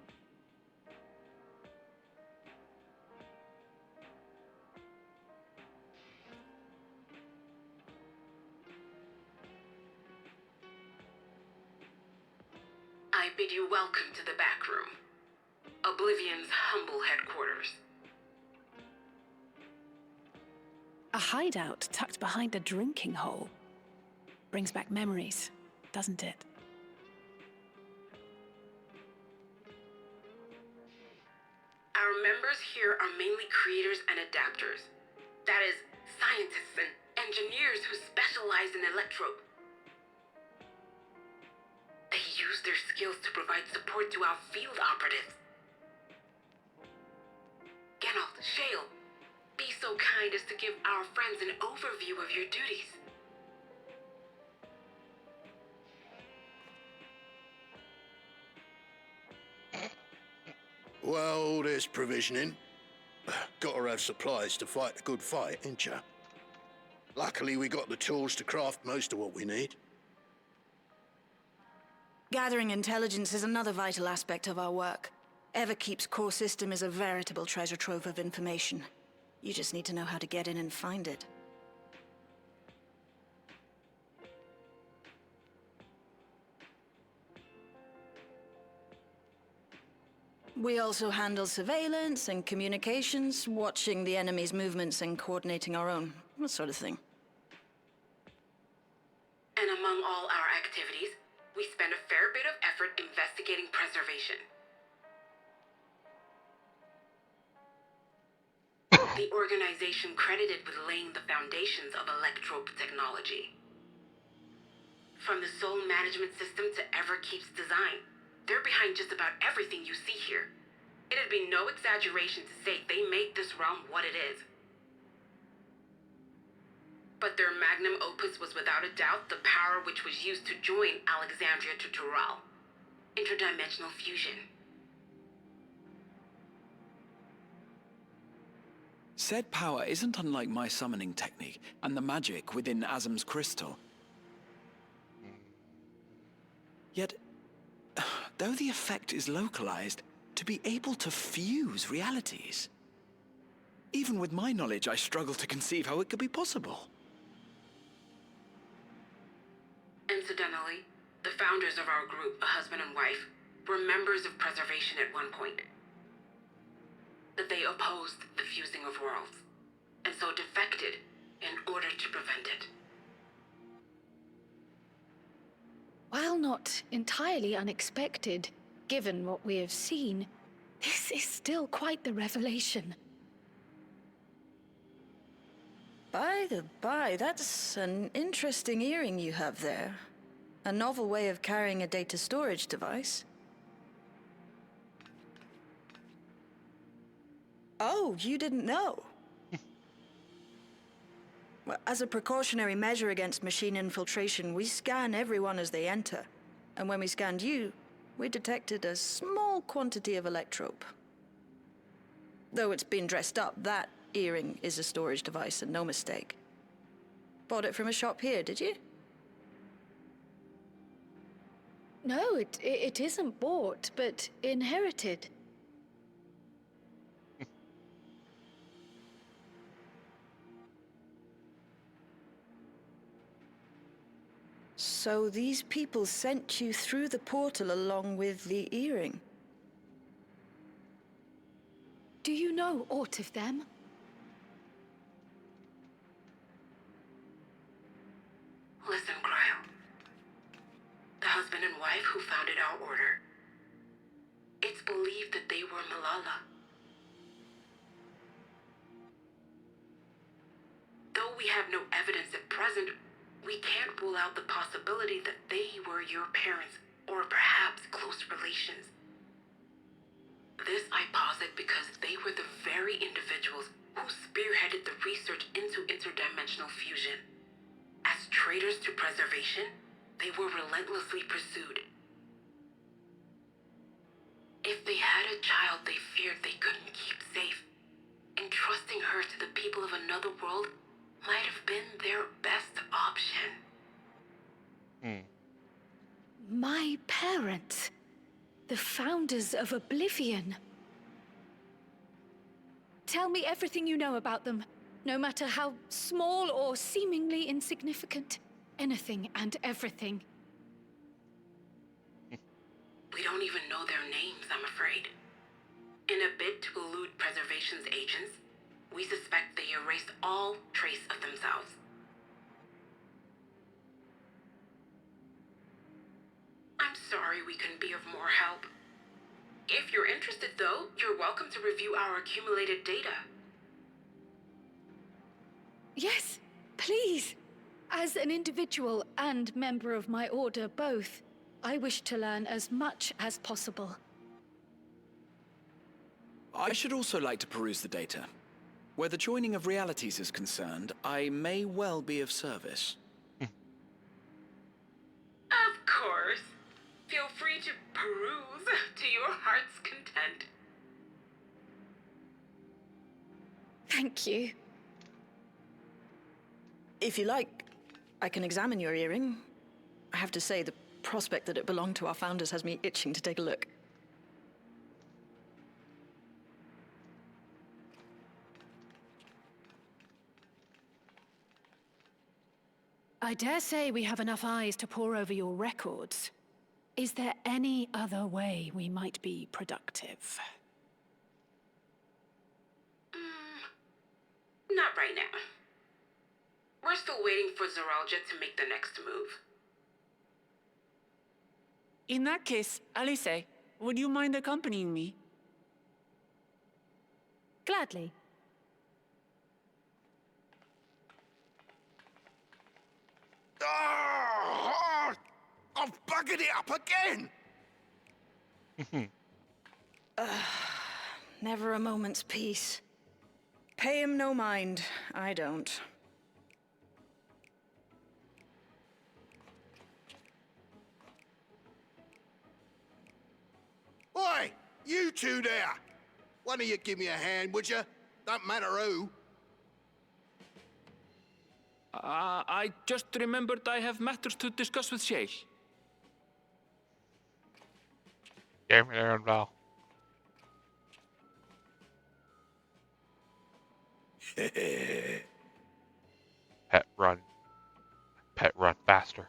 I bid you welcome to the back room. Oblivion's humble headquarters. A hideout tucked behind a drinking hole. Brings back memories, doesn't it? Our members here are mainly creators and adapters. That is, scientists and engineers who specialize in electrope. They use their skills to provide support to our field operatives. Geralt, Shale, be so kind as to give our friends an overview of your duties. Well, there's provisioning. Gotta have supplies to fight a good fight, ain't ya? Luckily, we got the tools to craft most of what we need. Gathering intelligence is another vital aspect of our work. Everkeep's core system is a veritable treasure trove of information. You just need to know how to get in and find it. We also handle surveillance and communications, watching the enemy's movements and coordinating our own, that sort of thing. And among all our activities, we spend a fair bit of effort investigating preservation. The organization credited with laying the foundations of electrope technology. From the soul management system to Everkeep's design, they're behind just about everything you see here. It'd be no exaggeration to say they made this realm what it is. But their magnum opus was without a doubt the power which was used to join Alexandria to Tural. Interdimensional fusion. Said power isn't unlike my summoning technique and the magic within Azam's crystal. Yet, though the effect is localized, to be able to fuse realities. Even with my knowledge, I struggle to conceive how it could be possible. Incidentally, the founders of our group, a husband and wife, were members of preservation at one point. That they opposed the fusing of worlds, and so defected in order to prevent it. While not entirely unexpected, given what we have seen, this is still quite the revelation. By the by, that's an interesting earring you have there. A novel way of carrying a data storage device. Oh, you didn't know? Well, as a precautionary measure against machine infiltration, we scan everyone as they enter. And when we scanned you, we detected a small quantity of electrope. Though it's been dressed up, that earring is a storage device and no mistake. Bought it from a shop here, did you? No, it isn't bought, but inherited. So these people sent you through the portal along with the earring? Do you know aught of them? Listen, Cryle. husband and wife who founded our order. It's believed that they were Malala. Though we have no evidence at present, we can't rule out the possibility that they were your parents, or perhaps close relations. This I posit because they were the very individuals who spearheaded the research into interdimensional fusion. As traitors to preservation, they were relentlessly pursued. If they had a child they feared they couldn't keep safe, entrusting her to the people of another world might have been their best option. My parents, the founders of Oblivion. Tell me everything you know about them, no matter how small or seemingly insignificant. Anything and everything. We don't even know their names, I'm afraid. In a bid to elude preservation's agents, we suspect they erased all trace of themselves. I'm sorry we couldn't be of more help. If you're interested, though, you're welcome to review our accumulated data. Yes, please. As an individual and member of my order both, I wish to learn as much as possible. I should also like to peruse the data. Where the joining of realities is concerned, I may well be of service. Of course. Feel free to peruse to your heart's content. Thank you. If you like, I can examine your earring. I have to say, the prospect that it belonged to our founders has me itching to take a look. I dare say we have enough eyes to pore over your records. Is there any other way we might be productive? Not right now. We're still waiting for Zoralja to make the next move. In that case, Alice, would you mind accompanying me? Gladly. Oh, I've buggered it up again! Never a moment's peace. Pay him no mind. I don't. Oi! You two there! One of you give me a hand, would you? Don't matter who. I just remembered I have matters to discuss with Shay. Gave me their own bell. Pet run. Pet run faster.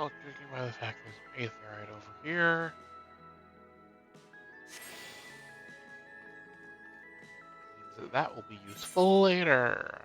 Oh, judging by the fact there's aetherite over here. Means that will be useful later.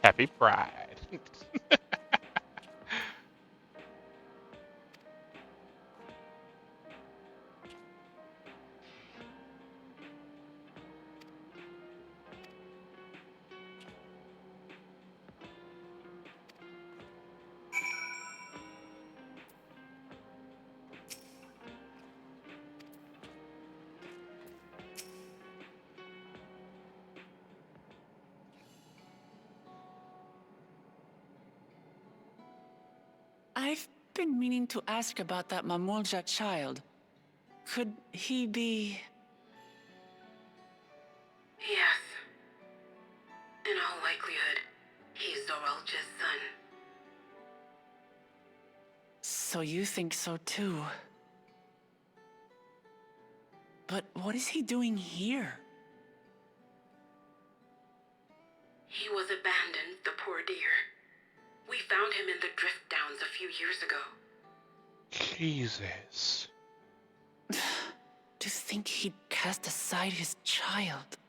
Happy Pride. I've been meaning to ask about that Mamulja child. Could he be... Yes. In all likelihood, he's Zoralja's son. So you think so too? But what is he doing here? He was abandoned, the poor dear. We found him in the drift downs a few years ago. Jesus. To think he'd cast aside his child.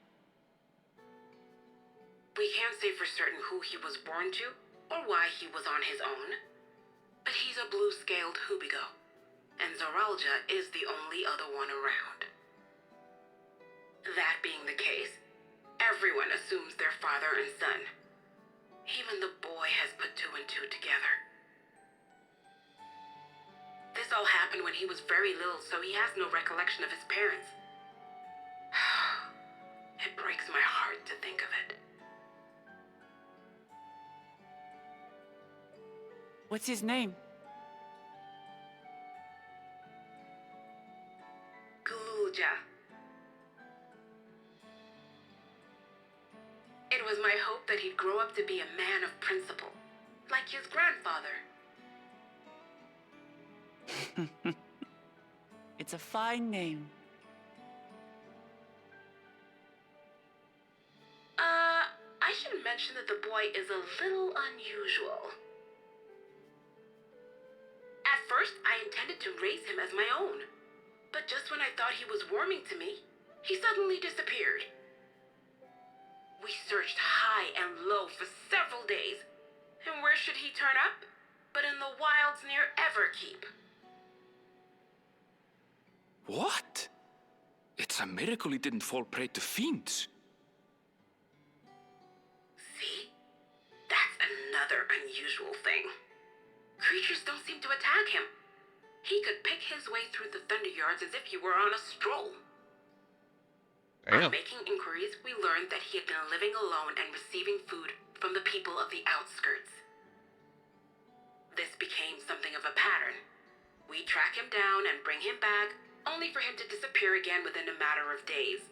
We can't say for certain who he was born to, or why he was on his own. But he's a blue-scaled Hubigo, and Zoralja is the only other one around. That being the case, everyone assumes they're father and son. Even the boy has put two and two together. This all happened when he was very little, so he has no recollection of his parents. It breaks my heart to think of it. What's his name? Gululja. It was my hope that he'd grow up to be a man of principle, like his grandfather. It's a fine name. I should mention that the boy is a little unusual. At first, I intended to raise him as my own. But just when I thought he was warming to me, he suddenly disappeared. We searched high and low for several days. And where should he turn up? But in the wilds near Everkeep. What? It's a miracle he didn't fall prey to fiends. See? That's another unusual thing. Creatures don't seem to attack him. He could pick his way through the Thunder Yards as if he were on a stroll. Damn. On making inquiries, we learned that he had been living alone and receiving food from the people of the outskirts. This became something of a pattern. We track him down and bring him back, only for him to disappear again within a matter of days.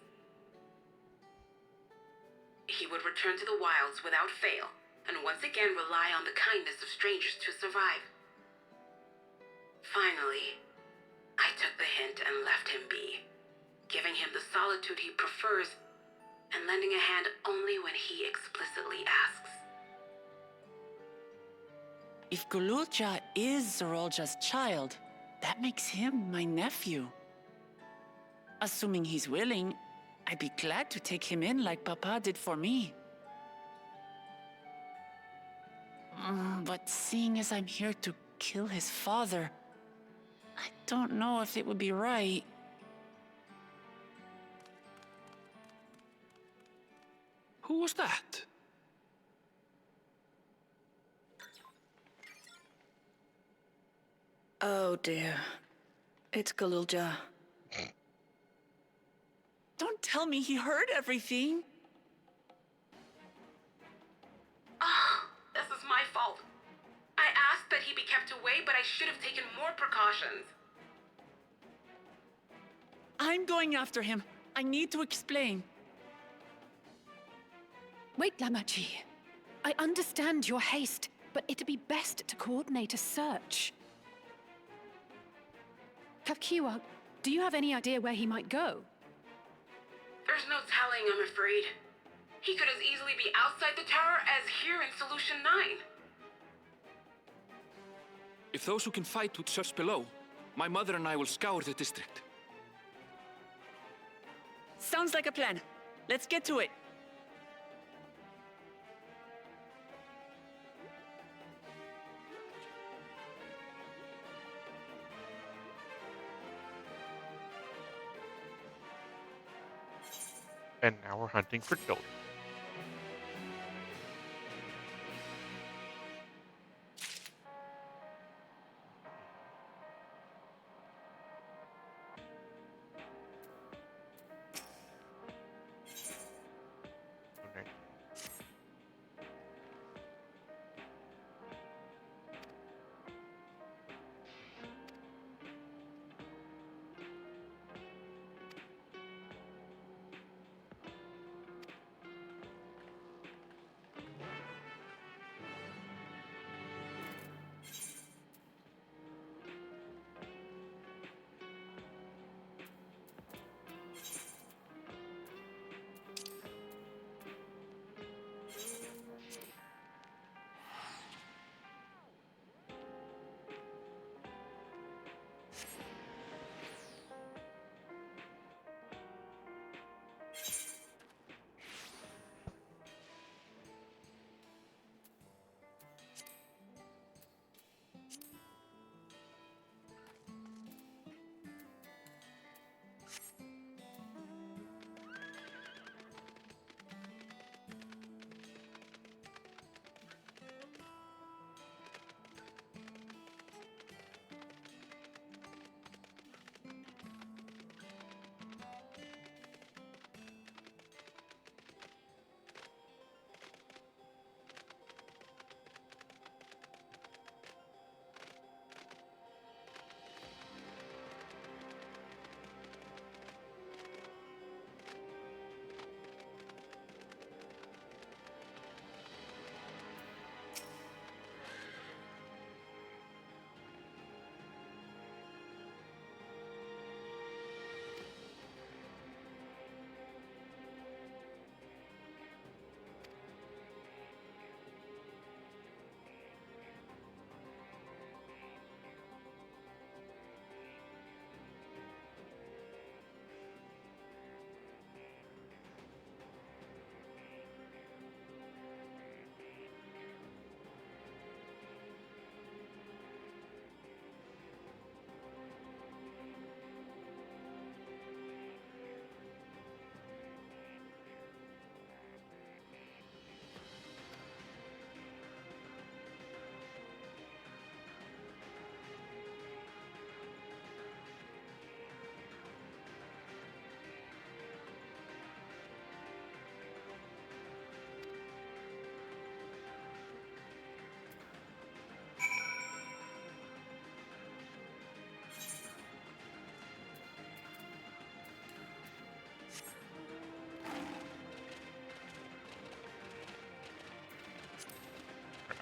He would return to the wilds without fail, and once again rely on the kindness of strangers to survive. Finally, I took the hint and left him be, giving him the solitude he prefers and lending a hand only when he explicitly asks. If Gululja is Zorolja's child, that makes him my nephew. Assuming he's willing, I'd be glad to take him in like Papa did for me. But seeing as I'm here to kill his father, I don't know if it would be right. Who was that? Oh dear. It's Gululja. Don't tell me he heard everything. This is my fault. I asked that he be kept away, but I should have taken more precautions. I'm going after him. I need to explain. Wait, Lamachi. I understand your haste, but it'd be best to coordinate a search. Kafkiwa, do you have any idea where he might go? There's no telling, I'm afraid. He could as easily be outside the tower as here in Solution 9. If those who can fight would search below, my mother and I will scour the district. Sounds like a plan. Let's get to it. And now we're hunting for children. Okay.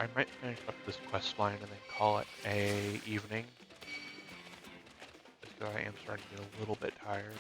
I might finish up this quest line and then call it a evening. Just 'cause I am starting to get a little bit tired.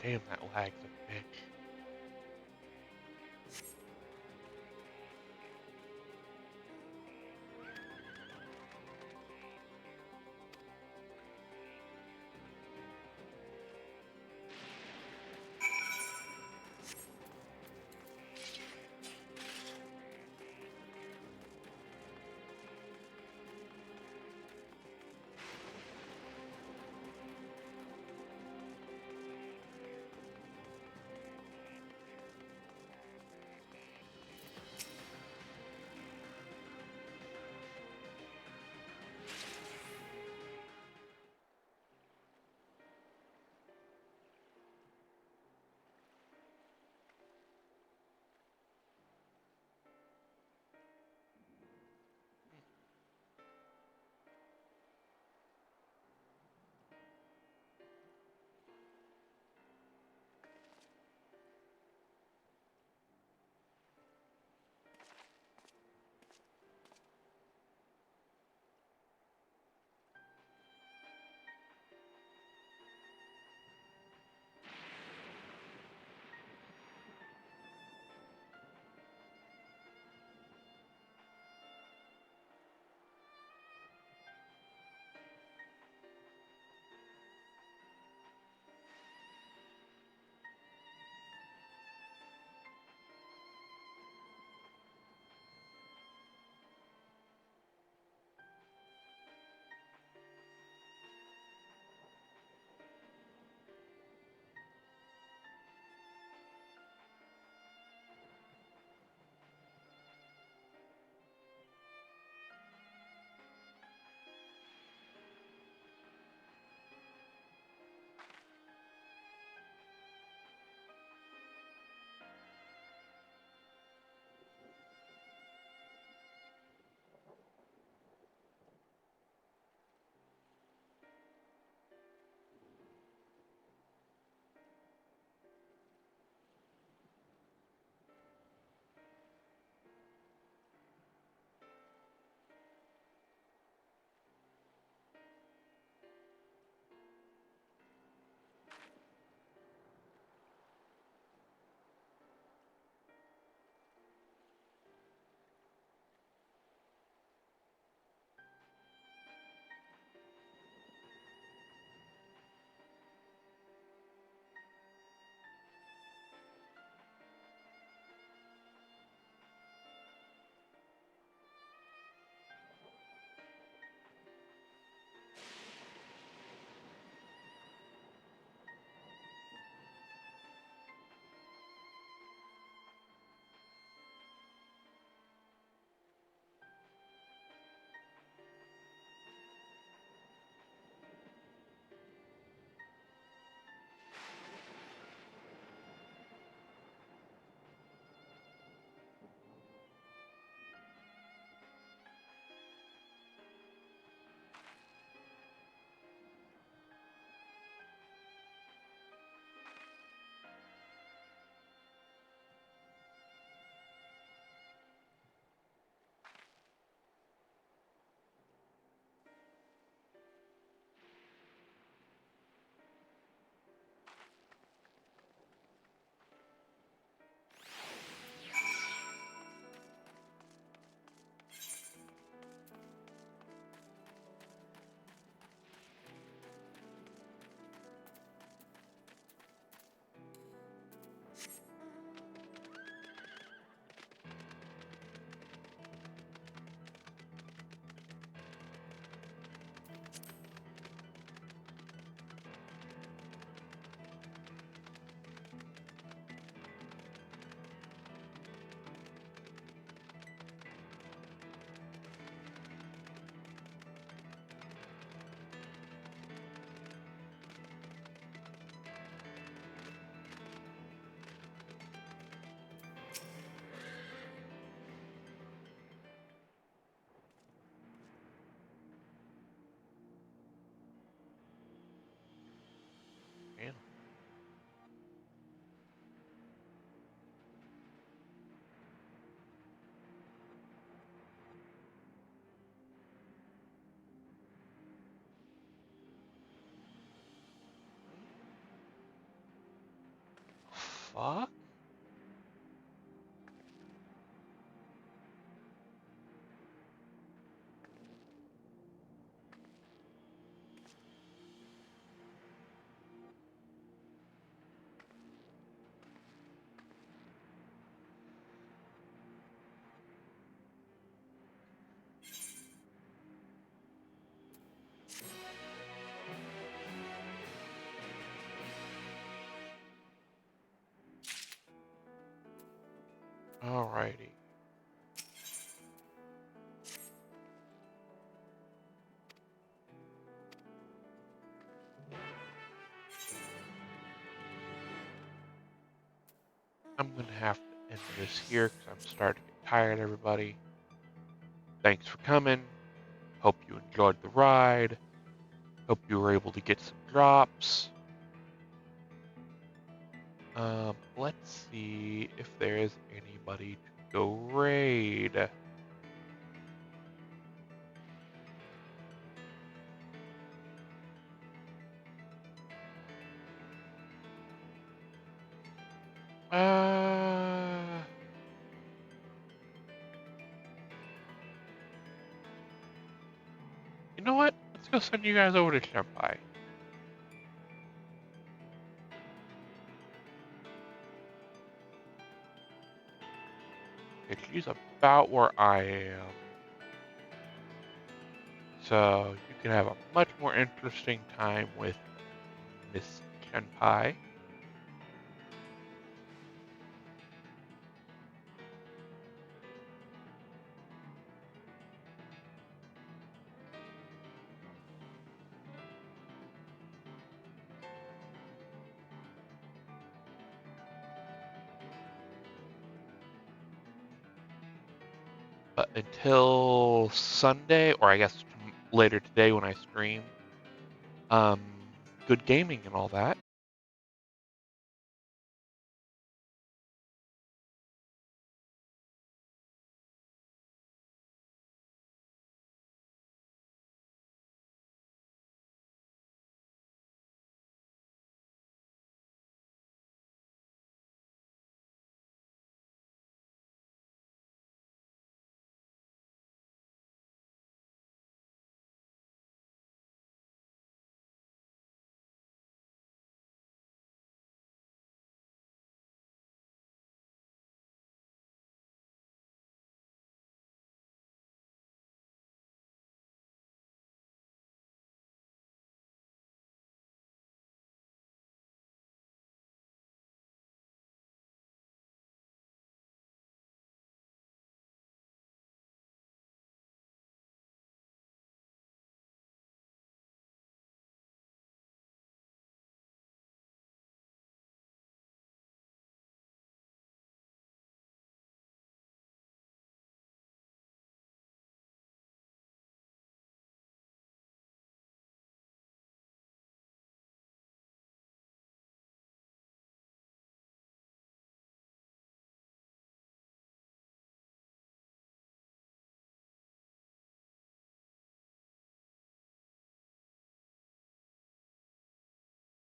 Damn, that lag's a bitch. fuck? Alrighty. I'm gonna have to end this here because I'm starting to get tired, everybody. Thanks for coming. Hope you enjoyed the ride. Hope you were able to get some drops. Let's see if there is anybody to go raid. You know what? Let's go send you guys over to Senpai. She's about where I am. So you can have a much more interesting time with Miss Senpai. But until Sunday, or I guess later today when I stream, good gaming and all that.